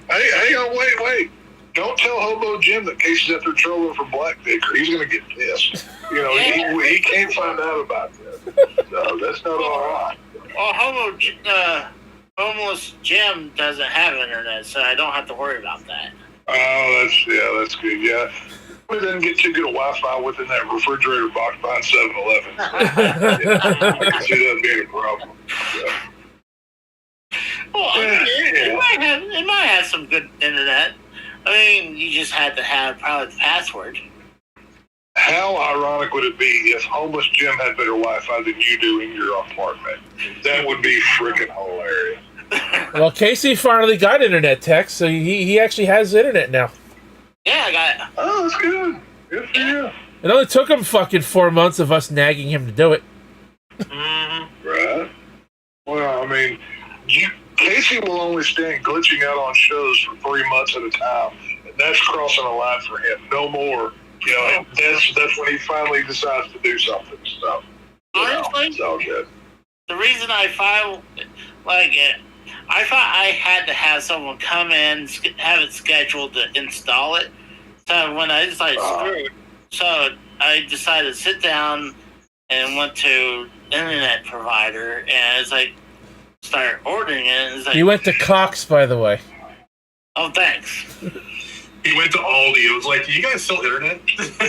Hey, wait. Don't tell Hobo Jim that Casey's out there trolling for Black Dick, or he's going to get pissed. You know, he can't find out about that. So that's not all right. Well, homeless Jim doesn't have internet, so I don't have to worry about that. Oh, that's good. Yeah, he doesn't get too good a Wi-Fi within that refrigerator box behind 7-Eleven. So, I can see that being a problem. Yeah. Well, it might have some good internet. I mean, you just had to have probably the password. How ironic would it be if homeless Jim had better Wi-Fi than you do in your apartment? That would be freaking hilarious. Well, Casey finally got internet tech, so he actually has internet now. Yeah, I got it. Oh, that's good. Good for you. It only took him fucking 4 months of us nagging him to do it. Mm-hmm. Right. Well, I mean, Casey will only stand glitching out on shows for 3 months at a time, and that's crossing a line for him. No more. You know, that's when he finally decides to do something. So, Honestly, it's all good. the reason I thought I had to have someone come in, have it scheduled to install it. So when I decided screw it, so I decided to sit down and went to internet provider, and it's like start ordering it. And it's like, You went to Cox, by the way. oh, thanks. He went to Aldi. It was like, do you guys sell internet? It's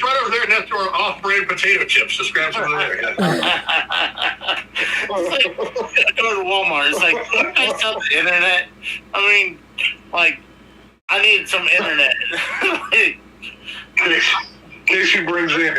right over there next to our off-brand potato chips. Just grab some of there. It's like, I go to Walmart. It's like, you guys sell the internet? I mean, like, I need some internet. Casey brings in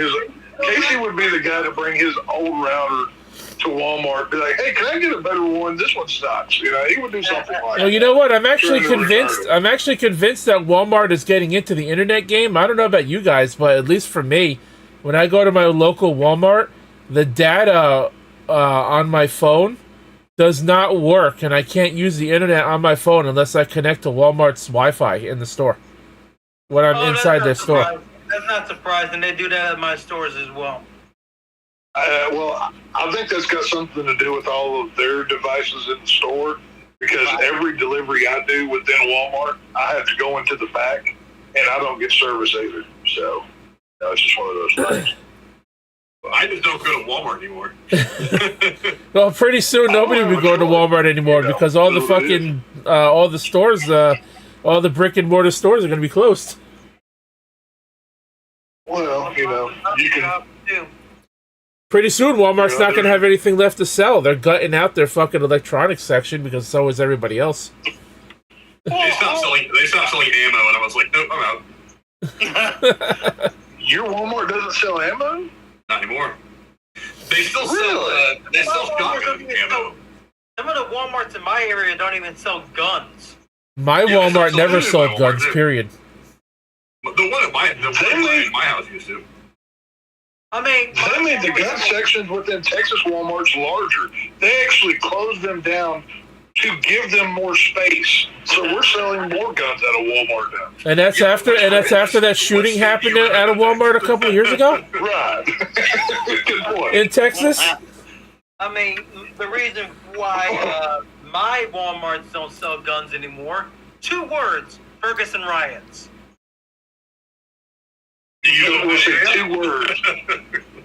Casey would be the guy to bring his old router to Walmart, be like, hey, can I get a better one? This one sucks. You know, he would do something like that. Well, you know what? I'm actually convinced that Walmart is getting into the internet game. I don't know about you guys, but at least for me, when I go to my local Walmart, the data on my phone does not work, and I can't use the internet on my phone unless I connect to Walmart's Wi-Fi in the store when I'm inside their store. That's not surprising. They do that at my stores as well. Well, I think that's got something to do with all of their devices in the store, because every delivery I do within Walmart, I have to go into the back, and I don't get service either. So, it's just one of those things. I just don't go to Walmart anymore. Well, pretty soon nobody will be going to Walmart anymore because all the fucking all the stores, all the brick and mortar stores are going to be closed. Well, you can. Pretty soon, Walmart's not going to have anything left to sell. They're gutting out their fucking electronics section because so is everybody else. They stopped selling ammo, and I was like, nope, I'm out. Your Walmart doesn't sell ammo? Not anymore. They still sell shotgun ammo. Some of the Walmarts in my area don't even sell guns. My Walmart never sold guns, period. The one in my house used to. I mean, they made the gun sections within Texas Walmarts larger. They actually closed them down to give them more space. So we're selling more guns out of Walmart now. And that's after that shooting happened at a Walmart a couple of years ago? Right. Good point. In Texas? I mean, the reason why my Walmarts don't sell guns anymore, 2 words, Ferguson riots. We'll say 2 words.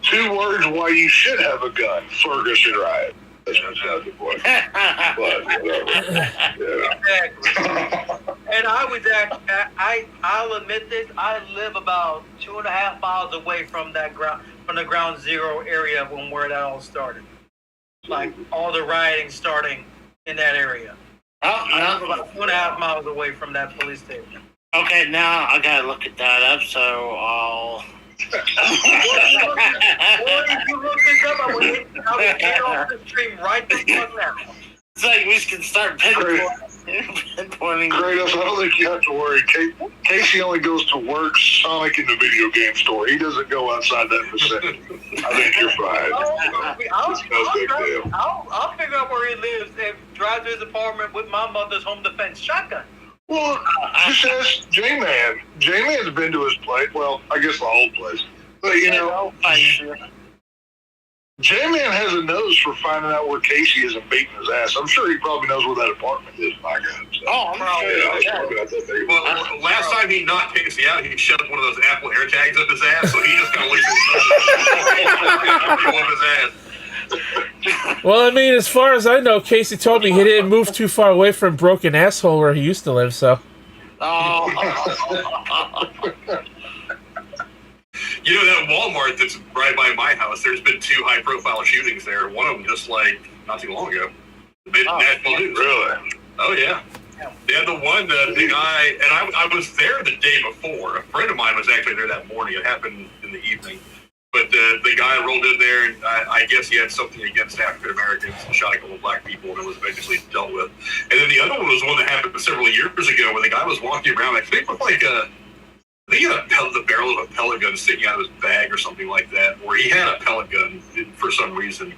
2 words why you should have a gun. Ferguson riot. That's what sounds good, boy. Exactly. And I'll admit this, I live about 2.5 miles away from the ground zero area where that all started. Like all the rioting starting in that area. I live about 2.5 miles away from that police station. Okay, now I gotta look at that up, so I'll... Or if you look this up, I will get off the stream right this fuck now. It's like we can start pinpointing. Kratos, I don't think you have to worry. Casey only goes to work, Sonic, in the video game store. He doesn't go outside that vicinity. I think you're fine. I'll figure out where he lives and drive to his apartment with my mother's home defense shotgun. Well, just ask J-Man. J-Man's been to his place. Well, I guess the old place. But, J-Man has a nose for finding out where Casey is and beating his ass. I'm sure he probably knows where that apartment is, my God. So. Oh, I'm sure. Well, last time he knocked Casey out, he shoved one of those Apple AirTags up his ass, so he just kind of licks his ass. Well, I mean, as far as I know, Casey told me he didn't move too far away from Broken Asshole where he used to live, so... Oh. That Walmart that's right by my house, there's been 2 high-profile shootings there. One of them just, not too long ago. National news. Really? Oh, yeah. They had the one, the guy... And I was there the day before. A friend of mine was actually there that morning. It happened in the evening. But the guy rolled in there, and I guess he had something against African Americans and shot a couple of black people, and it was eventually dealt with. And then the other one was one that happened several years ago, where the guy was walking around, I think with he had the barrel of a pellet gun sticking out of his bag or something like that, or he had a pellet gun for some reason.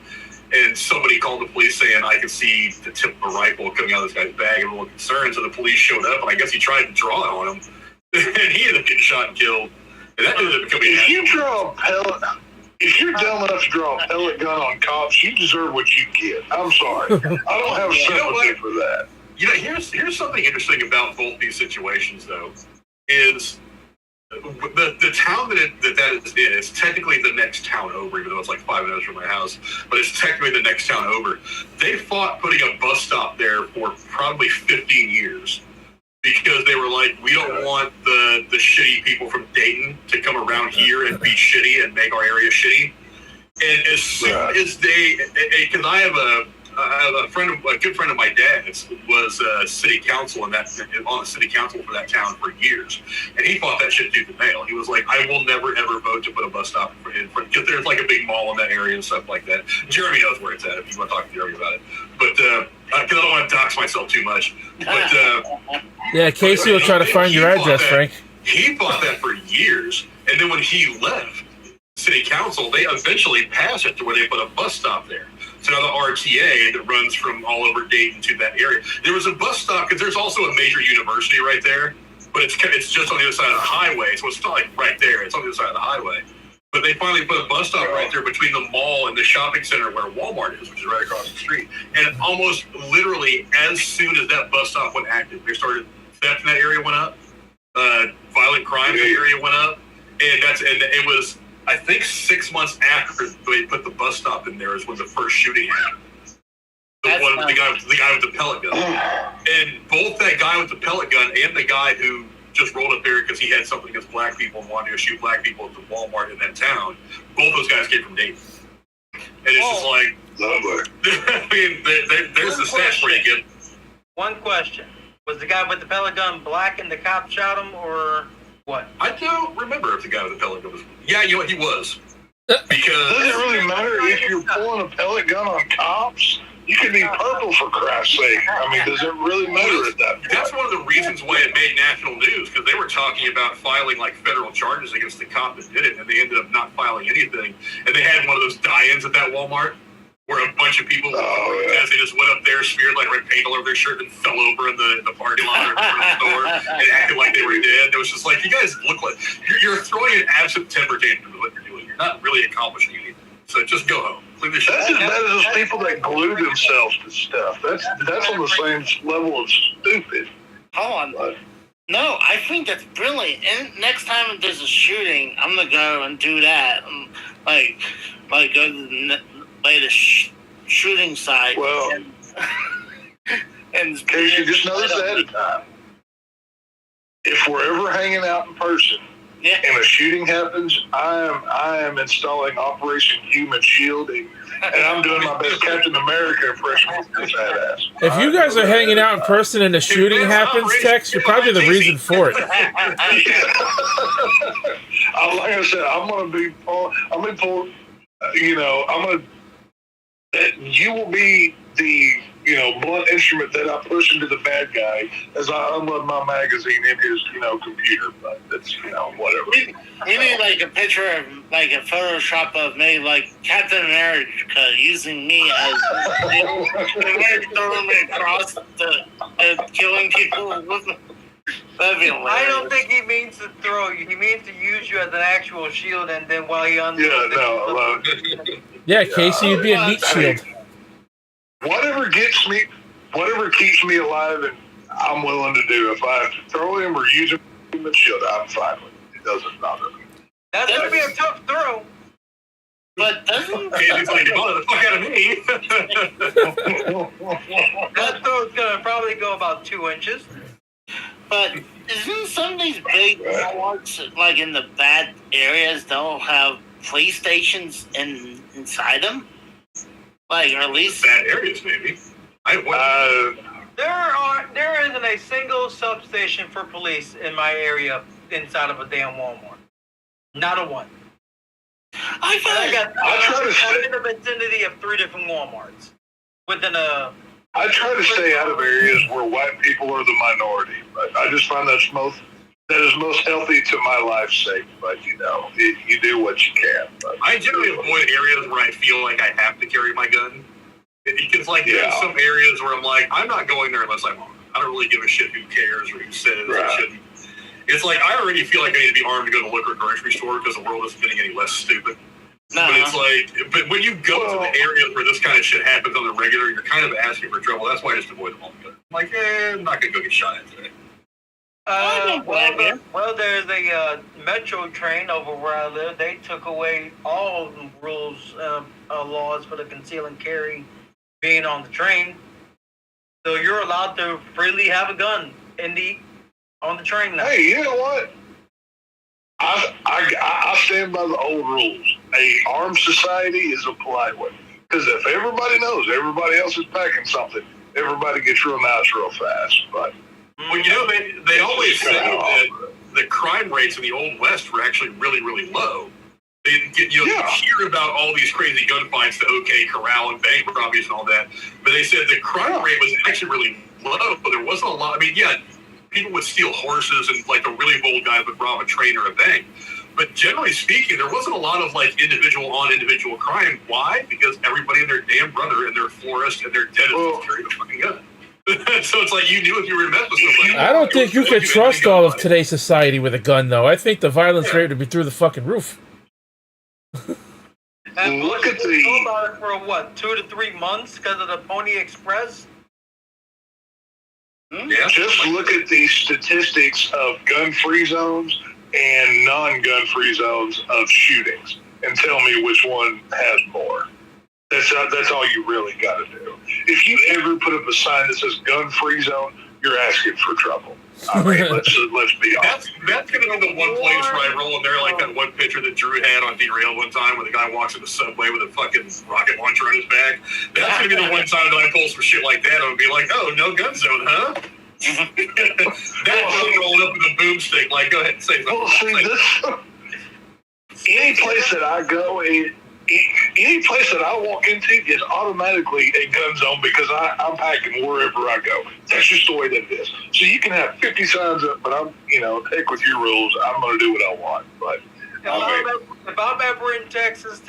And somebody called the police saying, I could see the tip of a rifle coming out of this guy's bag, and a little concerned. So the police showed up, and I guess he tried to draw it on him, and he ended up getting shot and killed. And that ended up becoming if you're dumb enough to draw a pellet gun on cops, you deserve what you get. I'm sorry. I don't have sympathy for that. Here's something interesting about both these situations, though, is the town that is in is technically the next town over, even though it's like 5 minutes from my house, but it's technically the next town over. They fought putting a bus stop there for probably 15 years. Because they were like, we don't want the shitty people from Dayton to come around here and be shitty and make our area shitty. And as soon as because I have a good friend of my dad's was city council on the city council for that town for years, and he fought that shit tooth and nail. He was like, I will never ever vote to put a bus stop in front because there's like a big mall in that area and stuff like that. Jeremy knows where it's at if you want to talk to Jeremy about it, but because I don't want to dox myself too much. But yeah, Casey will try to find your address, Frank. He fought that for years, and then when he left city council, they eventually passed it to where they put a bus stop there. So now the RTA that runs from all over Dayton to that area. There was a bus stop because there's also a major university right there, but it's just on the other side of the highway, so it's not like right there. It's on the other side of the highway. But they finally put a bus stop right there between the mall and the shopping center where Walmart is, which is right across the street. And almost literally as soon as that bus stop went active, they started theft in that area went up, violent crime in the area went up, and it was. I think 6 months after they put the bus stop in there is when the first shooting happened. The guy with the pellet gun. And both that guy with the pellet gun and the guy who just rolled up there because he had something against black people and wanted to shoot black people at the Walmart in that town. Both those guys came from Dayton. And it's just like, I mean, there's the stats for you, kid. One question. Was the guy with the pellet gun black and the cop shot him, or what? I don't remember if the guy with the pellet gun was. Yeah, you know what? He was. Because does it really matter if you're pulling a pellet gun on cops? You could be purple, for Christ's sake. I mean, does it really matter at that point? That's one of the reasons why it made national news, because they were talking about filing like federal charges against the cop that did it, and they ended up not filing anything. And they had one of those die-ins at that Walmart where a bunch of people, they just went up there, smeared like red paint all over their shirt, and fell over in the parking lot or in front of the store and acted like they were dead. It was just like, you guys look like you're throwing an absolute temper tantrum with what you're doing. You're not really accomplishing anything. So just go home. That's as bad as those people that glue themselves to stuff. That's on the same level of stupid. Hold on. No, I think that's brilliant. And next time there's a shooting, I'm gonna go and do that. Like go to the shooting site. Well, and Casey, just notice ahead of time. If we're ever hanging out in person, and a shooting happens, I am installing Operation Human Shielding, and I'm doing my best Captain America impression with this badass. If you guys are hanging out in person and a shooting happens, Tex, you're probably the reason for it. Like I said, I'm gonna be pulled. You will be the blunt instrument that I push into the bad guy as I unload my magazine in his computer. But it's whatever. We need like a picture of like a Photoshop of maybe like Captain America using me as throwing me across the killing people. That'd be hilarious. I don't think he means to throw you. He means to use you as an actual shield, and then while he unloads Yeah, Casey, you'd be a meat shield. Whatever keeps me alive, and I'm willing to do. If I have to throw him or use him as a shield, I'm fine with it. It doesn't bother me. That's gonna be a tough throw. But doesn't He's like, bother the fuck out of me. That throw's gonna probably go about 2 inches. But isn't some of these big Walmarts, like in the bad areas, don't have PlayStations inside them? Like, or at least bad areas, maybe. There isn't a single substation for police in my area inside of a damn Walmart. Not a one. I'm in the vicinity of 3 different Walmarts I try to stay out of areas where white people are the minority, but I just find that is most healthy to my life's sake. But you do what you can. But, I generally avoid areas where I feel like I have to carry my gun. Because there's some areas where I'm like, I'm not going there unless I'm armed. I don't really give a shit who cares or who says or shouldn't. It's like I already feel like I need to be armed to go to the local grocery store because the world isn't getting any less stupid. But it's like, but when you go to the areas where this kind of shit happens on the regular, you're kind of asking for trouble. That's why I just avoid them altogether. I'm like, I'm not going to go get shot at today. Well, there's a metro train over where I live. They took away all rules, laws for the conceal and carry being on the train. So you're allowed to freely have a gun on the train now. Hey, you know what? I stand by the old rules. A armed society is a polite one. Because if everybody knows everybody else is packing something, everybody gets real nice real fast. But well, they always say that the crime rates in the Old West were actually really, really low. You hear about all these crazy gunfights, the OK Corral and bank robberies and all that, but they said the crime rate was actually really low. But there wasn't a lot. I mean, people would steal horses, and like a really bold guy would rob a train or a bank. But generally speaking, there wasn't a lot of like individual on individual crime. Why? Because everybody and their damn brother in their forest and their dentist carried a fucking gun. So it's like you knew if you were to mess with somebody. I don't think you could trust all of today's society with a gun, though. I think the violence rate would be through the fucking roof. And look at the for what 2 to 3 months because of the Pony Express. Yeah. Just look at the statistics of gun-free zones and non-gun-free zones of shootings, and tell me which one has more. That's all you really got to do. If you ever put up a sign that says gun-free zone, you're asking for trouble. I mean, let's be honest. That's going to be the one place where I roll in there, like that one picture that Drew had on Derail one time, where the guy walks in the subway with a fucking rocket launcher on his back. That's going to be the one time that I pull some shit like that. I'll be like, oh, no gun zone, huh? That's rolling up with a boomstick. Like, go ahead and say something. Well, see, any place that I go, any place that I walk into is automatically a gun zone because I'm packing wherever I go. That's just the way that it is. So you can have 50 signs up, but heck with your rules. I'm going to do what I want. But if I'm ever in Texas,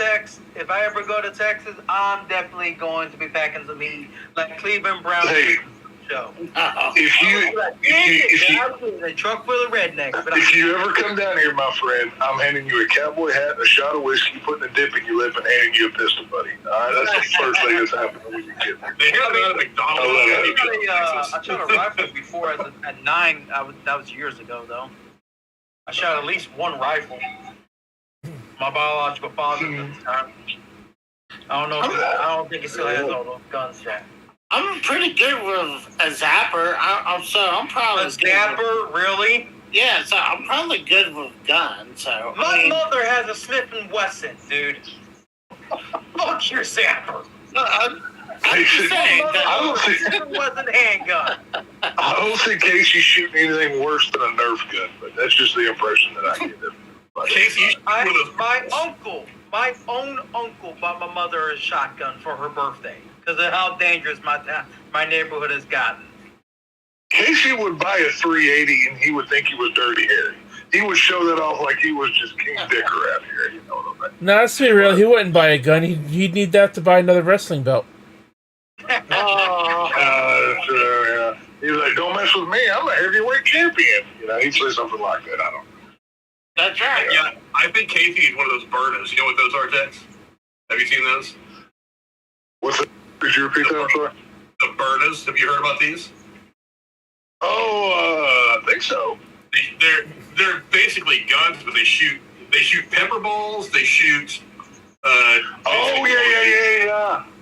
if I ever go to Texas, I'm definitely going to be packing some heat, like Cleveland Brown. Hey, show. If you a truck full of rednecks. If you ever come down here, my friend, I'm handing you a cowboy hat, a shot of whiskey, putting a dip in your lip, and handing you a pistol, buddy. All right, that's the first thing that's happening when you get there. They have that at McDonald's. I shot a rifle before at 9. That was years ago, though. I shot at least one rifle. My biological father at the time. I don't think he still has all those guns yet. I'm pretty good with a zapper. I'm probably a zapper, really? Yeah, so I'm probably good with guns. So my mother has a Smith & Wesson, dude. Fuck your zapper. I'm just saying. I don't see Smith & Wesson handgun. I don't see Casey shooting anything worse than a Nerf gun, but that's just the impression that I get. Casey, my own uncle bought my mother a shotgun for her birthday because of how dangerous my neighborhood has gotten. Casey would buy a 380 and he would think he was Dirty Harry. He would show that off like he was just King Dick around here. You know what I mean? No, let's be real. He wouldn't buy a gun. He'd need that to buy another wrestling belt. Yeah. He was like, "Don't mess with me. I'm a heavyweight champion." He'd say something like that. I don't know. That's right. Yeah, I think Casey is one of those burners. You know what those are, Tex? Have you seen those? What's it? Could you repeat that? I'm sorry. The burners. Have you heard about these? Oh, I think so. They're basically guns, but they shoot pepper balls. They shoot. Yeah.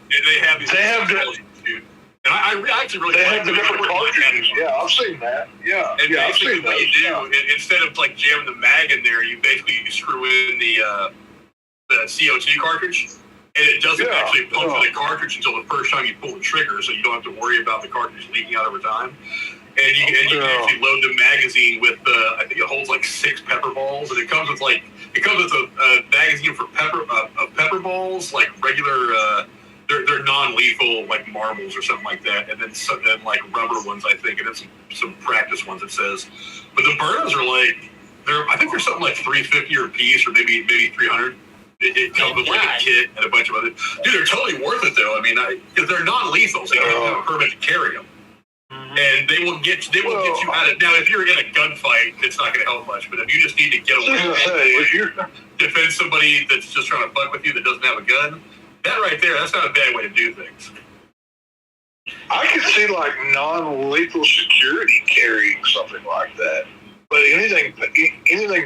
And they have these. They have shoot. And I actually really. They like have the different cartridges. Yeah, I've seen that. Yeah. And yeah, basically, what you do instead of like jamming the mag in there, you screw in the CO2 cartridge. And it doesn't actually puncture the cartridge until the first time you pull the trigger, so you don't have to worry about the cartridge leaking out over time. And you can actually load the magazine with, I think it holds like 6 pepper balls, and it comes with a magazine for pepper balls, like regular, they're non-lethal, like marbles or something like that, and then like rubber ones, I think, and then some practice ones, it says. But the burners are like, I think they're something like $350 a piece, or maybe $300. It comes with like a kit and a bunch of other. Dude, they're totally worth it though. I mean, because they're non-lethal, so you don't have a permit to carry them, and they will get you out of. Now, if you're in a gunfight, it's not going to help much. But if you just need to get away, defend somebody that's just trying to fuck with you that doesn't have a gun, that right there, that's not a bad way to do things. I could see like non-lethal security carrying something like that, but anything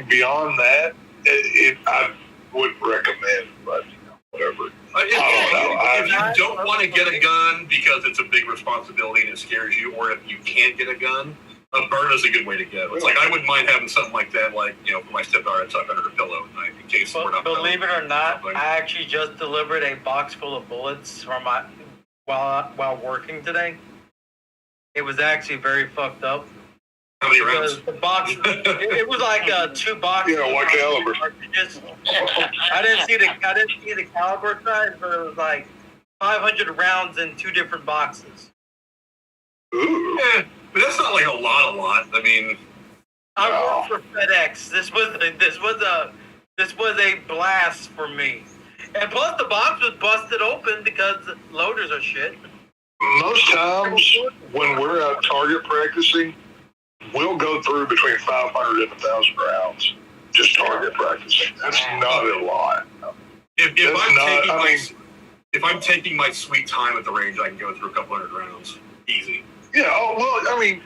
beyond that, I wouldn't recommend, but whatever. If you don't want to get a gun because it's a big responsibility and it scares you, or if you can't get a gun, a burn is a good way to go. It's like I wouldn't mind having something like that, like for my stepdaughter to tuck under her pillow at night in case we're not. Believe it or not, I actually just delivered a box full of bullets from while working today. It was actually very fucked up. How many rounds? The box, it was like 2 boxes. Yeah, what caliber? I didn't see the caliber size, but it was like 500 rounds in 2 different boxes. Ooh. Yeah, but that's not like a lot. I mean, I worked for FedEx. This was a blast for me. And plus, the box was busted open because the loaders are shit. Most times when we're out target practicing, we'll go through between 500 and 1,000 rounds just target practicing. That's not a lot. If I'm taking my sweet time at the range, I can go through a couple hundred rounds easy. Yeah. Oh well, I mean,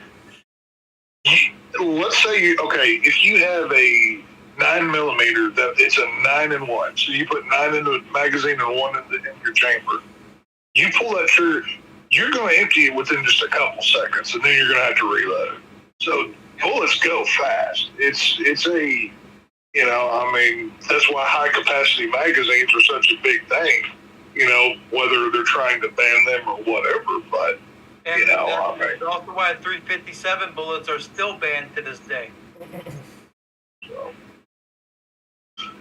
let's say if you have a 9mm, that it's a 9-in-1. So you put 9 in the magazine and 1 in your chamber. You pull that trigger, you're going to empty it within just a couple seconds, and then you're going to have to reload. So bullets go fast. It's a, I mean, that's why high capacity magazines are such a big thing. Whether they're trying to ban them or whatever, but And that's also why 357 bullets are still banned to this day. So,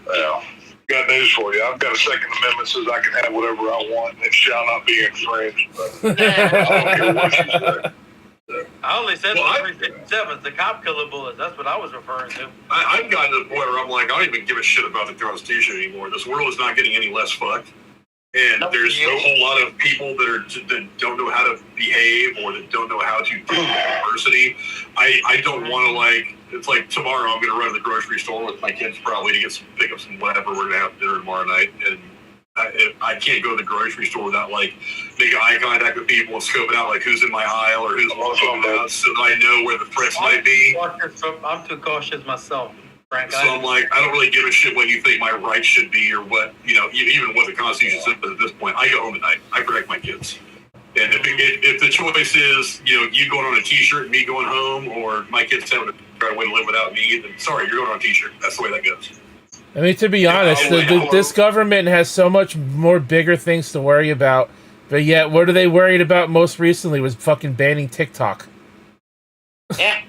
well, got news for you. I've got a Second Amendment says I can have whatever I want and it shall not be infringed. But I don't care what you say. I only said 357s, the cop killer bullets. That's what I was referring to. I've gotten to the point where I'm like, I don't even give a shit about the Thrones t-shirt anymore. This world is not getting any less fucked. And there's a whole lot of people that don't know how to behave or that don't know how to deal with adversity. I don't want to, it's like tomorrow I'm going to run to the grocery store with my kids probably to pick up some whatever. We're going to have dinner tomorrow night. And I can't go to the grocery store without making eye contact with people and scoping out who's in my aisle or who's walking out so that I know where the threats might be. I'm too cautious myself. Frank, so I'm like, I don't really give a shit what you think my rights should be or what, even what the Constitution says at this point. I go home at night. I protect my kids. And if the choice is, you going on a t-shirt and me going home or my kids having to try to way to live without me, then sorry, you're going on a t-shirt. That's the way that goes. I mean, to be honest, this government has so much more bigger things to worry about, but yet, what are they worried about most recently was fucking banning TikTok. Yeah.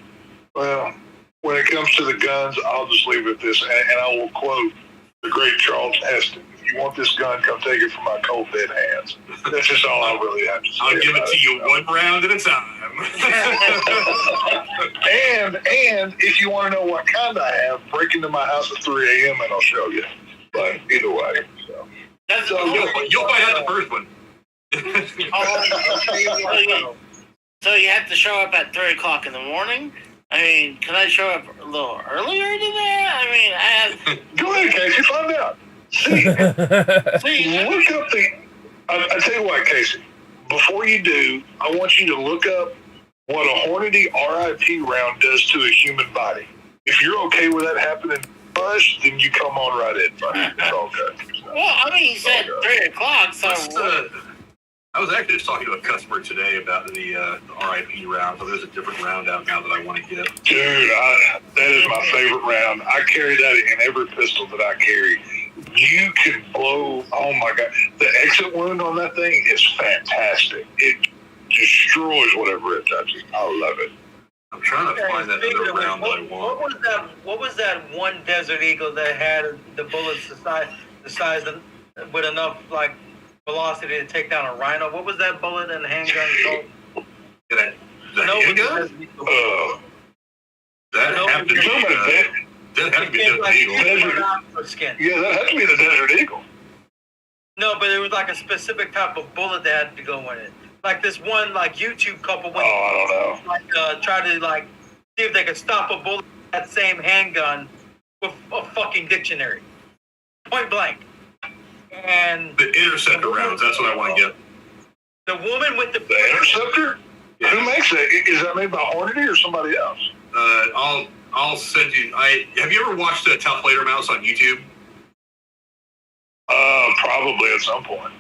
Well, when it comes to the guns, I'll just leave it at this, and I will quote the great Charles Heston. If you want this gun, come take it from my cold dead hands. That's just all I really have to say. I'll give it to you one round at a time. and if you want to know what kind I have, break into my house at 3 a.m. and I'll show you. But either way. So you'll find out the first one. So you have to show up at 3 o'clock in the morning? I mean, can I show up a little earlier than that? I mean, I have... Go ahead, Casey, find out. See, look up I tell you what, Casey, before you do, I want you to look up what a Hornady RIP round does to a human body. If you're okay with that happening first, then you come on right in. It's all good. Well, I mean, he said 3 o'clock, so... I was actually just talking to a customer today about the RIP round. So there's a different round out now that I want to get. Dude, that is my favorite round. I carry that in every pistol that I carry. You can blow, oh my God. The exit wound on that thing is fantastic. It destroys whatever it touches. I love it. I'm trying to find that other round that I want. What was that one Desert Eagle that had the bullets the size of, with enough velocity to take down a rhino? What was that bullet and handgun called? That handgun? That had to be the Eagle. Yeah, that had to be the Desert Eagle. No, but it was a specific type of bullet that had to go in it. This one YouTube couple went. Oh, I don't know. Try to see if they could stop a bullet with that same handgun with a fucking dictionary, point blank. And the Interceptor rounds, that's what I want to get. The woman with the Interceptor? Yeah. Who makes that? Is that made by Hornady or somebody else? I'll send you. Have you ever watched a Tough Later Mouse on YouTube? Probably at some point.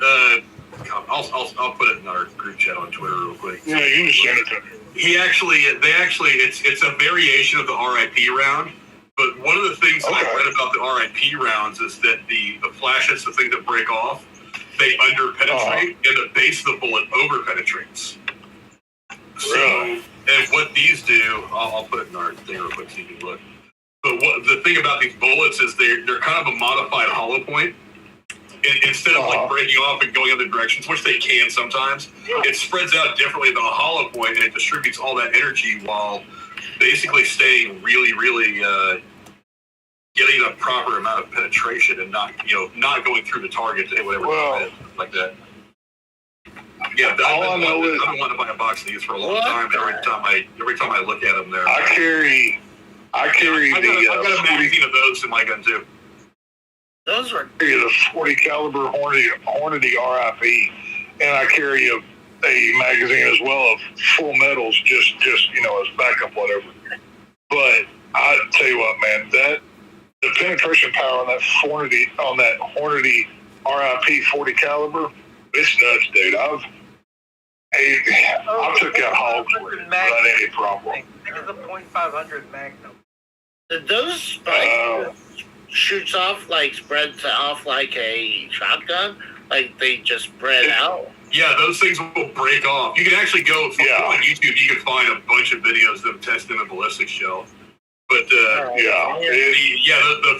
I'll put it in our group chat on Twitter real quick. Yeah, you can send it to me. It's a variation of the RIP round. But one of the things that I read about the RIP rounds is that the flashes, the thing that break off, they under-penetrate, and the base of the bullet over-penetrates. Really? And what these do, I'll put it in our thing real quick so you can look. But the thing about these bullets is they're kind of a modified hollow point. Instead of breaking off and going other directions, which they can sometimes, it spreads out differently than a hollow point, and it distributes all that energy while basically staying really, really getting a proper amount of penetration and not going through the target to hit whatever like that. Yeah, all I know is I've been wanting to buy a box of these for a long time. Every time I look at them, there. I carry I've got a magazine of those in my gun too. Those are the 40 caliber Hornady RIP, and I carry a magazine as well of full metals, just as backup, whatever. But I tell you what, man, the penetration power on that Hornady RIP 40 caliber, it's nuts, dude. I took out hogs without any problem. I think it's a .500 Magnum. Those spikes shoots off, like, spreads off like a shotgun? Like, they just spread out? Yeah, those things will break off. You can actually go on YouTube. You can find a bunch of videos of them testing a ballistic shell. But the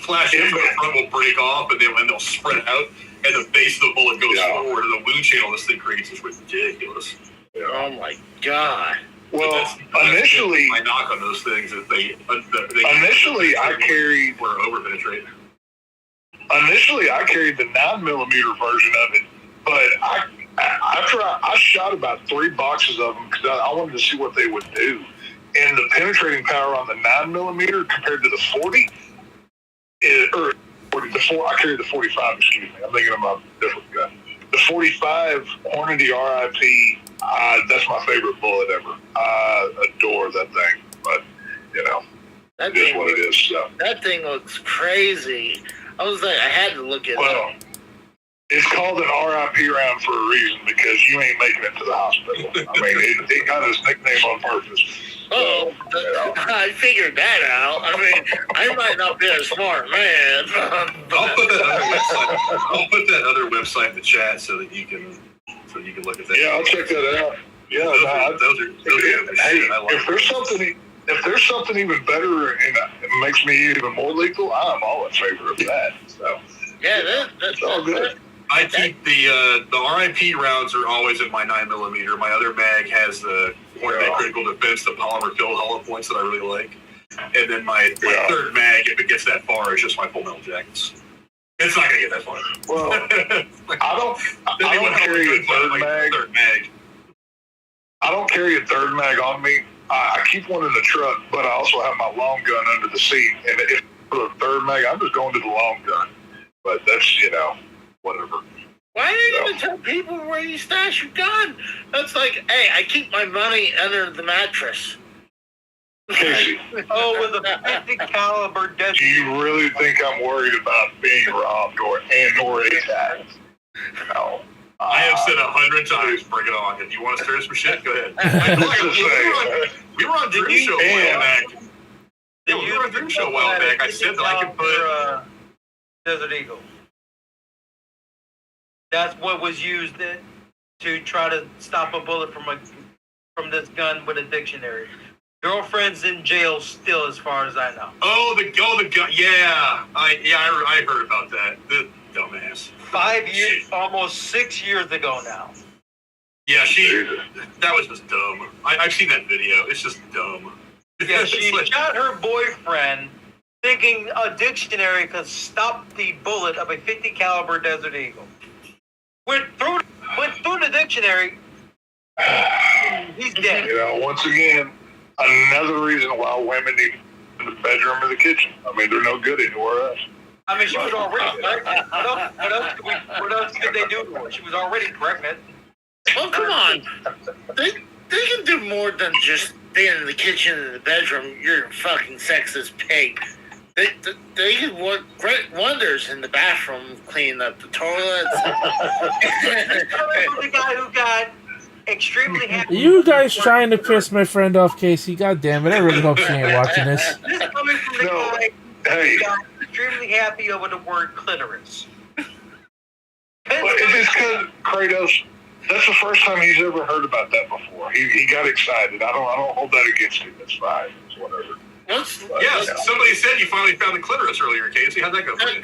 flash in the front will break off, and they'll spread out, and the base of the bullet goes forward, and the wound channel this thing creates is ridiculous. Yeah. Oh my god! Well, initially, my knock on those things is they initially I carried were over penetrating. Initially, I carried the 9mm version of it, but I shot about 3 boxes of them because I wanted to see what they would do. And the penetrating power on the 9mm compared to the 40, I carried the 45, excuse me. I'm thinking about a different gun. The 45 Hornady RIP, that's my favorite bullet ever. I adore that thing, but, it is what it is. So. That thing looks crazy. I was like, I had to look at it. Well, it's called an RIP round for a reason because you ain't making it to the hospital. I mean, it got its nickname on purpose. Oh, I figured that out. I mean, I might not be a smart man. I'll put that other website in the chat so that you can look at that. Yeah, I'll check that out. Yeah, those are shit. I like if there's something even better and it makes me even more lethal, I'm all in favor of that. So yeah, that's all good. I keep the RIP rounds are always in my 9mm. My other mag has the Hornady Critical Defense, the polymer filled hollow points that I really like. And then my third mag, if it gets that far, is just my full metal jackets. It's not gonna get that far. Well, I don't carry a third mag. I don't carry a third mag on me. I keep one in the truck, but I also have my long gun under the seat. And if for the third mag, I'm just going to the long gun. But that's whatever. Why didn't you tell people where you stash your gun? That's like, hey, I keep my money under the mattress. Casey. With a 50 caliber desert. Do you really think I'm worried about being robbed or attacked? No. I have said 100 times, bring it on. If you want to stir some shit, go ahead. We were on Drew's show a while back. Yeah, we were on Drew's show a while back. I said that I could put Desert Eagle. That's what was used to try to stop a bullet from this gun with a dictionary. Girlfriend's in jail still, as far as I know. Oh, the gun. Yeah, I heard about that. The dumbass. 5 years, almost 6 years ago now. Yeah, that was just dumb. I've seen that video. It's just dumb. Yeah, she shot her boyfriend thinking a dictionary could stop the bullet of a 50 caliber Desert Eagle. Went through the dictionary. He's dead. Once again, another reason why women need in the bedroom or the kitchen. I mean, they're no good anywhere else. I mean, she was already pregnant. What else could they do to her? She was already pregnant. Oh, come on. They can do more than just being in the kitchen and the bedroom. You're a fucking sexist pig. They can work great wonders in the bathroom, cleaning up the toilets. The guy who got extremely happy. You guys trying to piss my friend off, Casey? God damn it! I really hope she ain't watching this. This is coming from the guy who got extremely happy over the word clitoris. But it's because Kratos. That's the first time he's ever heard about that before. He got excited. I don't hold that against him. It's fine. It's whatever. Somebody said you finally found the clitoris earlier, Casey. How'd that go for you?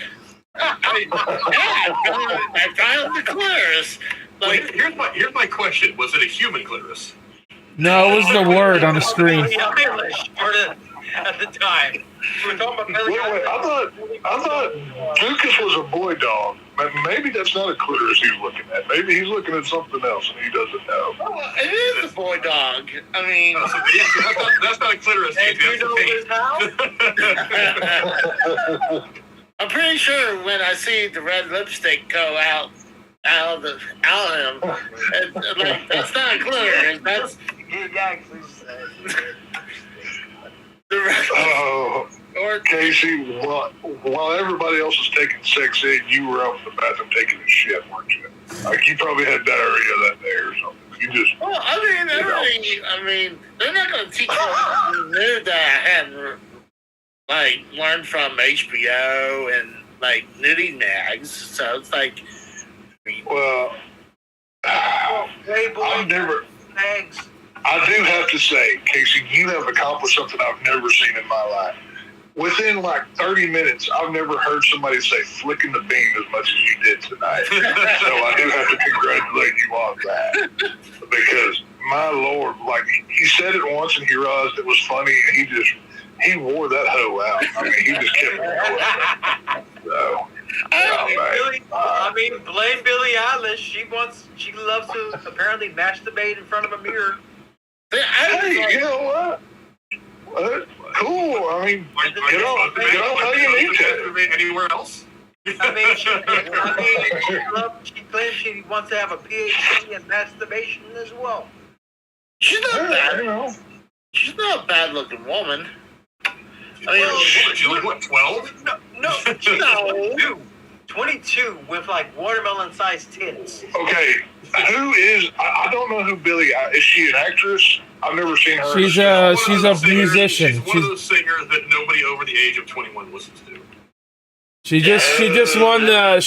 I found the clitoris. Like, here's my question: was it a human clitoris? No, it was the word on the screen. Billie Eillish at the time. We were talking about Billie Wait, I thought Lucas was a boy dog. Maybe that's not a clitoris he's looking at. Maybe he's looking at something else and he doesn't know. Well, it is a boy dog. I mean... that's not a clitoris. And you know his house? I'm pretty sure when I see the red lipstick go out of him, that's not a clitoris. That's... He actually said... Casey, while everybody else was taking sex in, you were out in the bathroom taking a shit, weren't you? Like, you probably had diarrhea that day or something. You just... Well, I mean, they're not going to teach you new that I hadn't, like, learned from HBO and, like, nudie mags. So it's like... Well, Playboy, I've never... mags. I do have to say, Casey, you have accomplished something I've never seen in my life. Within like 30 minutes, I've never heard somebody say flicking the bean as much as you did tonight. So I do have to congratulate you on that. Because, my Lord, like, he said it once and he realized it was funny and he wore that hoe out. I mean, he just kept going. So, I mean, blame Billie Eilish. She loves to apparently masturbate in front of a mirror. Hey, you know what? Cool. I mean, get on how you need to. Anywhere else? I mean, she claims she wants to have a PhD in masturbation as well. She's not bad. You know. She's not a bad-looking woman. She's like, what, 12? No, she's 22 with like watermelon-sized tits. Okay, who is? I don't know who Billie. Is she an actress? I've never seen her. She's a musician. She's one of those singers that nobody over the age of 21 listens to. She just won a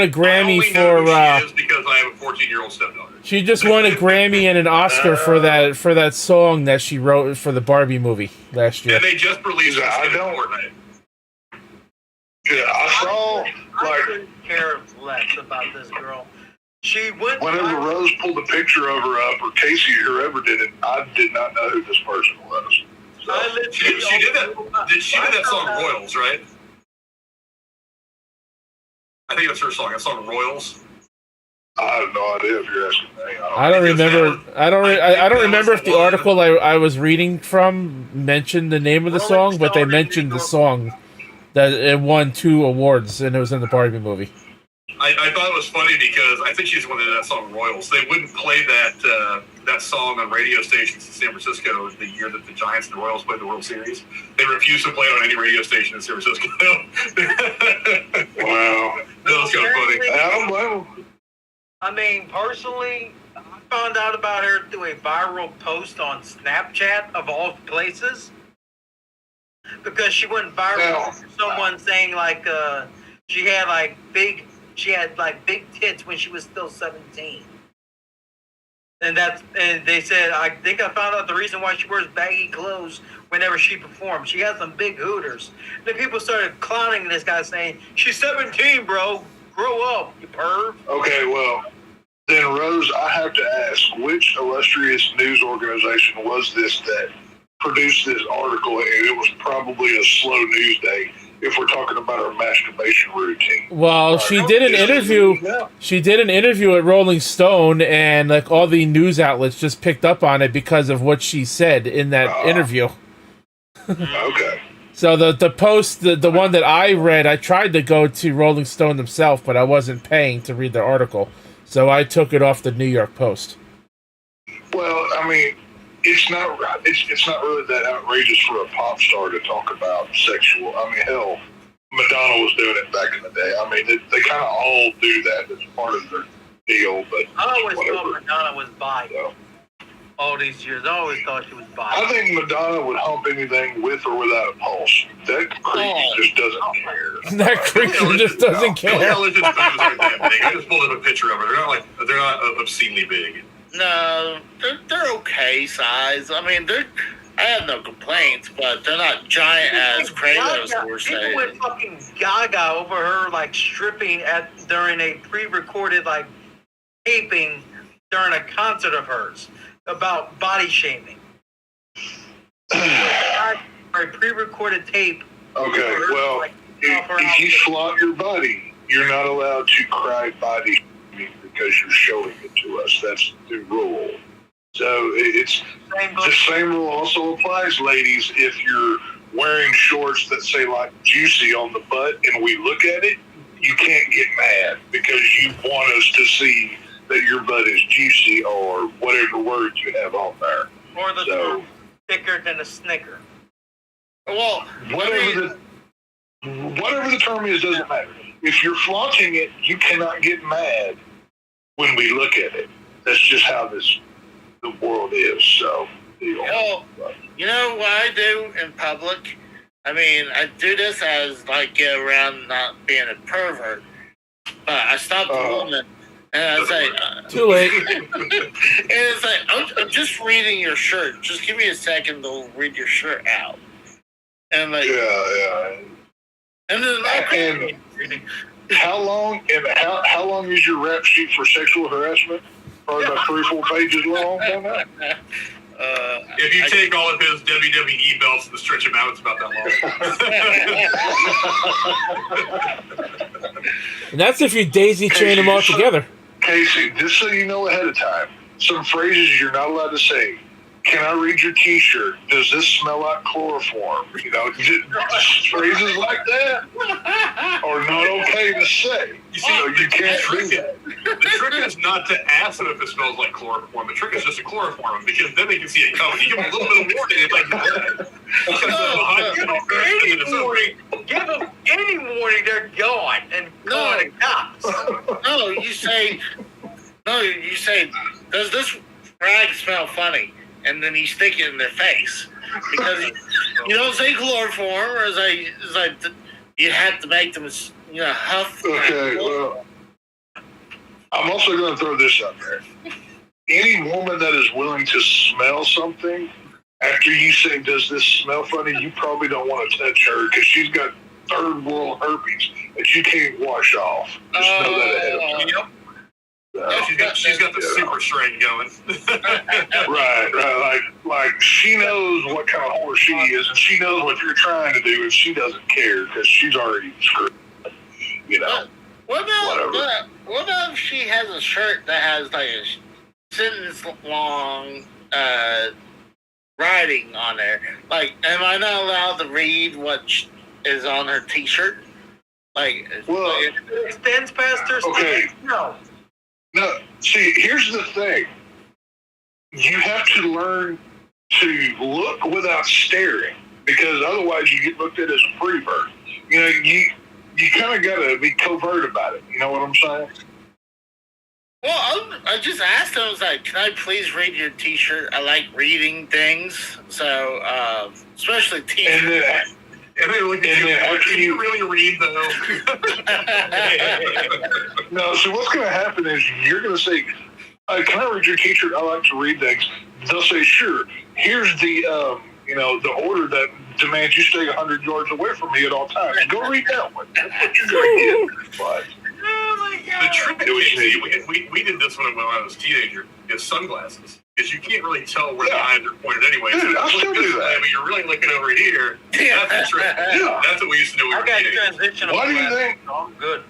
Grammy I only know for. who she is because I have a 14-year-old stepdaughter. She just won a Grammy and an Oscar for that song that she wrote for the Barbie movie last year. And they just released I don't. Fortnite. Yeah, I saw I couldn't care less about this girl. She went. Whenever Rose pulled the picture of her up, or Casey, whoever did it, I did not know who this person was. So, She did that song Royals, right? I think that's her song. That song Royals. I have no idea if you're asking me. I don't remember. I don't remember if the article I was reading from mentioned the name of the song, but they mentioned the song that it won 2 awards, and it was in the Barbie movie. I thought it was funny because I think she's the one that did that song Royals. They wouldn't play that song on radio stations in San Francisco the year that the Giants and the Royals played the World Series. They refused to play it on any radio station in San Francisco. Wow. That was kind of funny. I don't blame them. I mean, personally, I found out about her through a viral post on Snapchat, of all places, because she went viral for someone saying like she had big tits when she was still 17. And they said, I think I found out the reason why she wears baggy clothes whenever she performs. She has some big hooters. Then people started clowning this guy, saying, "She's 17, bro. Grow up, you perv." Okay, well, then Rose, I have to ask, which illustrious news organization was this that produced this article? And it was probably a slow news day if we're talking about her masturbation routine. Well, she did an interview. She did an interview at Rolling Stone, and like all the news outlets just picked up on it because of what she said in that interview. Okay. So the post, the one that I read, I tried to go to Rolling Stone themselves, but I wasn't paying to read their article, so I took it off the New York Post. Well, I mean, it's not really that outrageous for a pop star to talk about sexual. I mean, hell, Madonna was doing it back in the day. I mean, they kind of all do that. It's part of their deal. But I always thought Madonna was bi. So, all these years, I always thought she was bi. I think Madonna would hump anything with or without a pulse. That creature just doesn't care. That creature just doesn't care. I just pulled up a picture of her. They're not obscenely big. No, they're okay size. I mean, I have no complaints, but they're not giant as Kratos were saying. People went fucking gaga over her, like, stripping during a pre-recorded, like, taping during a concert of hers about body shaming. A pre-recorded tape. Okay, well, if you flaunt your body, you're not allowed to cry body shaming because you're showing it to us. That's the rule. So it's the same rule also applies, ladies. If you're wearing shorts that say like juicy on the butt and we look at it, you can't get mad because you want us to see that your butt is juicy or whatever word you have on there. Or the term thicker than a Snicker. Well, whatever the term is doesn't matter. If you're flaunting it, you cannot get mad when we look at it. That's just how the world is. So, You know what I do in public? I mean, I do this as like get around not being a pervert, but I stop the woman and I say, Too late. and it's like I'm just reading your shirt. Just give me a second to read your shirt out. And like, yeah. and then how long is your rap sheet for sexual harassment? Probably about 3-4 pages long. If you take all of his WWE belts and stretch them out, it's about that long. And that's if you daisy chain them all together. Casey, just so you know ahead of time, some phrases you're not allowed to say. Can I read your T-shirt? Does this smell like chloroform? You know, phrases like that are not okay to say. You see, you can't do that. The trick is not to ask them if it smells like chloroform. The trick is just to chloroform them, because then they can see it coming. You give them a little bit of warning, it's like, give them any warning, they're gone and calling the cops. No, you say, does this rag smell funny? And then you stick it in their face, because you don't say chloroform, or it's like you have to make them, huff. Okay, well, I'm also going to throw this out there. Any woman that is willing to smell something after you say, "Does this smell funny?" you probably don't want to touch her, because she's got third world herpes that you can't wash off. Just know that ahead of time. She's got the super strain going. Right. Like she knows what kind of whore she is, and she knows what you're trying to do, and she doesn't care because she's already screwed. What about if she has a shirt that has like a sentence long writing on there? Like, am I not allowed to read what is on her T-shirt? Like, it stands past her. Okay. No, see, here's the thing. You have to learn to look without staring, because otherwise you get looked at as a free bird. You kind of got to be covert about it. You know what I'm saying? Well, I just asked him, I was like, can I please read your T-shirt? I like reading things, so, especially T-shirts. And then can you really read, though? No, so what's going to happen is you're going to say, can I read your T-shirt? I like to read things. They'll say, sure. Here's the, the order that demands you stay 100 yards away from me at all times. Go read that one. That's what you're going to get. But, the trick is, we did this when I was a teenager, is sunglasses. Because you can't really tell where the eyes are pointed anyway. Dude, so I still do that. But you're really looking over here. That's the trick. Yeah. That's what we used to do when we were teenagers. Why do you think? I'm good.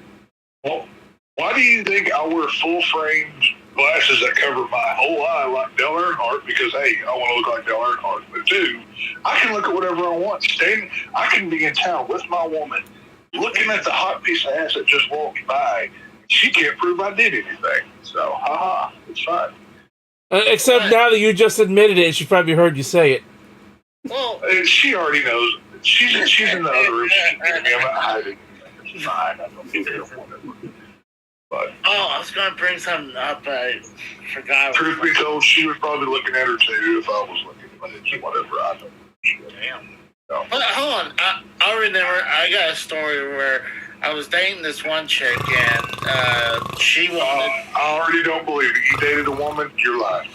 Well, why do you think I wear full-framed glasses that cover my whole eye like Dale Earnhardt? Because, hey, I want to look like Dale Earnhardt. But, two, I can look at whatever I want. I can be in town with my woman, looking at the hot piece of ass that just walked by. She can't prove I did anything. So, it's fine. Except now that you just admitted it, she probably heard you say it. Well, she already knows. She's in the other room. I'm not hiding. It's fine. I don't give a whatever. But I was going to bring something up. I forgot. Truth be told, she was probably looking at her too if I was looking. But it's whatever. I don't. Damn. No. But hold on. I remember. I got a story where I was dating this one chick, and she wanted. I already don't believe it. You dated a woman, you're lying.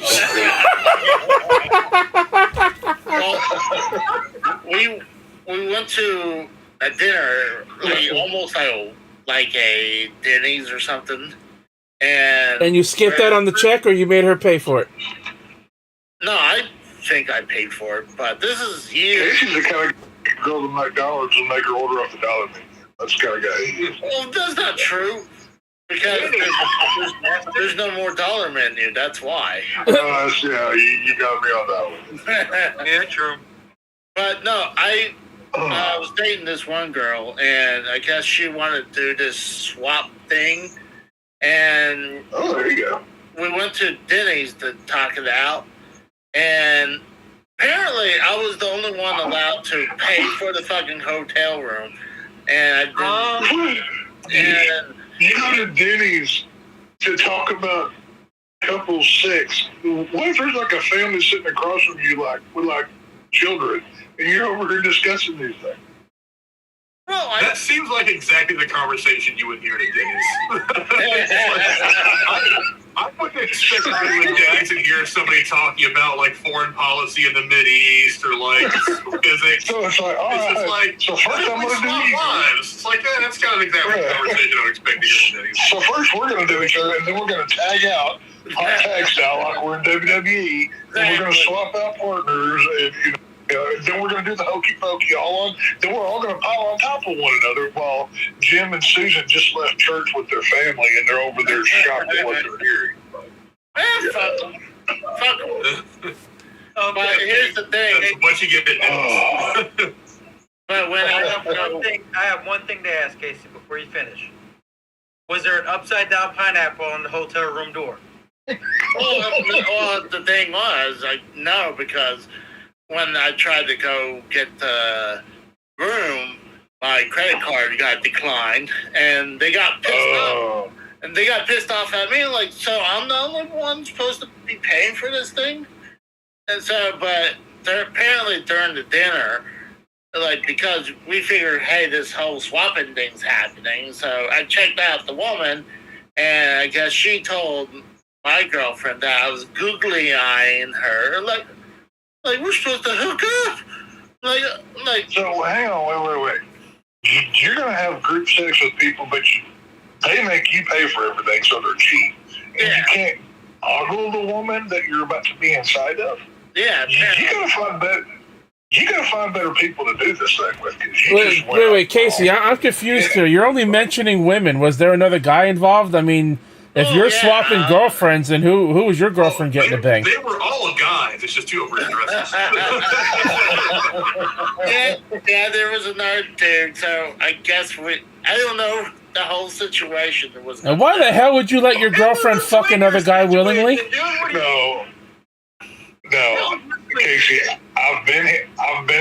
Well, we went to a dinner, almost like a Denny's or something, and you skipped that on the check, or you made her pay for it? No, I think I paid for it, but this is years. Casey's the kind of girl to McDonald's and make her order off the dollar menu. That's the kind of guy he is. Well, that's not true. Because there's no more dollar menu. That's why. You got me on that one. Yeah, true. But no, I was dating this one girl, and I guess she wanted to do this swap thing. And there you go. We went to Denny's to talk it out. And apparently, I was the only one allowed to pay for the fucking hotel room. And I didn't. You go to Denny's to talk about couple sex. What if there's like a family sitting across from you, like with like children, and you're over here discussing these things? Well, That seems like exactly the conversation you would hear at Denny's. I wouldn't expect to go to Denny's and hear somebody talking about like foreign policy in the Mideast or like physics. So it's like, all It's just right. like, So first I'm going to do each lives. It's like, yeah, that's kind of exactly the conversation I would expect to hear at Denny's. So first we're going to do each other, and then we're going to tag out, hot tag style, like we're in WWE, and we're going to swap out partners, and then we're going to do the hokey pokey all on. Then we're all going to pile on top of one another while Jim and Susan just left church with their family, and they're over there shocked at what they're hearing. Fuck them. But here's the thing. That's what you get at Denny's. But when I have one thing to ask, Casey, before you finish. Was there an upside down pineapple on the hotel room door? Well, the thing was, no, because when I tried to go get the room, my credit card got declined, and they got pissed off. And they got pissed off at me, like, so I'm the only one supposed to be paying for this thing? And so, but apparently during the dinner, like, because we figured, hey, this whole swapping thing's happening, so I checked out the woman, and I guess she told my girlfriend that I was googly eyeing her, like we're supposed to hook up, like. So hang on, wait. You're gonna have group sex with people, but they make you pay for everything, so they're cheap, and you can't ogle the woman that you're about to be inside of. Yeah, you gotta find better. You gotta find better people to do this thing with. Wait, Casey, I'm confused here. You're only mentioning women. Was there another guy involved? I mean, if you're swapping girlfriends, then who was your girlfriend getting a bang? They were all guys. It's just two over dresses. yeah, there was another dude. So I guess I don't know the whole situation. And why the hell would you let your girlfriend fuck another guy willingly? No, Casey, I've been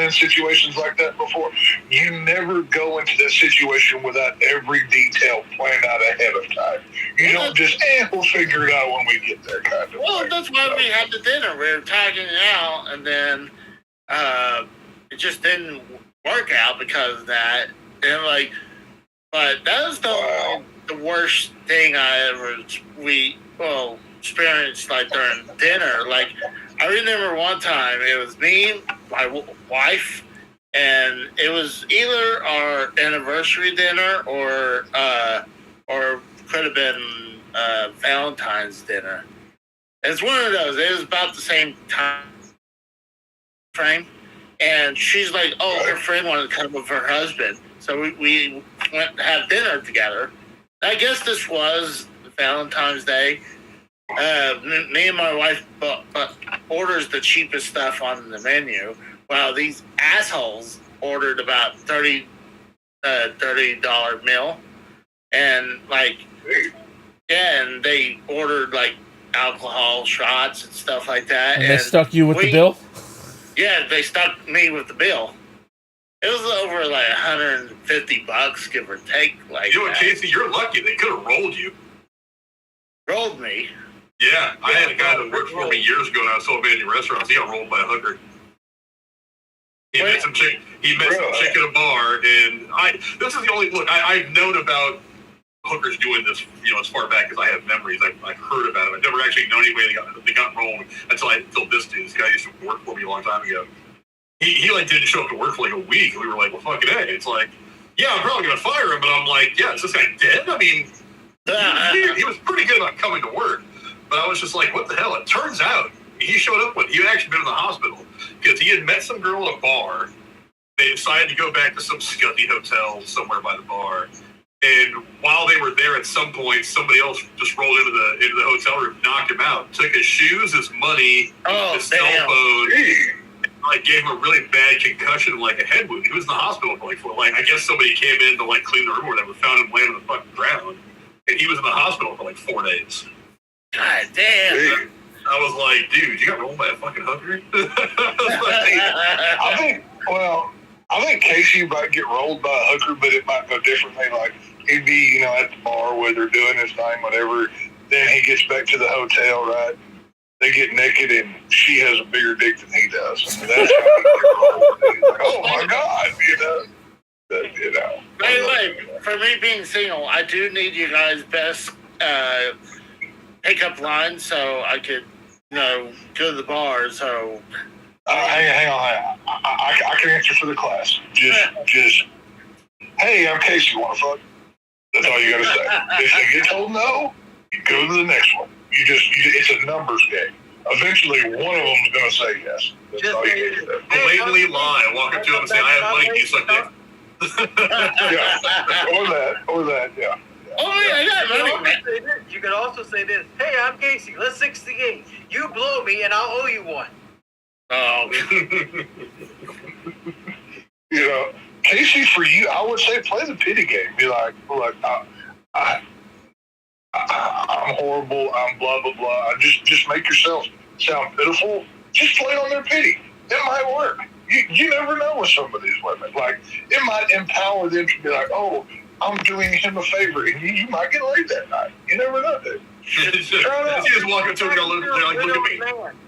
in situations like that before. You never go into that situation without every detail planned out ahead of time. You don't just, we'll figure it out when we get there kind of Well, thing. that's why we had the dinner. We were talking it out, and then it just didn't work out because of that. And but that was the worst thing I ever experienced during dinner. I remember one time it was me, my wife, and it was either our anniversary dinner or could have been Valentine's dinner. It's one of those. It was about the same time frame, and she's like, "Oh, her friend wanted to come with her husband," so we went to have dinner together. I guess this was Valentine's Day. Me and my wife orders the cheapest stuff on the menu, while these assholes ordered about $30 meal, and and they ordered alcohol shots and stuff like that. And they stuck you with the bill? Yeah, they stuck me with the bill. It was over $150, give or take. Casey, you're lucky. They could have rolled you. Rolled me? Yeah, I had a guy that worked for me years ago, and I was so bad in restaurants. He got rolled by a hooker. He met some chick at a bar, and this is the only look. I've known about hookers doing this, as far back as I have memories. I've heard about it. I've never actually known anybody that got rolled until this dude. This guy used to work for me a long time ago. He didn't show up to work for a week. We were like, well, fucking A. It's like, yeah, I'm probably gonna fire him, but I'm like, yeah, is this guy dead? I mean, he was pretty good about coming to work. But I was just like, what the hell? It turns out he showed up he had actually been in the hospital because he had met some girl at a bar. They decided to go back to some scutty hotel somewhere by the bar. And while they were there, at some point, somebody else just rolled into the hotel room, knocked him out, took his shoes, his money, his cell phone, and, gave him a really bad concussion, a head wound. He was in the hospital for I guess somebody came in to clean the room or whatever, found him laying on the fucking ground, and he was in the hospital for 4 days. God damn. I was like, dude, you got rolled by a fucking hooker? I think Casey might get rolled by a hooker, but it might go differently. He'd be, at the bar where they're doing his thing, whatever, Then he gets back to the hotel, right? They get naked, and she has a bigger dick than he does. And that's how he gets like, oh my God, By the way, for me being single, I do need you guys' best pickup line so I could, go to the bar. So hang on. I can answer for the class. Just, hey, I'm Casey. Want to fuck? That's all you gotta say. If they get told no, you go to the next one. It's a numbers game. Eventually, one of them's gonna say yes. That's all you need to do. Blatantly lie. Walk up to him and say, "I have money. You suck dick." Yeah, or that, yeah. oh yeah, I got money. You could also say this. Hey, I'm Casey. Let's 68. You blow me, and I'll owe you one. Oh, Casey, for you, I would say play the pity game. Be like, I'm horrible. I'm blah blah blah. Just make yourself sound pitiful. Just play on their pity. It might work. You never know with some of these women. Like, it might empower them to be like, oh, I'm doing him a favor, and you might get laid that night. You never know, dude. You just walk up to him and look at me.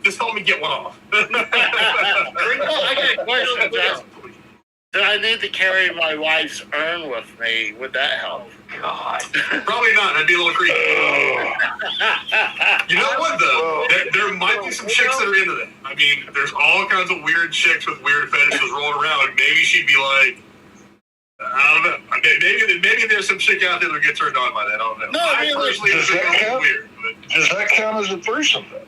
Just help me get one off. I got a question, Jess. Do I need to carry my wife's urn with me? Would that help? God. Probably not. That'd be a little creepy. You know what, though? There might be some chicks that are into that. I mean, there's all kinds of weird chicks with weird fetishes rolling around. Maybe she'd be like, I don't know. Maybe there's some chick out there that would get turned on by that. I don't know. No, I personally does think that it's count? weird. But... Does that count as a threesome, though?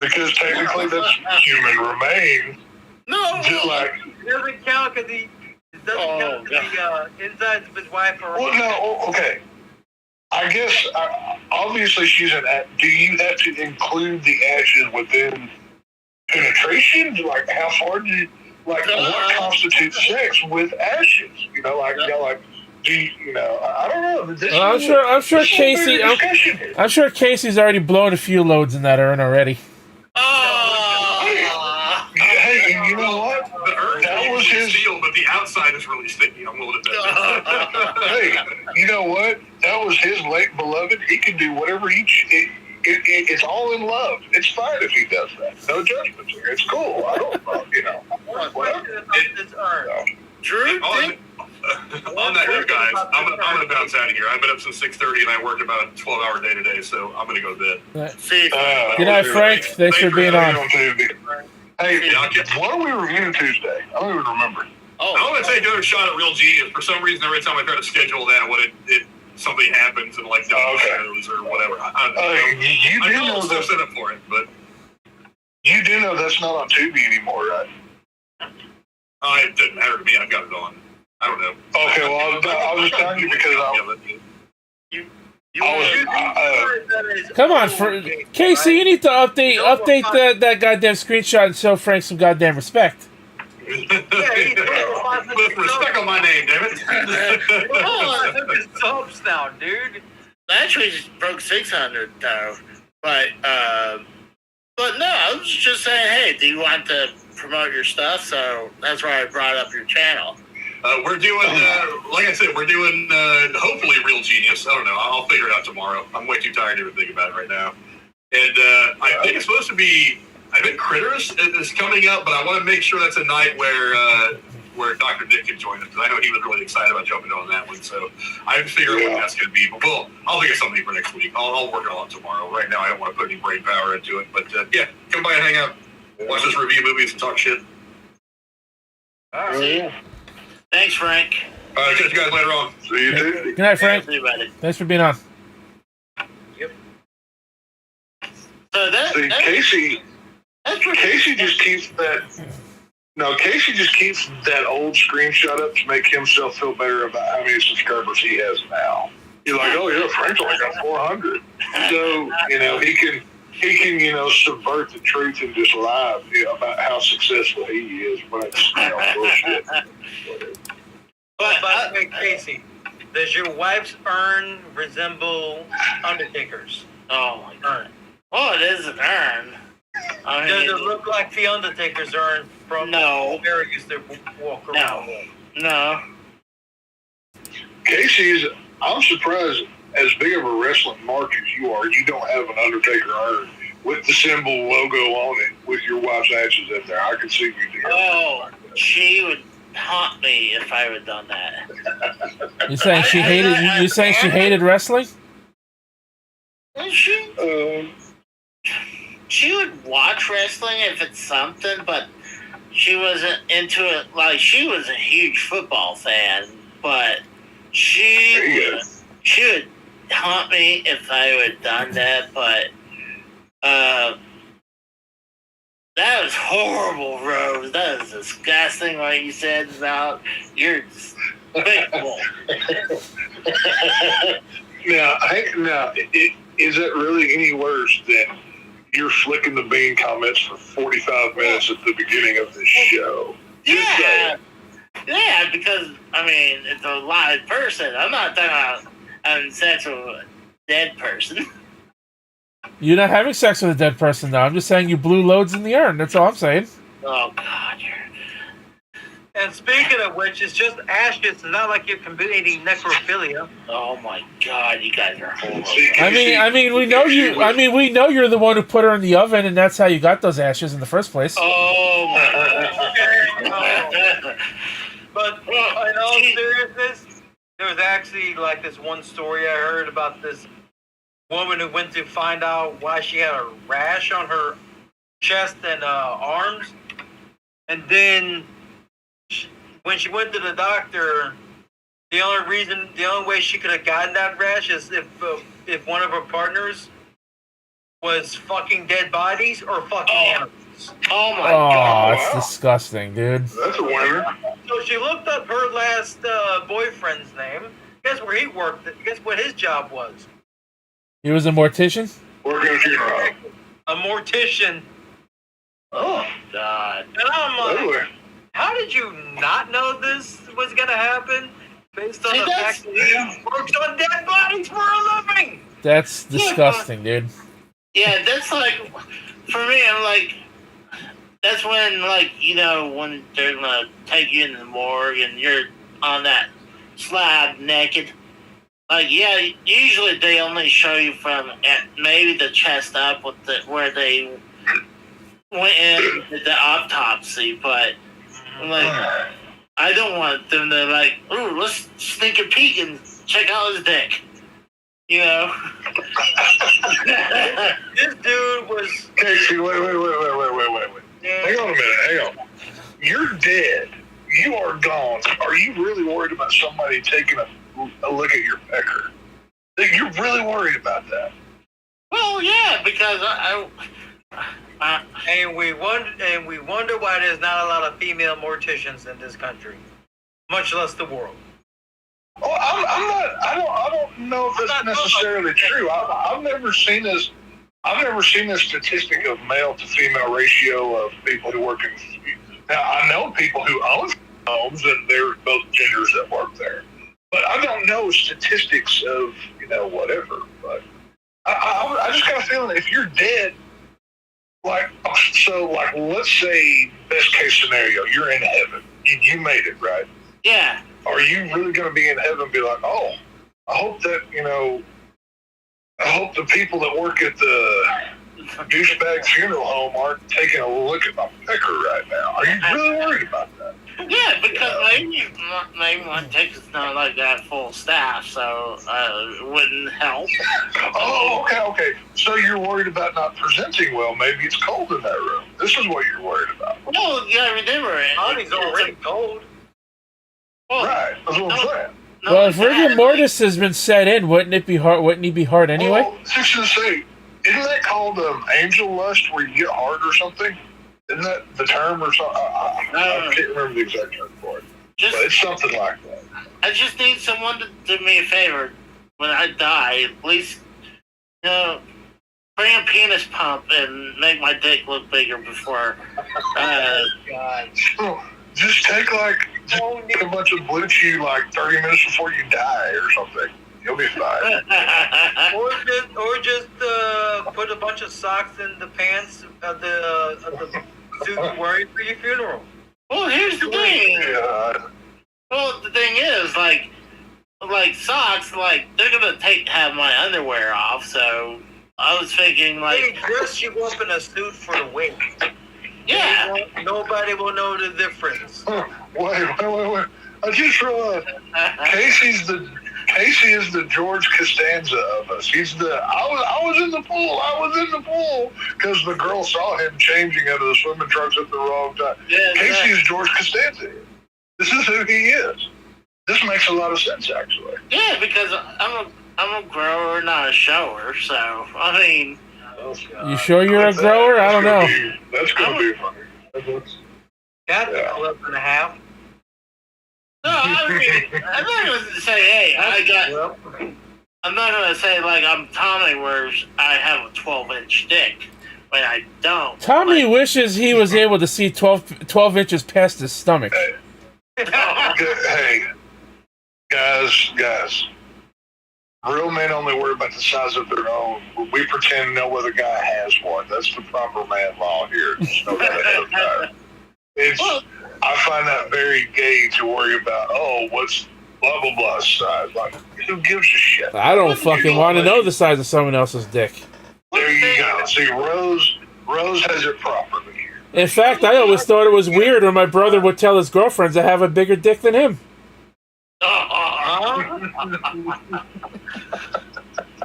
Because technically that's human remains. No. Just like, It doesn't count because the insides of his wife are. well, no, okay. I guess, obviously she's an do you have to include the ashes within penetration? Like, how far do you, like, what constitutes sex with ashes? Do you, I don't know. I'm sure Casey. I'm sure Casey's already blown a few loads in that urn already. Hey, and you know what? The urn was his steel, but the outside is really sticky. I'm willing to bet. Hey, you know what? That was his late beloved. He can do whatever it's all in love. It's fine if he does that. No judgment here. It's cool. I don't know, whatever. Drew, on that note, guys, I'm gonna bounce out of here. I've been up since 6:30 and I worked about a 12-hour day today, so I'm gonna go to bed. See, Good night, Frank. Thanks for being on. Hey, what are we reviewing Tuesday? I don't even remember. oh, I'm gonna take another shot at Real Genius. For some reason, every time I try to schedule that, when it something happens and like shows or whatever, You I do know know I'm still set up for it, but you do know that's not on Tubi anymore, right? it doesn't matter to me. I've got it on. I don't know. Okay, well, I was telling you because Come on, Casey. You need to update that goddamn screenshot and show Frank some goddamn respect. Put respect on my name, damn it. It's subs now, dude. actually just broke 600 though. But no, I was just saying, hey, do you want to promote your stuff? So that's why I brought up your channel. We're doing, like I said, we're doing hopefully Real Genius. I don't know. I'll figure it out tomorrow. I'm way too tired to even think about it right now. And I think it's supposed to be, I think Critters is coming up, but I want to make sure that's a night where Dr. Nick can join us, because I know he was really excited about jumping on that one. So I haven't figured out what that's going to be. But I'll think of something for next week. I'll work on it tomorrow. Right now, I don't want to put any brain power into it. But yeah, come by and hang out. Watch us review movies and talk shit. All right. Thanks, Frank. Catch you guys later on. See you Tuesday. Good night, Frank. Everybody. Thanks for being on. So See, Casey just keeps that. No, Casey just keeps that old screenshot up to make himself feel better about how many subscribers he has now. You're like, oh yeah, Frank's only got 400. So he can subvert the truth and just lie about how successful he is. But it's bullshit. But by the way, Casey, does your wife's urn resemble Undertaker's? Oh my god. Oh, it is an urn. I Does mean, it look like the Undertaker's urn from America used to walk around with? No. I'm surprised as big of a wrestling mark as you are, you don't have an Undertaker urn with the symbol logo on it with your wife's ashes in there. I could see you doing Oh, she would haunt me if I would have done that. You saying she hated? You saying she hated wrestling? She would watch wrestling if it's something, but she wasn't into it. Like, she was a huge football fan, but she would haunt me if I would have done that. But that was horrible, Rose. That was disgusting what you said about you're despicable. Now, is it really any worse than you're flicking the bean comments for 45 minutes at the beginning of the show? Yeah, because, I mean, it's a live person. I'm not talking about having sex with a dead person. You're not having sex with a dead person, though. I'm just saying you blew loads in the urn. That's all I'm saying. Oh, God. And speaking of which, it's just ashes. It's not like you're committing necrophilia. Oh, my God. You guys are horrible. I mean, we know you. I mean, we know you're the one who put her in the oven, and that's how you got those ashes in the first place. Oh, my God. But in all seriousness, there was actually like this one story I heard about this woman who went to find out why she had a rash on her chest and arms, and then when she went to the doctor, the only way she could have gotten that rash is if one of her partners was fucking dead bodies or fucking animals. Oh my God! That's disgusting, dude. That's a winner. So she looked up her last boyfriend's name. Guess where he worked? Guess what his job was? He was a mortician? Working at a funeral. A mortician. Oh, God. And I'm like, how did you not know this was going to happen? Based on the fact that he works on dead bodies for a living. That's disgusting, dude. Yeah, that's like, for me, I'm like, that's when, like, you know, when they're going to take you in the morgue and you're on that slab naked. Like, yeah, usually they only show you from maybe the chest up with where they went in and did the autopsy, but like, I don't want them to like, ooh, let's sneak a peek and check out his dick. You know? This dude was... Casey, wait. Hang on a minute, hang on. You're dead. You are gone. Are you really worried about somebody taking a look at your pecker? You're really worried about that? Well, yeah, because and we wonder why there's not a lot of female morticians in this country, much less the world. Oh, I don't know if that's necessarily true. I've never seen this. I've never seen this statistic of male to female ratio of people who work in. Now I know people who own homes and they're both genders that work there, but I don't know statistics of whatever. But I just got a feeling if you're dead, like let's say best case scenario, you're in heaven. You made it, right? yeah. Are you really going to be in heaven and be like, oh, I hope that, I hope the people that work at the douchebag funeral home aren't taking a look at my pecker right now. Are you really worried about that? Yeah, because maybe my dick is not like that full staff, so it wouldn't help. Oh, okay. So you're worried about not presenting well. Maybe it's cold in that room. This is what you're worried about. Well, you gotta remember it. Honey's already cold. Well, Right. That's what I'm saying. Well, if rigor mortis has been set in, wouldn't it be hard? Wouldn't he be hard anyway? Well, just to say, isn't that called angel lust, where you get hard or something? Isn't that the term or something? I can't remember the exact term for it. But it's something like that. I just need someone to do me a favor when I die. At least, bring a penis pump and make my dick look bigger before. God. Just take a bunch of Blue Chew 30 minutes before you die or something. You'll be fine. or just put a bunch of socks in the pants of the suit you're wearing for your funeral. Well, here's the thing. Yeah. Well, the thing is, like socks, like they're gonna have my underwear off. So I was thinking, They like, dress you up in a suit for the week. yeah. Nobody will know the difference. Wait. I just realized Casey is the George Costanza of us. He's the I was in the pool because the girl saw him changing out of the swimming trunks at the wrong time. Yeah, Casey is George Costanza. This is who he is. This makes a lot of sense, actually. Yeah, because I'm a grower, not a shower. So I mean, You sure you're a grower? I don't know. That's gonna be funny. That's a clip and a half. no, I mean, I'm not gonna say, hey, I'm not gonna say like I'm Tommy, where I have a 12-inch dick when I don't. Tommy wishes he was able to see 12 inches past his stomach. Hey, guys. Real men only worry about the size of their own. We pretend to know whether a guy has one. That's the proper man law here. Just know that ahead of time. I find that very gay to worry about, what's blah, blah, blah size. Like, who gives a shit? I don't fucking want to know the size of someone else's dick. There you go. See, Rose has it properly here. In fact, I always thought it was weird when my brother would tell his girlfriends to have a bigger dick than him.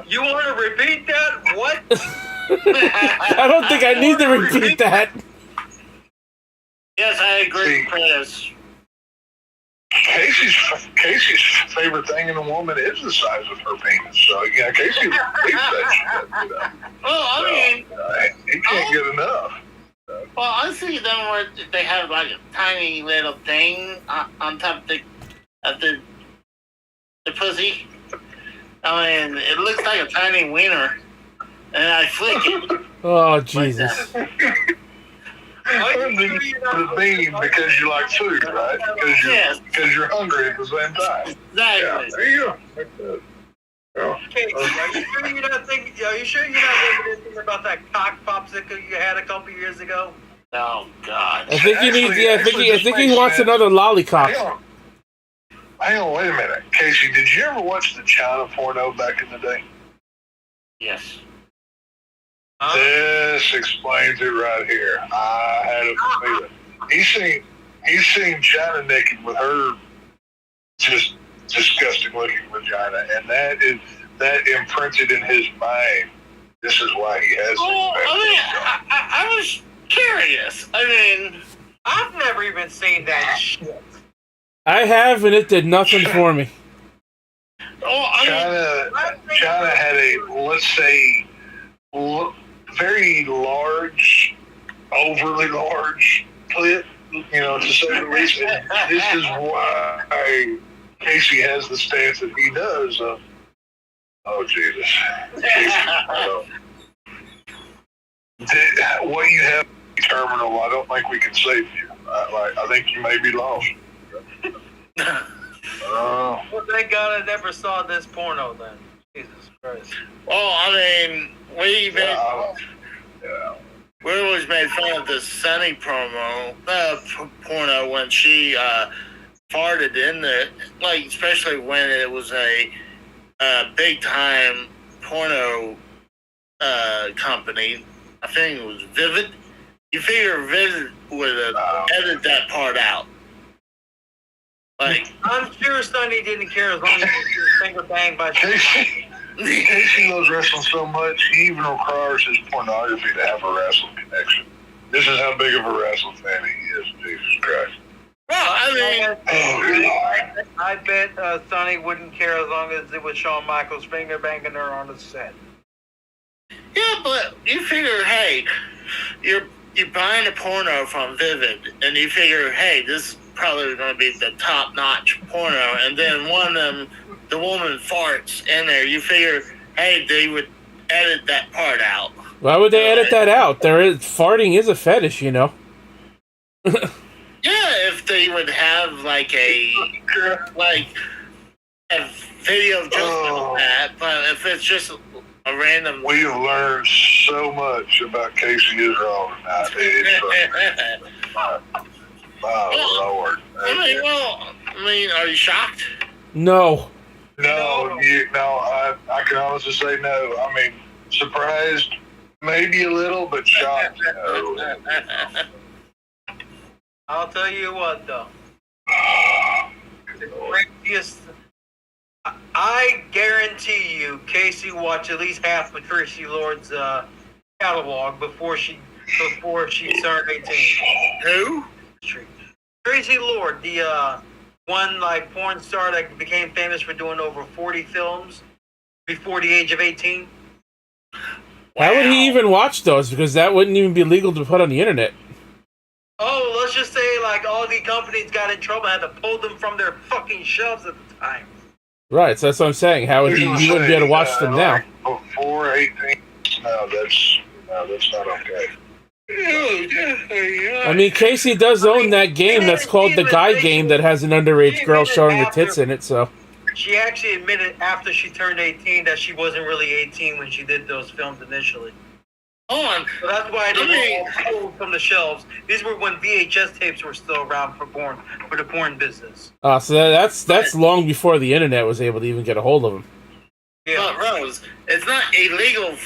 You want to repeat that? What? I don't think I need to repeat that. Yes, I agree, Chris. Casey's favorite thing in a woman is the size of her penis. So yeah, Casey believes that shit. You know? Well, I mean, he can't get enough. well, I see them where they have like a tiny little thing on top of the pussy. I mean, it looks like a tiny wiener, and I flick it. Oh, Jesus. The bean because you like food, right? Because you're hungry at the same time. Exactly. Yeah, there you go. Okay, are you sure you're not thinking anything about that cock popsicle you had a couple years ago? Oh God. I think he needs. Yeah, I think he wants another lollipop. Hang on, wait a minute, Casey. Did you ever watch the China porno back in the day? Yes. This explains it right here. I had a feeling. He's seen China naked with her just disgusting looking vagina, and that imprinted in his mind. This is why he has. Well, I was curious. I mean, I've never even seen that shit. I have, and it did nothing for me. China had a, let's say, very large, overly large clit, to say the least. This is why Casey has the stance that he does. Oh, Jesus. What you have terminal, I don't think we can save you. I think you may be lost. Well, thank God I never saw this porno then. Jesus Christ. well, I mean, we always made fun of the Sunny porno when she farted in there, like especially when it was a big time porno company. I think it was Vivid. You figure Vivid would have edited that part out. Like, I'm sure Sonny didn't care as long as he was finger banged by Casey loves wrestling so much, he even requires his pornography to have a wrestling connection. This is how big of a wrestling fan he is, Jesus Christ. well, I mean, I bet Sonny wouldn't care as long as it was Shawn Michaels finger banging her on the set. yeah, but you figure, hey, you're buying a porno from Vivid, and you figure, hey, this is probably going to be the top-notch porno, and then one of them, the woman farts in there. You figure, hey, they would edit that part out. Why would they edit that out? Farting is a fetish, Yeah, if they would have like a video just like that, but if it's just a random. We have learned so much about Casey Israel tonight. Oh, Lord. I mean, are you shocked? No. I can honestly say no. I mean, surprised, maybe a little, but shocked, no. I'll tell you what, though. The craziest. I guarantee you, Casey watched at least half of Tracy Lord's catalog before she turned 18. Who? Tracy Lord, the one like porn star that became famous for doing over 40 films before the age of 18. How would he even watch those? Because that wouldn't even be legal to put on the internet. Oh, let's just say like all the companies got in trouble and had to pull them from their fucking shelves at the time. Right, so that's what I'm saying. How would he wouldn't be able to watch them now? Before 18, no, that's not okay. I mean, Casey does own that game that's called the Guy Game that has an underage girl showing her tits in it, so... She actually admitted after she turned 18 that she wasn't really 18 when she did those films initially. On. So that's why they were all pulled from the shelves. These were when VHS tapes were still around for the porn business. So that's long before the internet was able to even get a hold of them. Yeah. But Rose, it's not illegal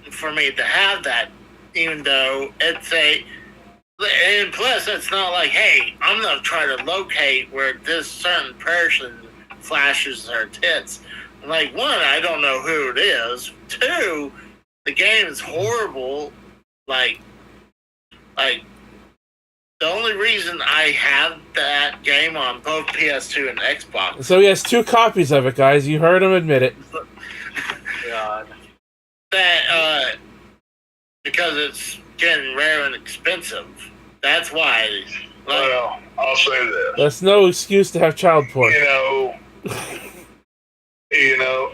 for me to have that, even though it's and plus it's not like, hey, I'm gonna try to locate where this certain person flashes her tits. Like, one, I don't know who it is. Two, the game is horrible. Like the only reason I have that game on both PS2 and Xbox. So he has 2 copies of it, guys. You heard him admit it. God. That because it's getting rare and expensive. That's why. Well, I'll say this. That's no excuse to have child porn. You know,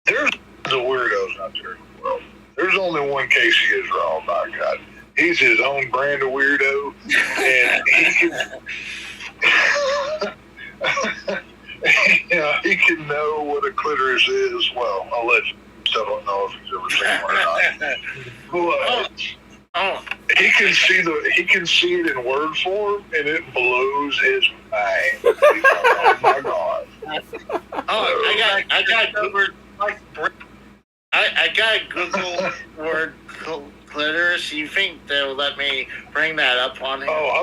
there's the weirdos out there in the world. There's only one Casey Israel, by God. He's his own brand of weirdo, and he can know what a clitoris is. Well, allegedly. Still don't know if he's ever seen one or not. But he can see it in word form, and it blows his mind. Oh my God! I got Google word clitoris. You think they'll let me bring that up on here? Oh,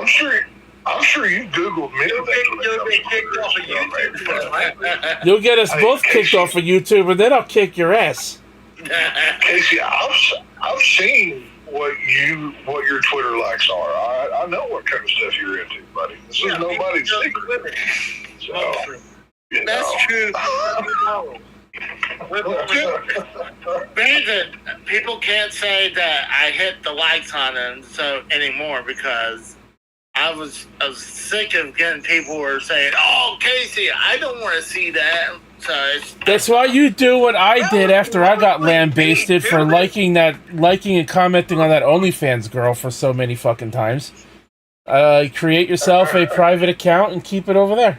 I'm sure you Googled many things. You'll get kicked off of YouTube. You'll get us both kicked off of YouTube, and then I'll kick your ass. Casey, I've seen what your Twitter likes are. I know what kind of stuff you're into, buddy. This is nobody's secret. So, That's true. Granted, people can't say that I hit the likes on them anymore because I was sick of getting people who were saying, "Oh, Casey, I don't want to see that." So that's why you do what I did after I got lambasted for liking and commenting on that OnlyFans girl for so many fucking times. Create yourself a private account and keep it over there.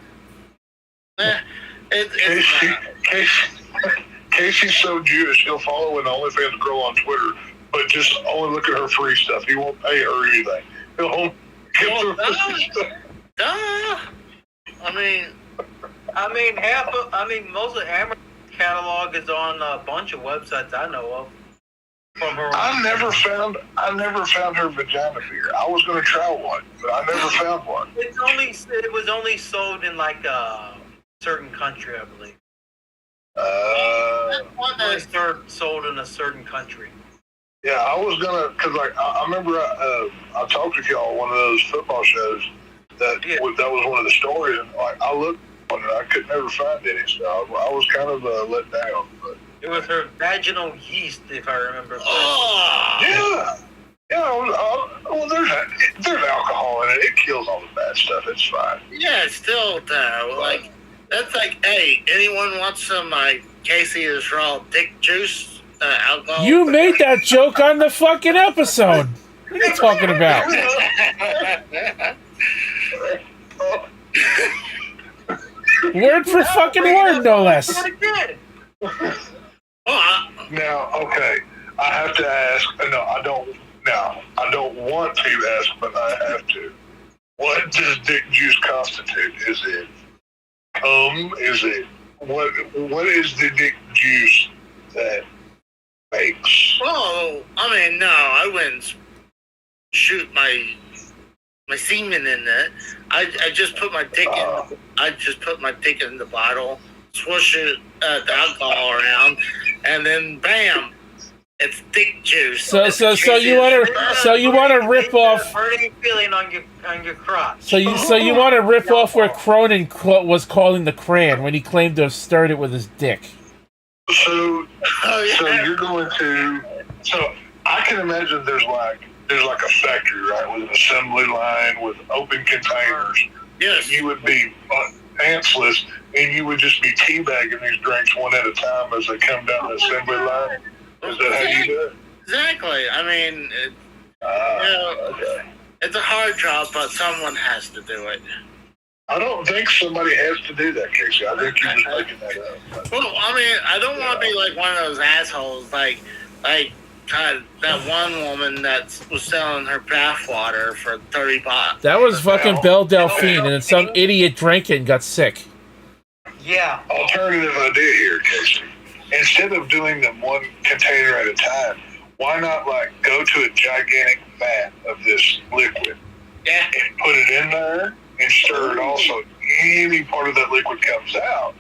Casey's so Jewish, he'll follow an OnlyFans girl on Twitter, but just only look at her free stuff. He won't pay her anything. He'll only get her free stuff. Most of Amber's catalog is on a bunch of websites I know of. From her. I never found her vagina figure. I was going to try one, but I never found one. It was only sold in like a certain country, I believe. Sold in a certain country. Yeah, I was gonna, cause like I remember I talked with y'all on one of those football shows that was one of the stories, and like I looked and I could never find any, so I was kind of let down. But it was her vaginal yeast, if I remember. Well, there's alcohol in it. It kills all the bad stuff. It's fine. Yeah, still though, like that's like, hey, anyone wants some Casey Israel dick juice alcohol? You made that joke on the fucking episode. What are you talking about? Word for fucking word, no less. Now, okay, I have to ask. No, I don't. Now, I don't want to ask, but I have to. What does dick juice constitute? Is it cum? Is it What is the dick juice that makes? Oh, I mean, no, I wouldn't shoot my semen in it. I just put my dick in. I just put my dick in the bottle, swoosh it, the alcohol around, and then bam, it's dick juice. So you want to rip off? Burning feeling on your crotch. So you want to rip off where Cronin was calling the cran when he claimed to have stirred it with his dick. So you're going to. So I can imagine there's like a factory, right, with an assembly line with open containers. Yes. You would be pantsless, and you would just be teabagging these drinks one at a time as they come down the assembly line. Is that how you do it? Exactly. I mean, Okay. it's a hard job, but someone has to do it. I don't think somebody has to do that, Casey. I think you're just making that up. Well, I mean, I don't want to be like one of those assholes, like God, that one woman that was selling her bath water for $30. That was fucking Belle Delphine, and then some idiot drank it and got sick. Yeah. Alternative idea here, Casey. Instead of doing them one container at a time, why not like go to a gigantic vat of this liquid and put it in there and stir it also? Any part of that liquid comes out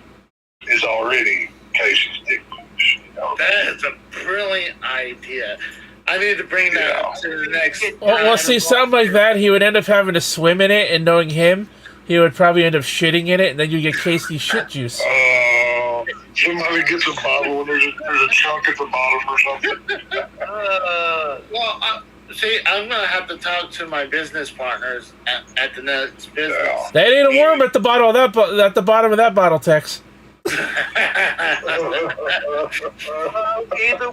is already Casey's dick. That is a brilliant idea. I need to bring that up to the next. Well, see, something like that, he would end up having to swim in it, and knowing him, he would probably end up shitting in it, and then you get Casey shit juice. Somebody gets a bottle and there's a chunk at the bottom or something. See, I'm gonna have to talk to my business partners at the next business. That ain't a worm at the bottom of that bottle, Tex. Either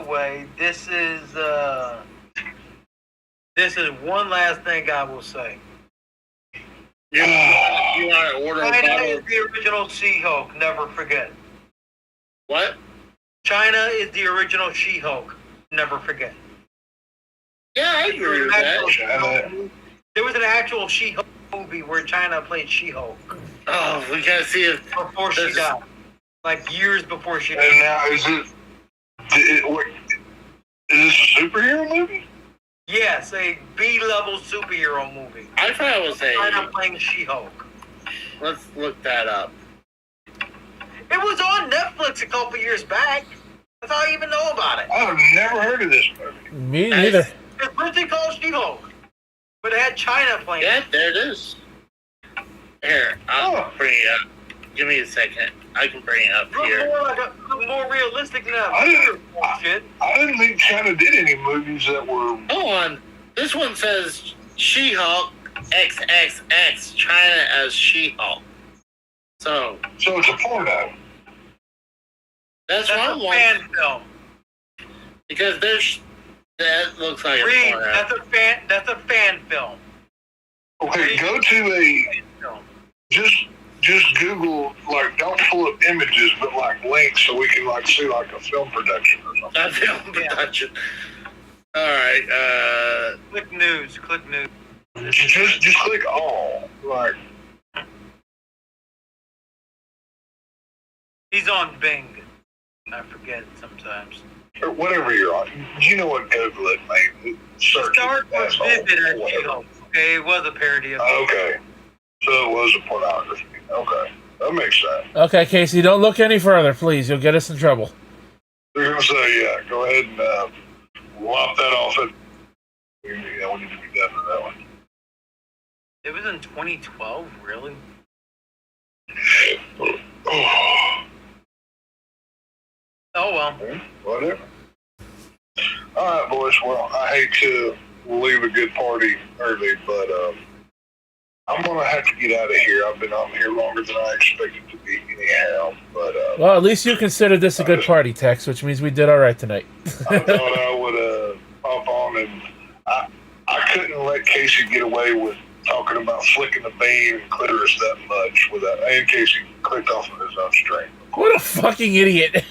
way, this is one last thing I will say. You want to order a China bottle? is the original She-Hulk. Never forget. What? China is the original She-Hulk. Never forget. Yeah, I agree with that. There was an actual She-Hulk movie where China played She-Hulk. Oh, we gotta see if before she died. Like years before she died. And now is this a superhero movie? Yes, a B-level superhero movie. I thought it was China playing She-Hulk. Let's look that up. It was on Netflix a couple years back. That's all I even know about it. I've never heard of this movie. Me neither. It's literally called She-Hulk. But it had China playing. Yeah, there it is. Here, I'll bring it up. Give me a second. I can bring it up here. More realistic than that. I didn't think China did any movies that were... Hold on. This one says She-Hulk XXX, China as She-Hulk. So it's a porno. That's what I want. Fan film. Because that looks like a porno. That's a fan film. Okay, go to just Google, like, don't pull up images, but like links so we can like see like a film production or something. A film production. All right. Click news. Just click all. Like, he's on Bing. I forget sometimes. Or whatever you're on. You know what Google it, mate. Search Start was vivid as She-Hulk. Okay, it was a parody of Okay. So it was a pornography. Okay. That makes sense. Okay, Casey, don't look any further, please. You'll get us in trouble. They're going to say, yeah, go ahead and lop that off. We need to be done with that one. It was in 2012, really? Oh, well. Whatever. All right, boys. Well, I hate to leave a good party early, but I'm going to have to get out of here. I've been on here longer than I expected to be anyhow. But well, at least you considered this a good party, Tex, which means we did all right tonight. I thought I would hop on, and I couldn't let Casey get away with talking about flicking the bean and clitoris that much without, and Casey clicked off of his own string. What a fucking idiot.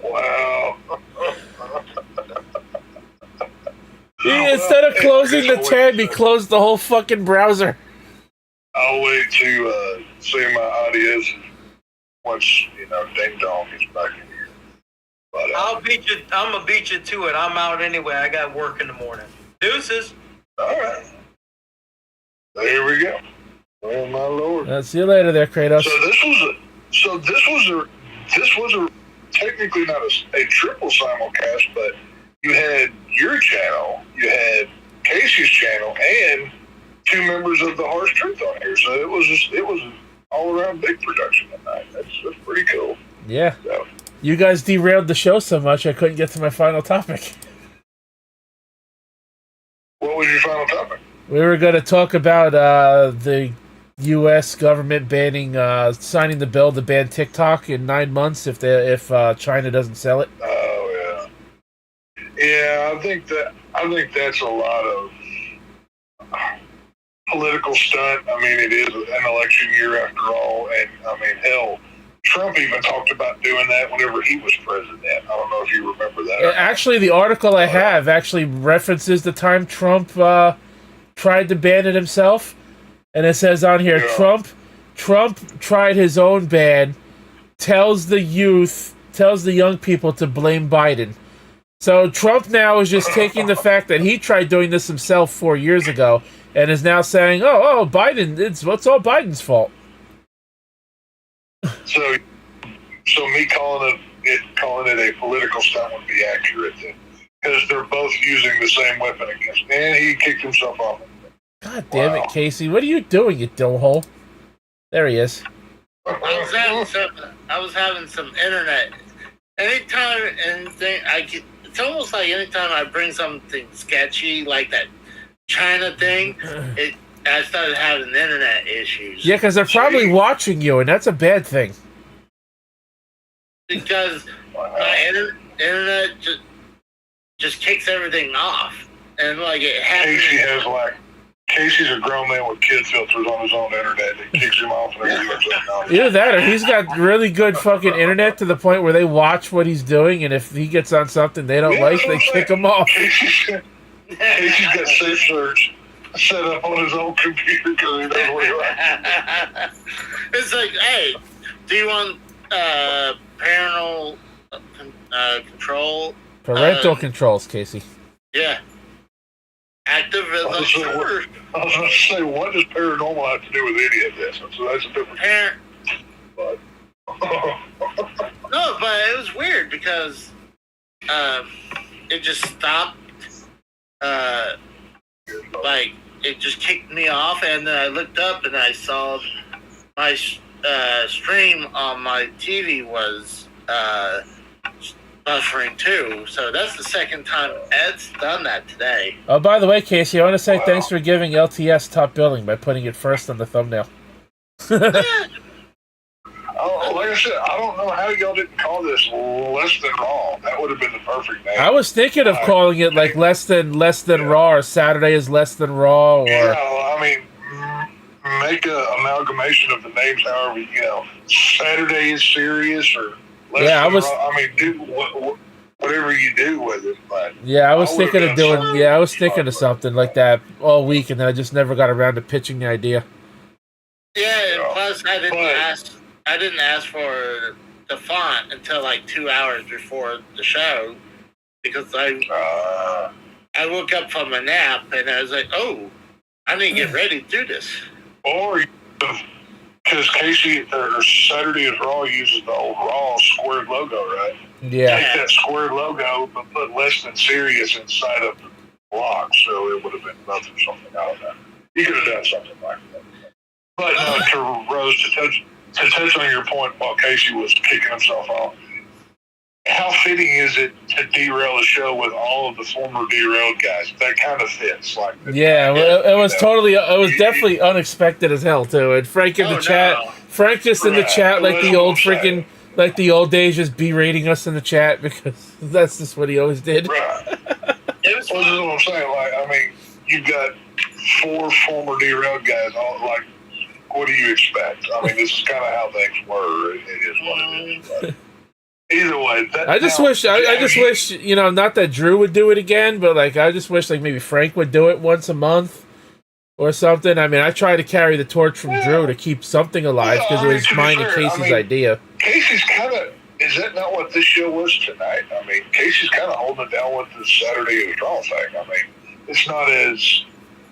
Wow. Instead of closing the tab, he closed the whole fucking browser. Always beat you to it. I'm out anyway. I got work in the morning. Deuces. All right. There we go. Oh my lord. See you later, there, Kratos. So this was a technically not a triple simulcast, but you had your channel, you had Casey's channel, and 2 members of the Harsh Truth on here. So it was an all around big production tonight. That's pretty cool. Yeah. So, you guys derailed the show so much I couldn't get to my final topic. what was your final topic? We were going to talk about the U.S. government signing the bill to ban TikTok in 9 months if China doesn't sell it. Oh yeah, I think that's a lot of political stunt. I mean, it is an election year after all, and I mean, hell, Trump even talked about doing that whenever he was president. I don't know if you remember that. Actually, the article I have actually references the time Trump tried to ban it himself. And it says on here, yeah. Trump tried his own ban, tells the young people to blame Biden. So Trump now is just taking the fact that he tried doing this himself 4 years ago and is now saying, oh, Biden, it's all Biden's fault. So me calling it a political stunt would be accurate then, because they're both using the same weapon against him, and he kicked himself off. God damn it, Casey! What are you doing, you dillhole? There he is. I was having some internet. It's almost like anytime I bring something sketchy like that China thing, I started having internet issues. Yeah, because they're probably watching you, and that's a bad thing. Because my internet just kicks everything off, and like it happens. Casey's a grown man with kid filters on his own internet that kicks him off and everything. Either that, or he's got really good fucking internet to the point where they watch what he's doing, and if he gets on something they don't like, they kick him off. Casey's got safe search set up on his own computer because he knows where you're at. It's like, hey, do you want parental control? Parental controls, Casey. Yeah. Activism. I was going to say, what does paranormal have to do with any of this? So that's a different. But. No, but it was weird because it just stopped. Like it just kicked me off, and then I looked up and I saw my stream on my TV was buffering too. So that's the second time Ed's done that today. Oh, by the way, Casey, I want to say thanks for giving LTS top billing by putting it first on the thumbnail. Oh, like I said, I don't know how y'all didn't call this Less Than Raw. That would have been the perfect name. I was thinking of calling it like Less Than Raw, or Saturday is Less Than Raw, or... Yeah, I mean, make an amalgamation of the names however, Saturday is Serious, or Less Than Raw. I mean, do whatever you do with it. But yeah, I was thinking of something like that all week, and then I just never got around to pitching the idea. Yeah, and plus I didn't ask for the font until like 2 hours before the show because I woke up from a nap and I was like, oh, I need to get ready to do this. Or because Casey or Saturday is Raw uses the old Raw squared logo, right? Yeah. Take that squared logo but put Less Than Serious inside of the block, so it would have been nothing, something out of that. You could have done something like that. But to Rose, to touch on your point while Casey was kicking himself off, how fitting is it to derail a show with all of the former derailed guys? That kind of fits. Like, it was definitely unexpected as hell too. And Frank in the chat, Frank just in the chat like the old days, just berating us in the chat because that's just what he always did. Right. This is what I'm saying. Like, I mean, you've got 4 former derailed guys. What do you expect? I mean, this is kind of how things were. It is what it is. But either way, I just wish, not that Drew would do it again, but like I just wish like maybe Frank would do it once a month or something. I mean, I try to carry the torch from Drew to keep something alive because it was mine and Casey's idea. Casey's kind is that not what this show was tonight? I mean, Casey's kind of holding it down with the Saturday is Raw thing. I mean, it's not as,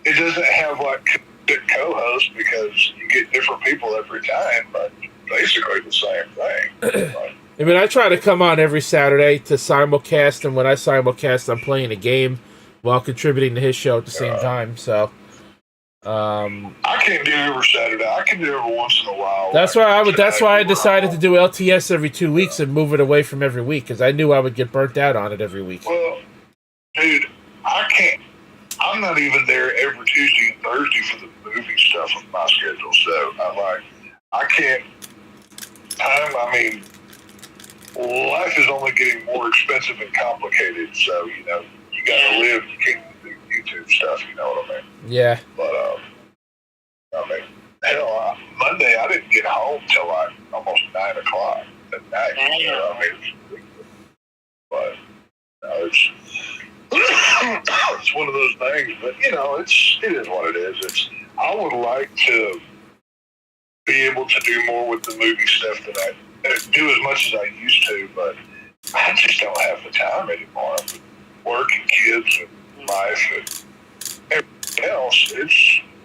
it doesn't have like good co-hosts because you get different people every time, but basically the same thing. I mean, I try to come on every Saturday to simulcast, and when I simulcast, I'm playing a game while contributing to his show at the same time. So, I can't do it every Saturday. I can do it every once in a while. That's why That's why I decided to do LTS every 2 weeks and move it away from every week because I knew I would get burnt out on it every week. Well, dude, I can't. I'm not even there every Tuesday and Thursday for the movie stuff with my schedule. So I can't. I mean, life is only getting more expensive and complicated. So you gotta live. You can't do YouTube stuff. You know what I mean? Yeah. But I mean, hell, Monday I didn't get home till like almost 9 o'clock at night. You know what I mean? But it's one of those things. But it is what it is. I would like to be able to do more with the movie stuff than I do as much as I used to, but I just don't have the time anymore. With work and kids and life and everything else,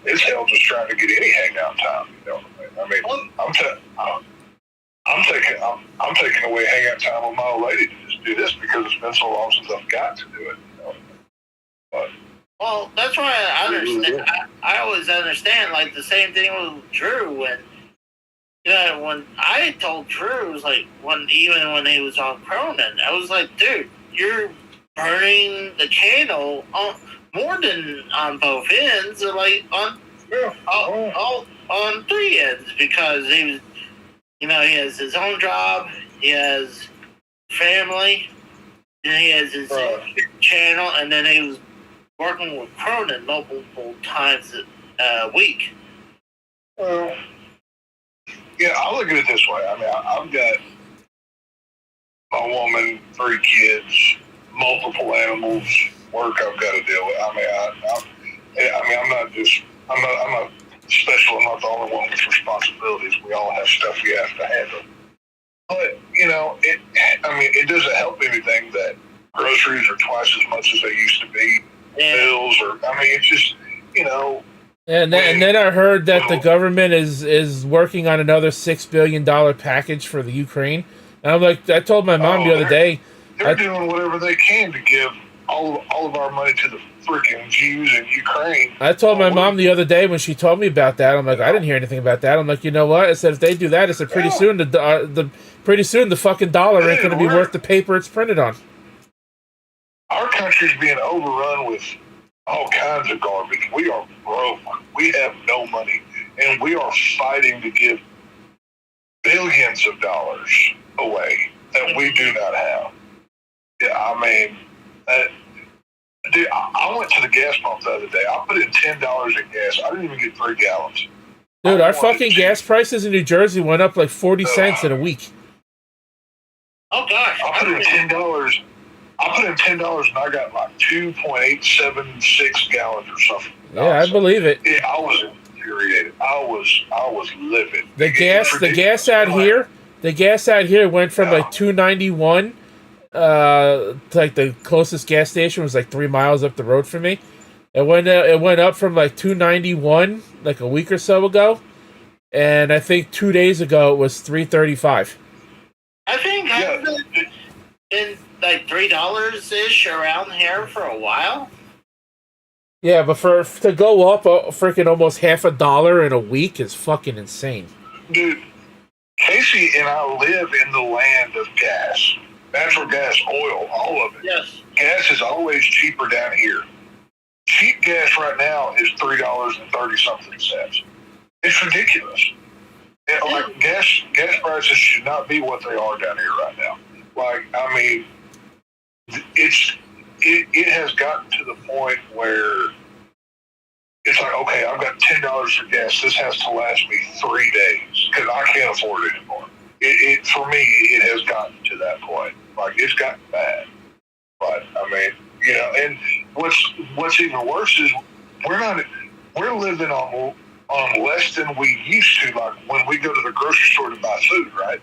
it's hell just trying to get any hangout time. You know what I mean? I'm taking away hangout time with my old lady to just do this because it's been so long since I've got to do it. But well, that's why I understand. I always understand, like the same thing with Drew when I told Drew, it was like even when he was on Cronin, I was like, dude, you're burning the candle more than on both ends, like on three ends, because he was, he has his own job, he has family, and he has his channel, and then he was working with Cronin multiple times a week. Well, yeah, I look at it this way. I mean, I've got my woman, 3 kids, multiple animals, work I've got to deal with. I'm not special. I'm not the only one with responsibilities. We all have stuff we have to handle. But it doesn't help anything that groceries are twice as much as they used to be. Yeah. Bills, it's just And then I heard that the government is working on another $6 billion package for the Ukraine. And I'm like, I told my mom the other day. They're doing whatever they can to give all of our money to the freaking Jews in Ukraine. I told my mom the other day when she told me about that. I'm like, I didn't hear anything about that. I'm like, you know what? I said, if they do that, I said, pretty soon the fucking dollar ain't going to be worth the paper it's printed on. Our country's being overrun with all kinds of garbage. We are broke. We have no money. And we are fighting to give billions of dollars away that we do not have. Yeah, dude, I went to the gas pump the other day. I put in $10 in gas. I didn't even get 3 gallons. Dude, our fucking gas prices in New Jersey went up like 40 cents in a week. Oh, gosh. I put in $10. And I got like 2.876 gallons or something. Yeah, I believe it. Yeah, I was infuriated. I was livid. The gas out here went from like $2.91. Like the closest gas station was like 3 miles up the road from me. It went up from like $2.91 like a week or so ago, and I think 2 days ago it was $3.35. I think it's been like $3 ish around here for a while. Yeah, but to go up freaking almost half a dollar in a week is fucking insane. Dude, Casey and I live in the land of gas. Natural gas, oil, all of it. Yes. Gas is always cheaper down here. Cheap gas right now is $3.30-something. It's ridiculous. Like gas prices should not be what they are down here right now. It has gotten to the point where it's like, okay, I've got $10 for gas. This has to last me 3 days because I can't afford it anymore. For me, it has gotten to that point. Like, it's gotten bad. But and what's even worse is we're living on less than we used to. Like when we go to the grocery store to buy food, right?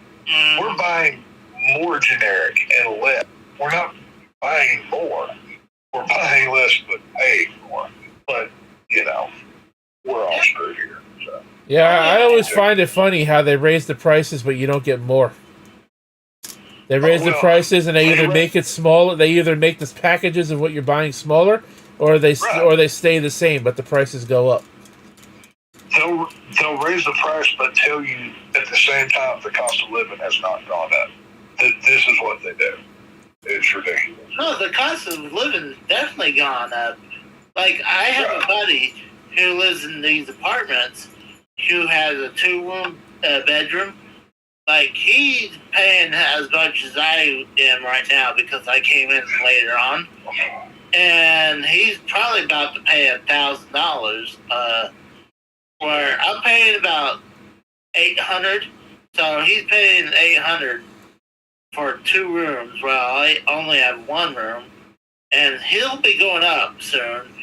We're buying more generic and less. We're not buying more. We're buying less but paying more. But, we're all screwed here. So. Yeah, I always find it funny how they raise the prices, but you don't get more. They raise the prices, and they either make it smaller. They either make the packages of what you're buying smaller, or they stay the same, but the prices go up. They'll raise the price, but tell you at the same time the cost of living has not gone up. This is what they do. It's ridiculous. No, the cost of living definitely gone up. Like, I have a buddy who lives in these apartments who has a 2-room bedroom. Like, he's paying as much as I am right now because I came in later on. And he's probably about to pay $1,000, where I'm paying about $800. So he's paying $800 for 2 rooms. Well, I only have 1 room. And he'll be going up soon.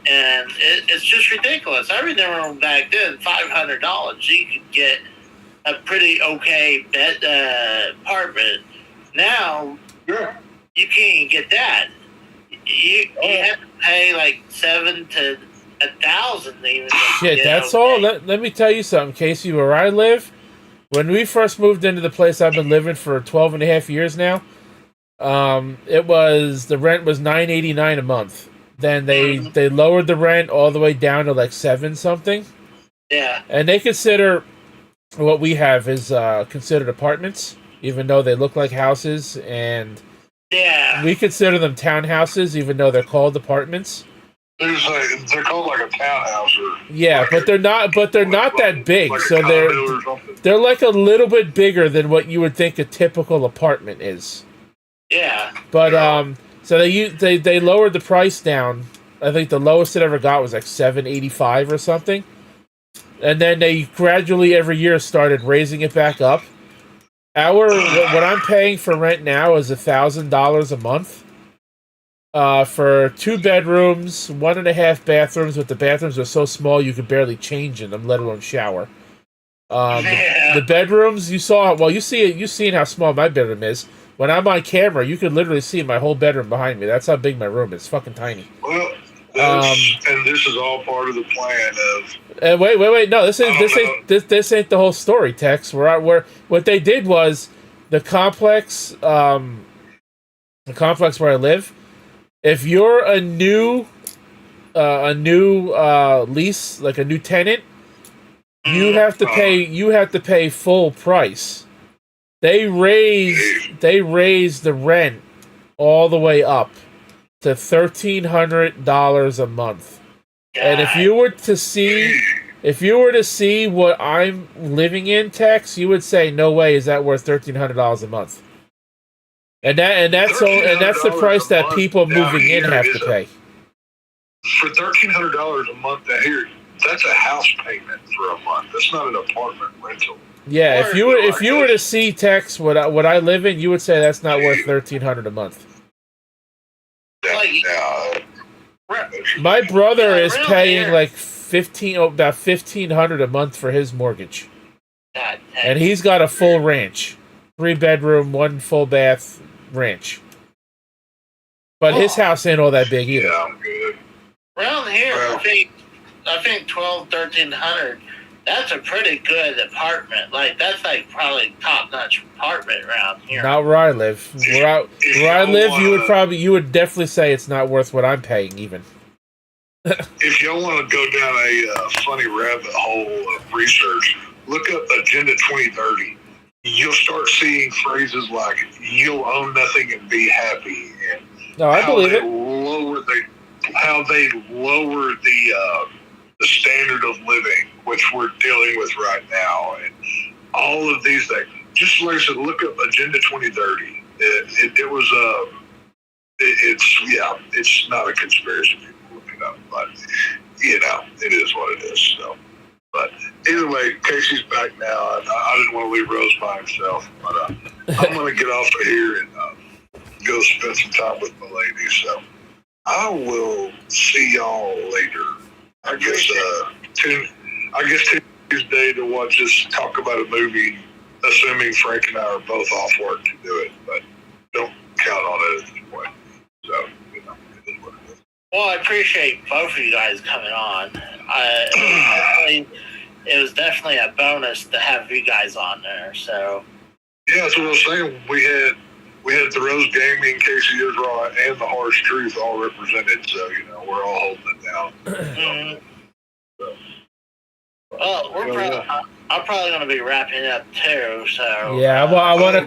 And it's just ridiculous. I remember back then, $500, you could get a pretty okay apartment. Now, you can't even get that. You have to pay like $7,000 to $1,000 even. Shit, that's all. Let me tell you something, Casey. Where I live, when we first moved into the place I've been living for 12 and a half years now, the rent was $9.89 a month. Then they lowered the rent all the way down to like 7 something. Yeah. And they consider what we have is considered apartments, even though they look like houses, and we consider them townhouses, even though they're called apartments. They're called like a townhouse, or but they're not. But they're not that big, like so they're like a little bit bigger than what you would think a typical apartment is. Yeah. But so they lowered the price down. I think the lowest it ever got was like $785 or something. And then they gradually every year started raising it back up. What I'm paying for rent now is $1,000 a month. For 2 bedrooms, 1.5 bathrooms, but the bathrooms are so small you could barely change in them, let alone shower. The bedrooms you saw, you see it. You've seen how small my bedroom is. When I'm on camera, you could literally see my whole bedroom behind me. That's how big my room is. It's fucking tiny. Well, and this is all part of the plan of. Wait! No, this ain't the whole story, Tex. Where what they did was the complex where I live. If you're a new lease, like a new tenant, you have to pay full price. They raised the rent all the way up to $1,300 a month. And if you were to see what I'm living in, Tex, you would say, no way is that worth $1,300 a month. And that's the price that people moving in have to pay. For $1,300 a month here, that's a house payment for a month. That's not an apartment rental. Yeah, if you were to see, Tex, what I live in, you would say that's not worth $1,300 a month. My brother is paying like about $1,500 a month for his mortgage, and he's got a full ranch, 3 bedroom, 1 full bath ranch. But his house ain't all that big either. Yeah, I'm good. Around here, I think $1,200-$1,300. That's a pretty good apartment. Like, that's like probably top-notch apartment around here. Not where I live. Where I live, you would definitely say it's not worth what I'm paying, even. If y'all want to go down a funny rabbit hole of research, look up Agenda 2030. You'll start seeing phrases like "you'll own nothing and be happy," and I believe it. How they lower the standard of living, which we're dealing with right now, and all of these things. Just like I said, look up Agenda 2030. It's not a conspiracy. People look it up, but it is what it is. So, but either way, Casey's back now, and I didn't want to leave Rose by himself, but I'm going to get off of here and go spend some time with my lady. So I will see y'all later. I guess Tuesday to watch us talk about a movie assuming Frank and I are both off work to do it, but don't count on it at this point. So, you know, it is what it is. Well, I appreciate both of you guys coming on. It was definitely a bonus to have you guys on there. So yeah, that's what I was saying. We had the Rose Gaming, Casey Israel, and the Harsh Truth all represented. So you know, we're all holding it down. Mm-hmm. Well, I'm probably going to be wrapping up too. So yeah, I want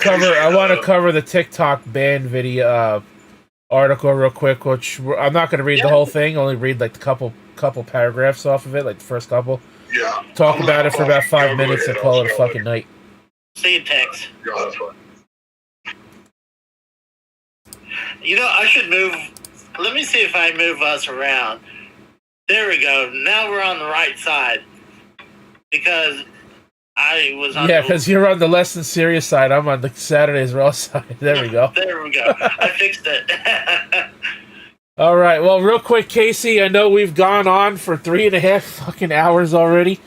to cover the TikTok ban video article real quick. Which I'm not going to read the whole thing. Only read like the couple paragraphs off of it, like the first couple. Yeah. Talk about it for about 5 minutes and call it a fucking night. See you, Tex. Yeah, that's fine. You know, I should move. Let me see if I move us around. There we go. Now we're on the right side. Because I was on because you're on the less than serious side. I'm on the Saturdays Raw side. There we go. There we go. I fixed it. All right. Well, real quick, Casey, I know we've gone on for 3.5 fucking hours already.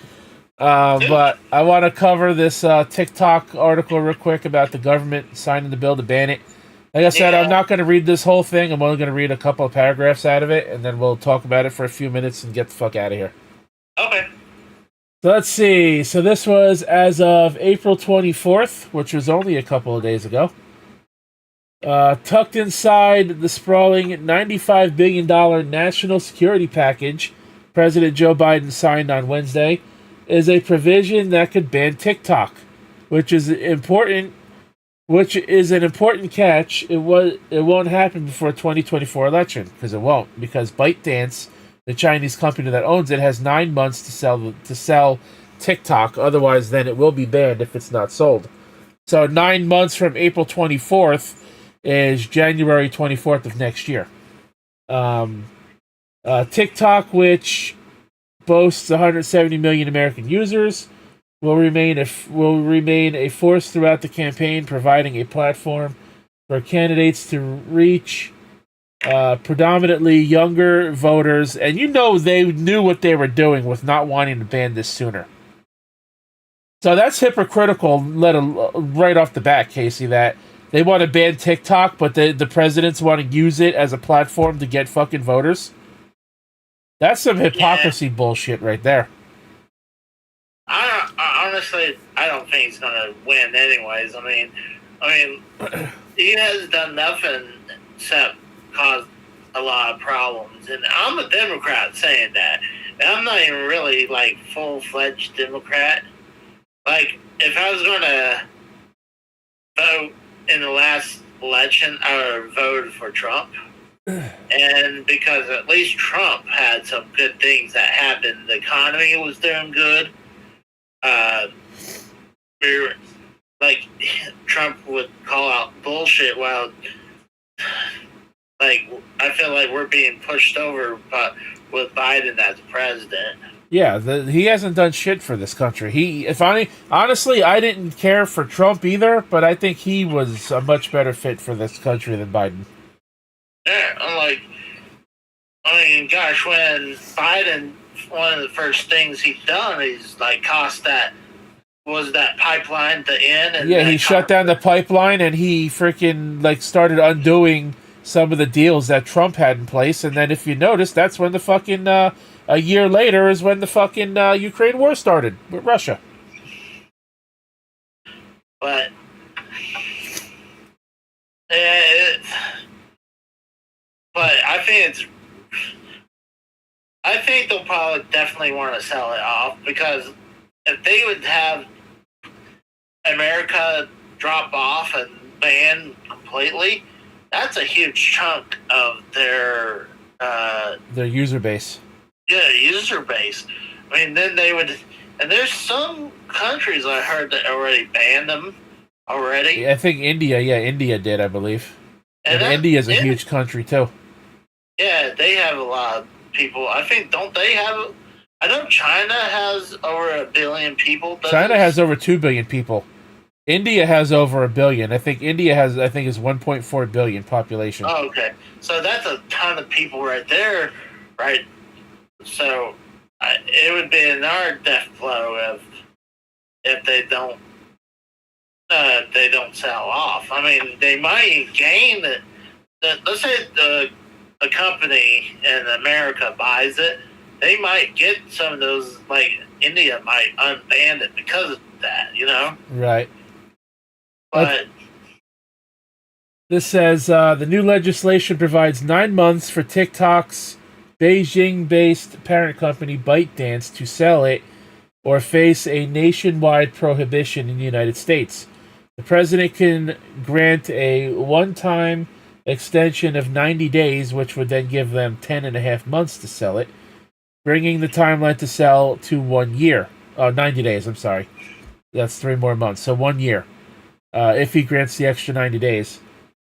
But I want to cover this TikTok article real quick about the government signing the bill to ban it. Like I said, I'm not going to read this whole thing. I'm only going to read a couple of paragraphs out of it, and then we'll talk about it for a few minutes and get the fuck out of here. Okay. So let's see. So this was as of April 24th, which was only a couple of days ago. Tucked inside the sprawling $95 billion national security package President Joe Biden signed on Wednesday is a provision that could ban TikTok, which is an important catch. It won't happen before 2024 election because it won't, because ByteDance, the Chinese company that owns it, has 9 months to sell TikTok. Otherwise, then it will be banned if it's not sold. So 9 months from April 24th is January 24th of next year. TikTok, which boasts 170 million American users, will remain a force throughout the campaign, providing a platform for candidates to reach predominantly younger voters. And you know they knew what they were doing with not wanting to ban this sooner. So that's hypocritical, right off the bat, Casey, that they want to ban TikTok, but the presidents want to use it as a platform to get fucking voters. That's some hypocrisy bullshit right there. Honestly, I don't think he's going to win anyways. I mean, he has done nothing except cause a lot of problems. And I'm a Democrat saying that. And I'm not even really, like, full-fledged Democrat. Like, if I was going to vote in the last election, I would have voted for Trump. And because at least Trump had some good things that happened. The economy was doing good. Like, Trump would call out bullshit while, like, I feel like we're being pushed over with Biden as president. Yeah, he hasn't done shit for this country. Honestly, I didn't care for Trump either, but I think he was a much better fit for this country than Biden. Yeah, gosh, when Biden, one of the first things he's done is, like, cost that pipeline to end. And yeah, he shut down the pipeline, and he freaking, like, started undoing some of the deals that Trump had in place. And then if you notice, that's when the fucking, a year later is when the fucking Ukraine war started with Russia. But, I think they'll probably definitely want to sell it off, because if they would have America drop off and ban completely, that's a huge chunk of their user base. Yeah, user base. I mean, then they would, and there's some countries I heard that already banned them already. Yeah, I think India did, I believe. And India's a huge country too. Yeah, they have a lot of people. I think, don't they have? I know China has over 1 billion people. China has over 2 billion people. India has over 1 billion. I think India is 1.4 billion population. Oh, okay. So that's a ton of people right there, right? So it would be another death blow if they don't they don't sell off. I mean, they might gain it. Let's say a company in America buys it, they might get some of those, like India might unban it because of that, you know? Right. But this says the new legislation provides 9 months for TikTok's Beijing-based parent company ByteDance to sell it or face a nationwide prohibition in the United States. The president can grant a one-time extension of 90 days, which would then give them 10.5 months to sell it, bringing the timeline to sell to 1 year. 90 days, I'm sorry. That's 3 more months, so 1 year. If he grants the extra 90 days.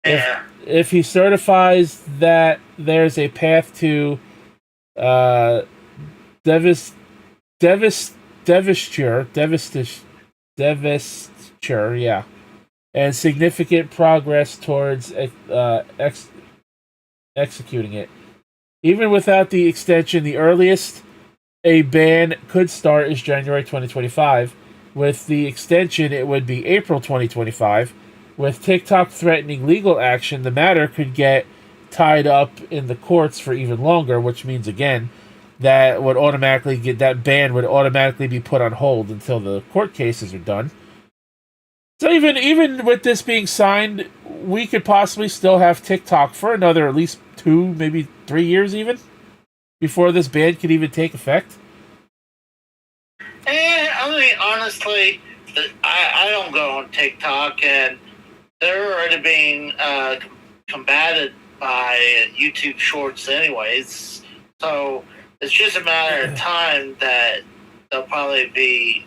yeah, If he certifies that there's a path to divestiture, yeah, and significant progress towards executing it. Even without the extension, the earliest a ban could start is January 2025. With the extension, it would be April 2025. With TikTok threatening legal action, the matter could get tied up in the courts for even longer, which means, again, that ban would automatically be put on hold until the court cases are done. So even with this being signed, we could possibly still have TikTok for another at least 2, maybe 3 years even, before this ban could even take effect. and I mean, honestly, I don't go on TikTok, and they're already being combated by YouTube Shorts, anyways. So it's just a matter of time that they'll probably be.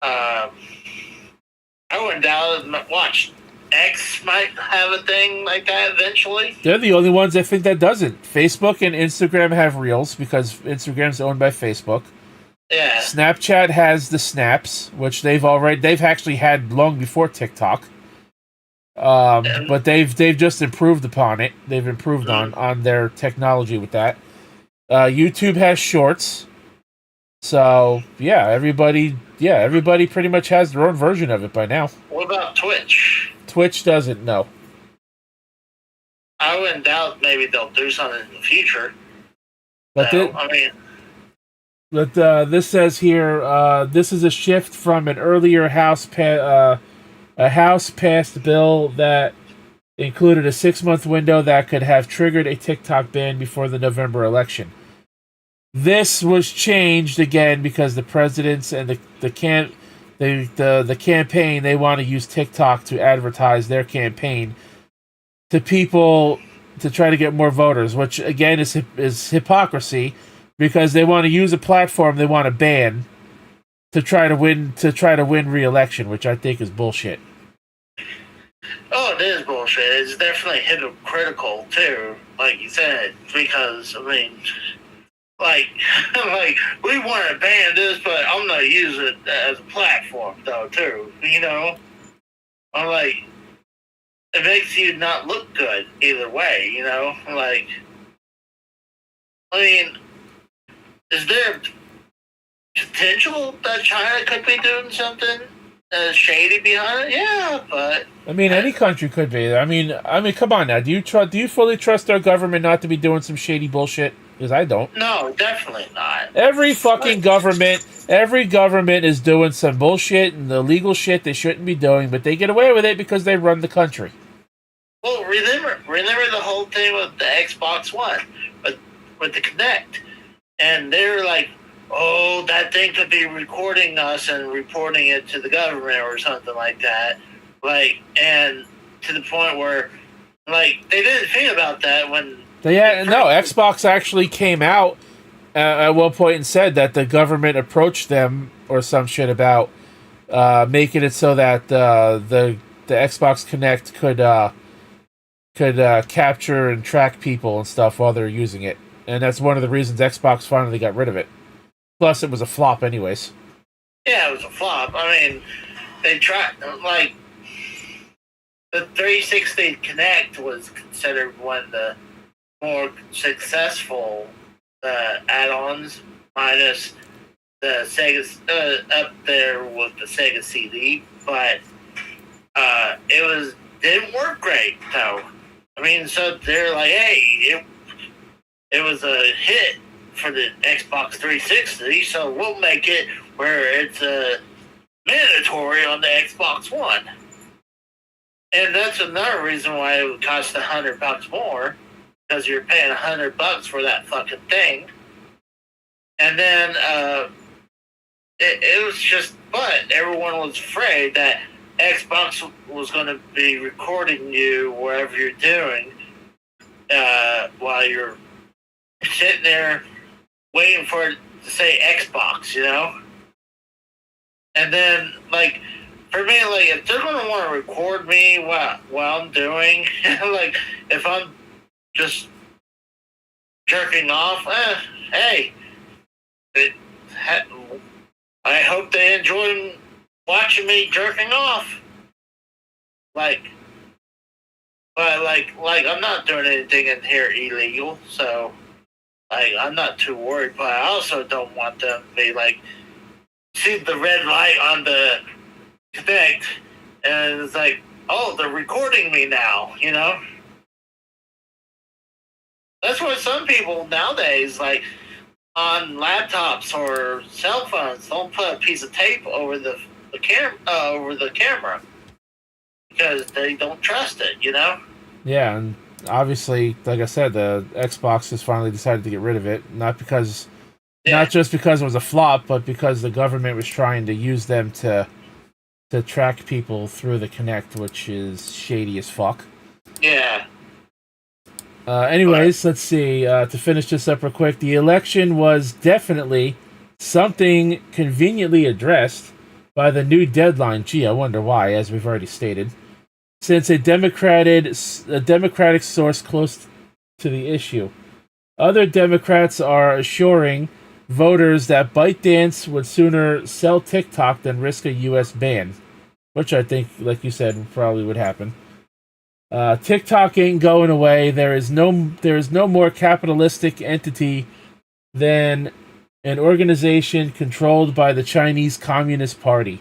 I wouldn't doubt it. Watch, X might have a thing like that eventually. They're the only ones I think that doesn't. Facebook and Instagram have Reels because Instagram's owned by Facebook. Yeah. Snapchat has the Snaps, which they've actually had long before TikTok. But they've just improved upon it. They've improved on their technology with that. YouTube has Shorts. So everybody pretty much has their own version of it by now. What about Twitch? Twitch doesn't, no. I wouldn't doubt maybe they'll do something in the future. But this says here, this is a shift from an earlier House passed bill that included a 6-month window that could have triggered a TikTok ban before the November election. This was changed again because the presidents and the campaign, they want to use TikTok to advertise their campaign to people to try to get more voters, which again is hypocrisy because they want to use a platform they want to ban to try to win re-election, which I think is bullshit. Oh, it is bullshit. It's definitely hypocritical too, like you said, because I mean, like we want to ban this, but I'm gonna use it as a platform though too. You know, I'm like, it makes you not look good either way. You know, like, I mean, is there potential that China could be doing something shady behind it? Yeah, but I mean, any country could be. I mean, come on now. Do you fully trust our government not to be doing some shady bullshit? Because I don't. no, definitely not. Every fucking government is doing some bullshit and illegal shit they shouldn't be doing, but they get away with it because they run the country. Well, remember the whole thing with the Xbox One, with the Kinect, and they're like, oh, that thing could be recording us and reporting it to the government or something like that. Like, and to the point where, like, they didn't think about that when... Xbox actually came out at one point and said that the government approached them or some shit about making it so that the Xbox Kinect could capture and track people and stuff while they're using it. And that's one of the reasons Xbox finally got rid of it. Plus, it was a flop anyways. Yeah, it was a flop. I mean, they tried, like, the 360 Kinect was considered one of the more successful add-ons, minus the Sega, up there with the Sega CD. But didn't work great though. I mean, so they're like, hey, it was a hit for the Xbox 360, so we'll make it where it's mandatory on the Xbox One. And that's another reason why it would cost $100 more, because you're paying $100 for that fucking thing. And then it was just, but everyone was afraid that Xbox was going to be recording you wherever you're doing while you're sitting there waiting for it to say Xbox, you know? And then, like, for me, like, if they're going to want to record me while I'm doing, like, if I'm just jerking off, hey, I hope they enjoy watching me jerking off. Like, but like I'm not doing anything in here illegal, so like I'm not too worried. But I also don't want them to be like, see the red light on the connect, and it's like, oh, they're recording me now, you know? That's why some people nowadays, like, on laptops or cell phones, don't put a piece of tape over the camera because they don't trust it, you know? Yeah, and obviously, like I said, the Xbox has finally decided to get rid of it, not just because it was a flop, but because the government was trying to use them to track people through the Kinect, which is shady as fuck. Yeah. Anyways, let's see. To finish this up real quick, the election was definitely something conveniently addressed by the new deadline. Gee, I wonder why, as we've already stated. Since a democratic source close to the issue. Other Democrats are assuring voters that ByteDance would sooner sell TikTok than risk a U.S. ban, which I think, like you said, probably would happen. TikTok ain't going away. There is no more capitalistic entity than an organization controlled by the Chinese Communist Party.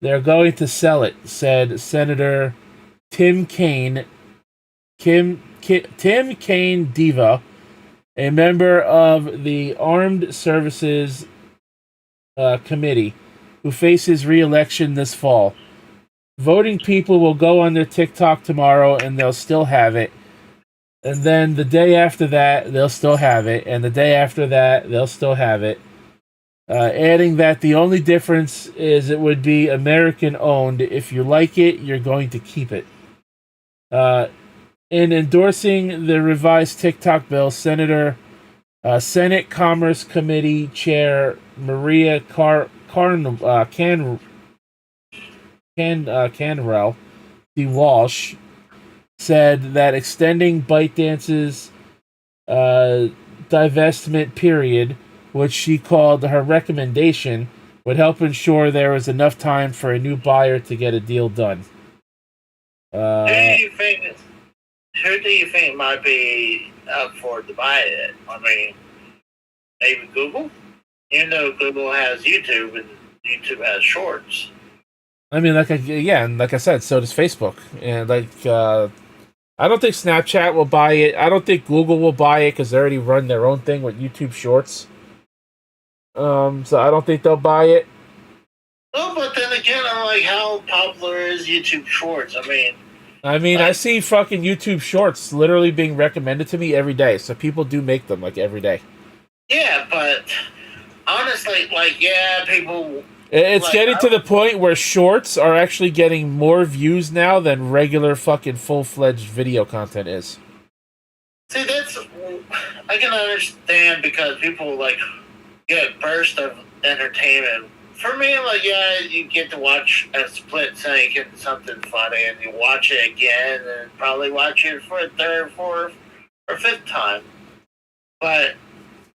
They're going to sell it, said Senator Tim Kaine Diva, a member of the Armed Services Committee, who faces re-election this fall. Voting people will go on their TikTok tomorrow and they'll still have it. And then the day after that, they'll still have it. And the day after that, they'll still have it. Adding that the only difference is it would be American owned. If you like it, you're going to keep it. In endorsing the revised TikTok bill, Senate Commerce Committee Chair Maria Canrell D. Walsh said that extending ByteDance's divestment period, which she called her recommendation, would help ensure there was enough time for a new buyer to get a deal done. Who do you think might be up for to buy it? I mean, maybe Google? You know, Google has YouTube and YouTube has Shorts. I mean, like I said, so does Facebook, and I don't think Snapchat will buy it. I don't think Google will buy it because they already run their own thing with YouTube Shorts. So I don't think they'll buy it. No, but then again, I'm like, how popular is YouTube Shorts? I see fucking YouTube Shorts literally being recommended to me every day. So people do make them like every day. Yeah, but honestly, people. It's getting to the point where Shorts are actually getting more views now than regular fucking full-fledged video content is. See, I can understand because people get burst of entertainment. For me, you get to watch a split second something funny, and you watch it again, and probably watch it for a third, fourth, or fifth time. But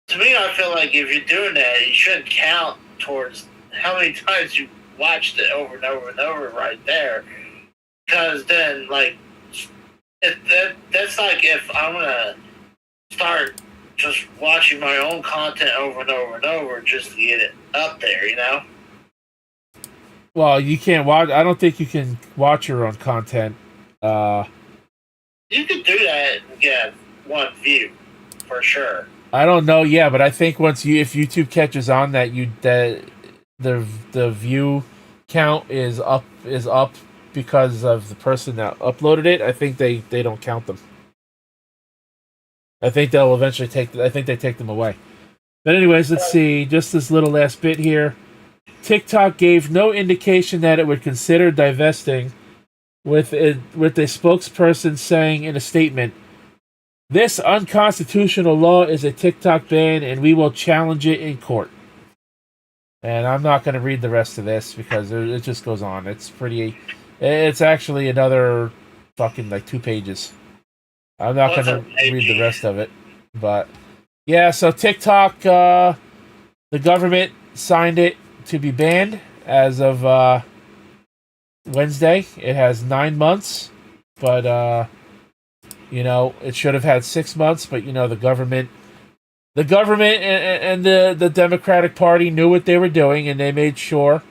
to me, I feel like if you're doing that, you shouldn't count towards how many times you watched it over and over and over right there. Because then, that's like if I'm going to start just watching my own content over and over and over just to get it up there, you know? Well, you can't watch. I don't think you can watch your own content. You could do that and get one view, for sure. I don't know. Yeah, but I think if YouTube catches on that the view count is up because of the person that uploaded it, I think they don't count them. I think they'll eventually they take them away. But anyways, let's see. Just this little last bit here. TikTok gave no indication that it would consider divesting, with a spokesperson saying in a statement, "This unconstitutional law is a TikTok ban, and we will challenge it in court." And I'm not going to read the rest of this because it just goes on. It's actually another fucking 2 pages. I'm not going to read the rest of it. But yeah, so TikTok, the government signed it to be banned as of Wednesday. It has 9 months, but it should have had 6 months. But the government and the Democratic Party knew what they were doing, and they made sure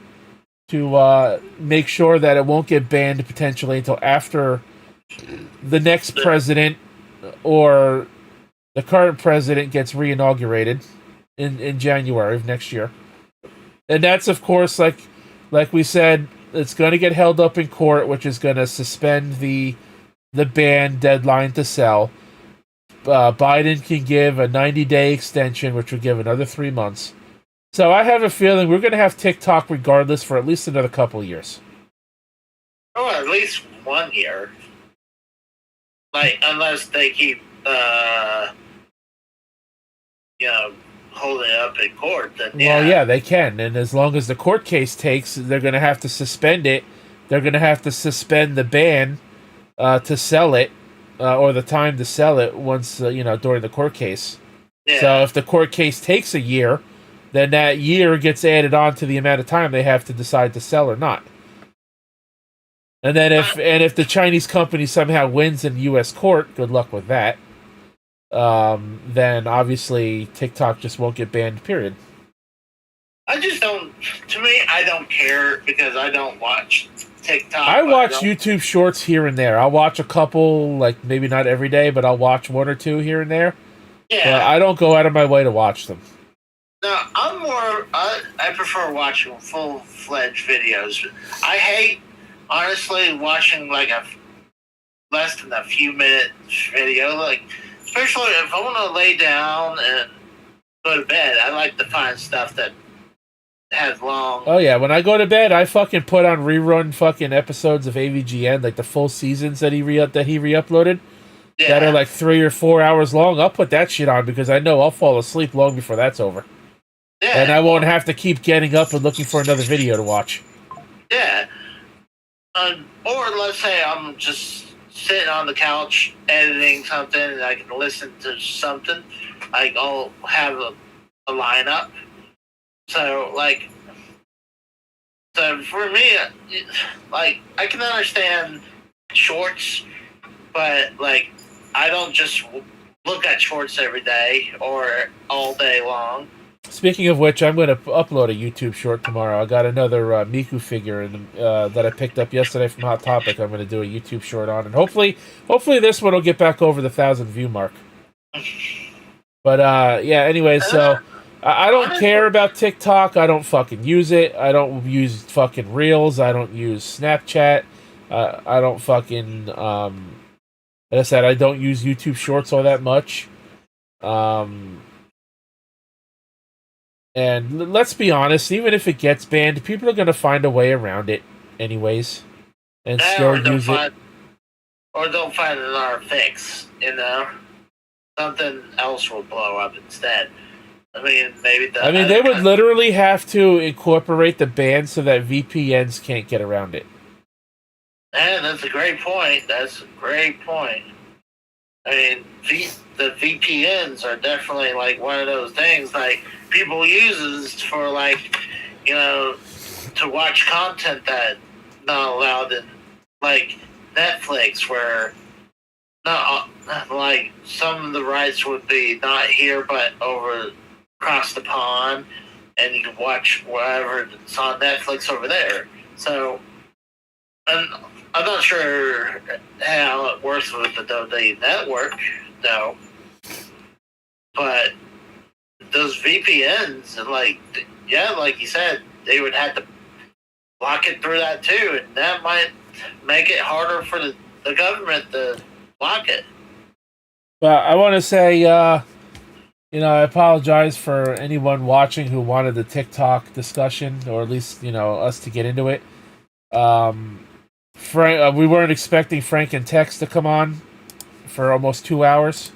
to make sure that it won't get banned potentially until after the next president or the current president gets reinaugurated in January of next year. And that's, of course, like we said, it's going to get held up in court, which is going to suspend the ban deadline to sell. Biden can give a 90-day extension, which would give another 3 months. So I have a feeling we're going to have TikTok regardless for at least another couple of years. Oh, at least 1 year. Unless they keep, holding it up in court, then yeah. Well, yeah, they can. And as long as the court case takes, they're going to have to suspend it. They're going to have to suspend the ban to sell it, or the time to sell it once, during the court case. Yeah. So if the court case takes a year, then that year gets added on to the amount of time they have to decide to sell or not. And then if the Chinese company somehow wins in U.S. court, good luck with that. Then obviously TikTok just won't get banned, period. I just don't. To me, I don't care because I don't watch TikTok. I watch YouTube Shorts here and there. I'll watch a couple, maybe not every day, but I'll watch 1 or 2 here and there. Yeah. But I don't go out of my way to watch them. No, I'm more. I prefer watching full-fledged videos. I hate, honestly, watching a less than a few minute video. Especially if I want to lay down and go to bed, I like to find stuff that has long. Oh yeah, when I go to bed, I fucking put on rerun fucking episodes of AVGN, the full seasons that he re-uploaded. Yeah. That are 3 or 4 hours long. I'll put that shit on because I know I'll fall asleep long before that's over. Yeah. And I won't have to keep getting up and looking for another video to watch. Yeah. Or let's say I'm just sitting on the couch editing something and I can listen to something. I'll have a lineup. So, for me, I can understand shorts, but, I don't just look at shorts every day or all day long. Speaking of which, I'm going to upload a YouTube short tomorrow. I got another Miku figure that I picked up yesterday from Hot Topic. I'm going to do a YouTube short on, and hopefully this one will get back over the 1,000 view mark. But yeah. Anyways, so I don't care about TikTok. I don't fucking use it. I don't use fucking Reels. I don't use Snapchat. I don't fucking like I said, I don't use YouTube Shorts all that much. And let's be honest, even if it gets banned, people are going to find a way around it anyways. And still use it. Or they'll find another fix, Something else will blow up instead. They would literally have to incorporate the ban so that VPNs can't get around it. Yeah, that's a great point. The VPNs are definitely one of those things people uses for to watch content that not allowed in Netflix, where not some of the rights would be not here but over across the pond, and you can watch whatever that's on Netflix over there. So, I'm not sure how it works with the WWE network, though. But those VPNs, and like you said, they would have to block it through that too, and that might make it harder for the government to block it. Well, I want to say, I apologize for anyone watching who wanted the TikTok discussion, or at least, us to get into it. We weren't expecting Frank and Tex to come on for almost 2 hours.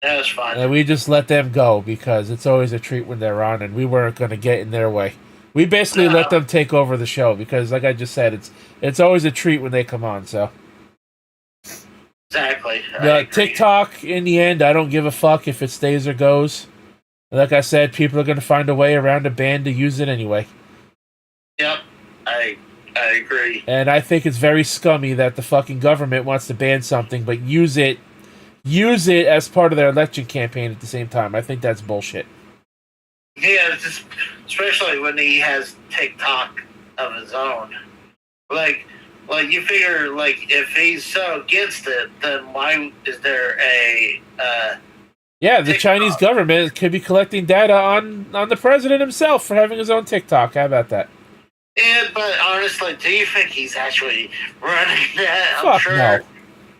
That was fine. And we just let them go because it's always a treat when they're on, and we weren't going to get in their way. We basically let them take over the show because, like I just said, it's always a treat when they come on. So exactly. TikTok, in the end, I don't give a fuck if it stays or goes. Like I said, people are going to find a way around a ban to use it anyway. Yep, I agree. And I think it's very scummy that the fucking government wants to ban something, but use it as part of their election campaign at the same time. I think that's bullshit. Yeah, especially when he has TikTok of his own. Like you figure, if he's so against it, then why is there a yeah, the TikTok? Chinese government could be collecting data on the president himself for having his own TikTok. How about that? Yeah, but honestly, do you think he's actually running that? Fuck no.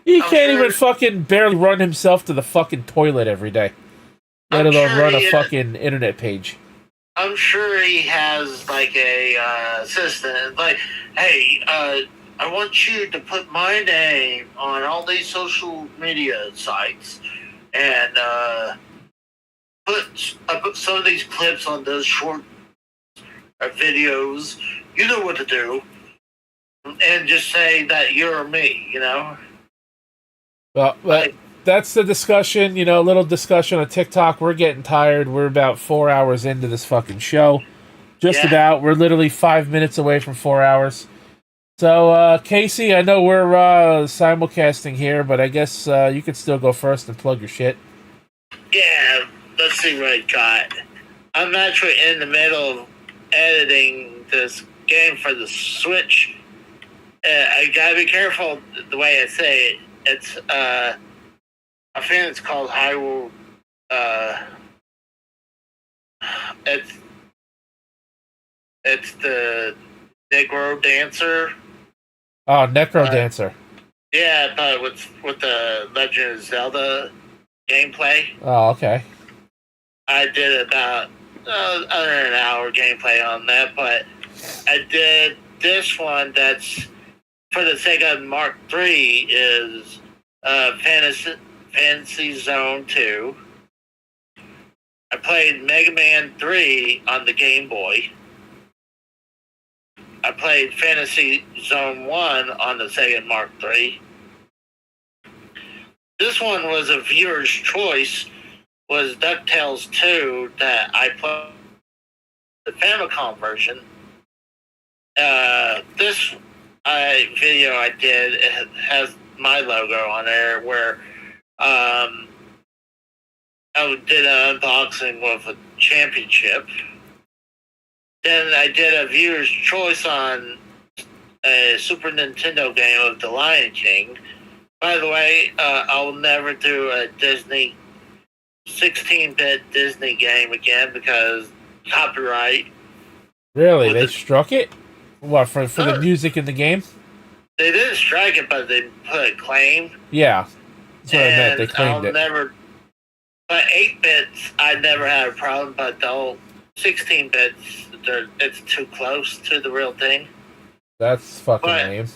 He can't even fucking barely run himself to the fucking toilet every day. Let alone run a fucking internet page. I'm sure he has, a assistant. Hey, I want you to put my name on all these social media sites. And put some of these clips on those short videos. You know what to do. And just say that you're me, Well, that's the discussion, a little discussion on TikTok. We're getting tired. We're about 4 hours into this fucking show. Just about. We're literally 5 minutes away from 4 hours. So, Casey, I know we're simulcasting here, but I guess you could still go first and plug your shit. Yeah, let's see what I got. I'm actually in the middle of editing this game for the Switch. I gotta be careful the way I say it. It's, I think it's called Hyrule, it's the Negro Dancer. Oh, Necro Dancer. Yeah, but with the Legend of Zelda gameplay. Oh, okay. I did about under an hour gameplay on that, but I did this one that's for the Sega Mark III is Fantasy Zone 2. I played Mega Man 3 on the Game Boy. I played Fantasy Zone 1 on the Sega Mark III. This one was a viewer's choice, was DuckTales 2 that I played the Famicom version. This video I did, it has my logo on there where I did an unboxing with a championship. Then I did a viewer's choice on a Super Nintendo game of The Lion King. By the way, I'll never do a Disney 16-bit Disney game again because copyright. Really? They struck it? What, for the music in the game? They didn't strike it, but they put a claim. Yeah. That's what I meant. They claimed it. But 8-bits, I never had a problem, but the whole 16-bits, it's too close to the real thing. That's fucking lame.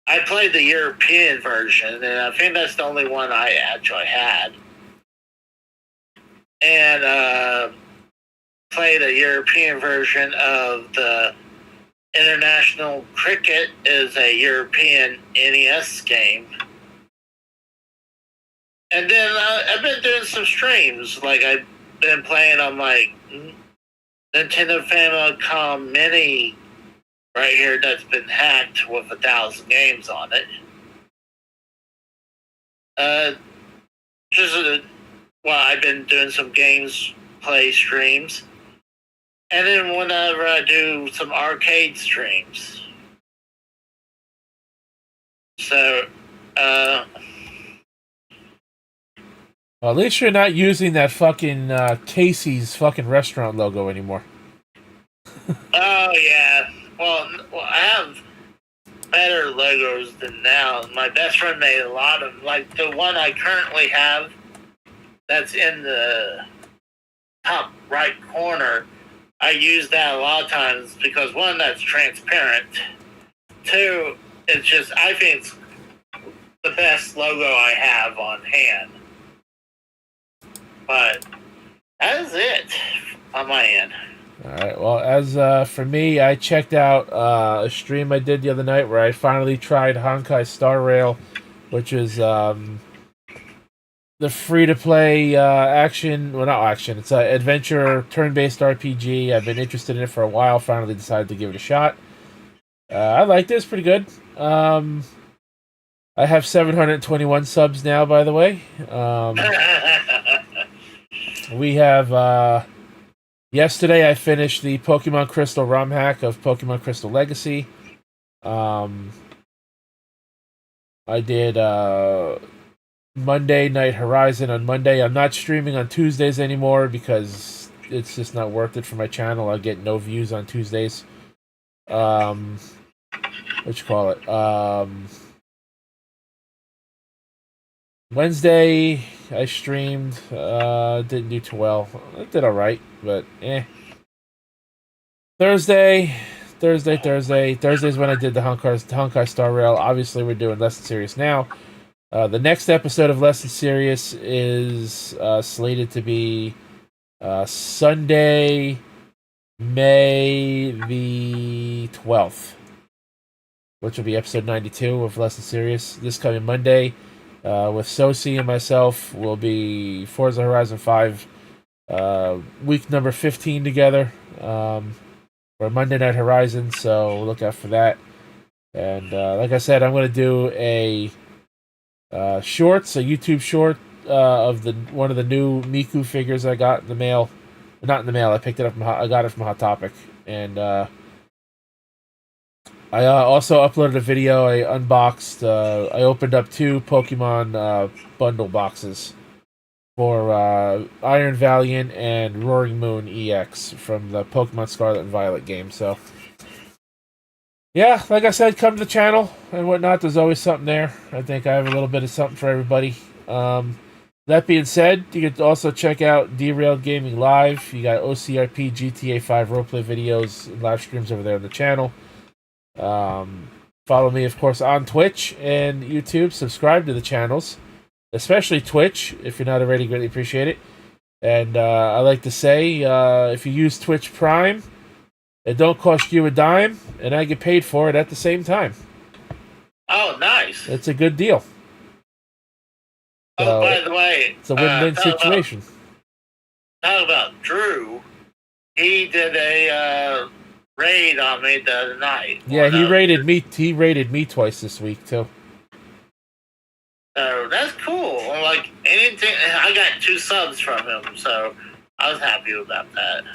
I played the European version, and I think that's the only one I actually had. And played a European version of the International Cricket is a European NES game. And then I've been doing some streams. I've been playing on my Nintendo Famicom Mini right here that's been hacked with 1,000 games on it. I've been doing some games play streams. And then whenever I do some arcade streams. So, Well, at least you're not using that fucking Casey's fucking restaurant logo anymore. oh yeah. Well, I have better logos than now. My best friend made a lot of like the one I currently have. That's in the top right corner. I use that a lot of times because one, that's transparent. Two, it's just I think it's the best logo I have on hand. But that is it on my end. All right. Well, as for me, I checked out a stream I did the other night where I finally tried Honkai Star Rail, which is the free-to-play action. Well, not action. It's an adventure turn-based RPG. I've been interested in it for a while. Finally decided to give it a shot. I liked it. It's pretty good. I have 721 subs now, by the way. We have... Yesterday, I finished the Pokemon Crystal ROM hack of Pokemon Crystal Legacy. I did Monday Night Horizon on Monday. I'm not streaming on Tuesdays anymore because it's just not worth it for my channel. I get no views on Tuesdays. What you call it? Wednesday, I streamed. Didn't do too well. I did alright, but Thursday's when I did the Honkai Star Rail. Obviously, we're doing Less Than Serious now. The next episode of Less Than Serious is slated to be Sunday, May the 12th, which will be episode 92 of Less Than Serious. This coming Monday, with Sosi and myself, will be Forza Horizon 5 week number 15 together. For Monday Night Horizon, so look out for that. And like I said, I'm going to do a YouTube short of one of the new Miku figures I got in the mail. Not in the mail. I picked it up. I got it from Hot Topic, and I also uploaded a video. I unboxed. I opened up 2 Pokemon bundle boxes for Iron Valiant and Roaring Moon EX from the Pokemon Scarlet and Violet game. So, yeah, like I said, come to the channel and whatnot. There's always something there. I think I have a little bit of something for everybody. That being said, you can also check out Derailed Gaming Live. You got OCRP, GTA 5 roleplay videos and live streams over there on the channel. Follow me, of course, on Twitch and YouTube. Subscribe to the channels, especially Twitch, if you're not already. Greatly appreciate it. And I like to say, if you use Twitch Prime, it don't cost you a dime, and I get paid for it at the same time. Oh, nice. It's a good deal. Oh, by the way, it's a win-win situation. Talk about Drew. He did a raid on me the other night. Yeah, he raided me. He raided me twice this week too. So that's cool. Like anything, I got 2 subs from him, so I was happy about that.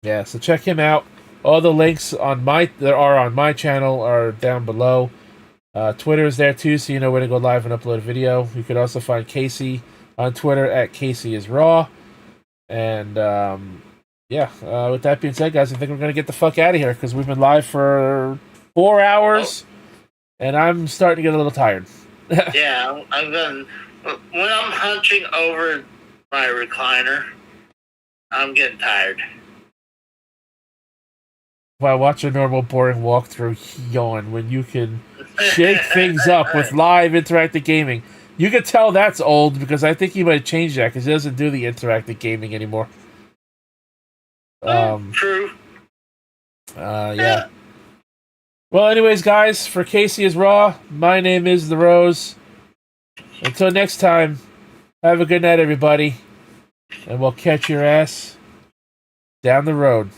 Yeah, so check him out. All the links that are on my channel are down below. Twitter is there too, so you know where to go live and upload a video. You could also find Casey on Twitter at CaseyIsRaw. And with that being said, guys, I think we're gonna get the fuck out of here because we've been live for 4 hours, and I'm starting to get a little tired. Yeah, I'm going. When I'm hunching over my recliner, I'm getting tired. Why watch a normal boring walkthrough yawn when you can shake things up with live interactive gaming? You can tell that's old because I think he might change that because he doesn't do the interactive gaming anymore. True. Yeah. Well, anyways, guys, for Casey is Raw, my name is The Rose. Until next time, have a good night, everybody. And we'll catch your ass down the road.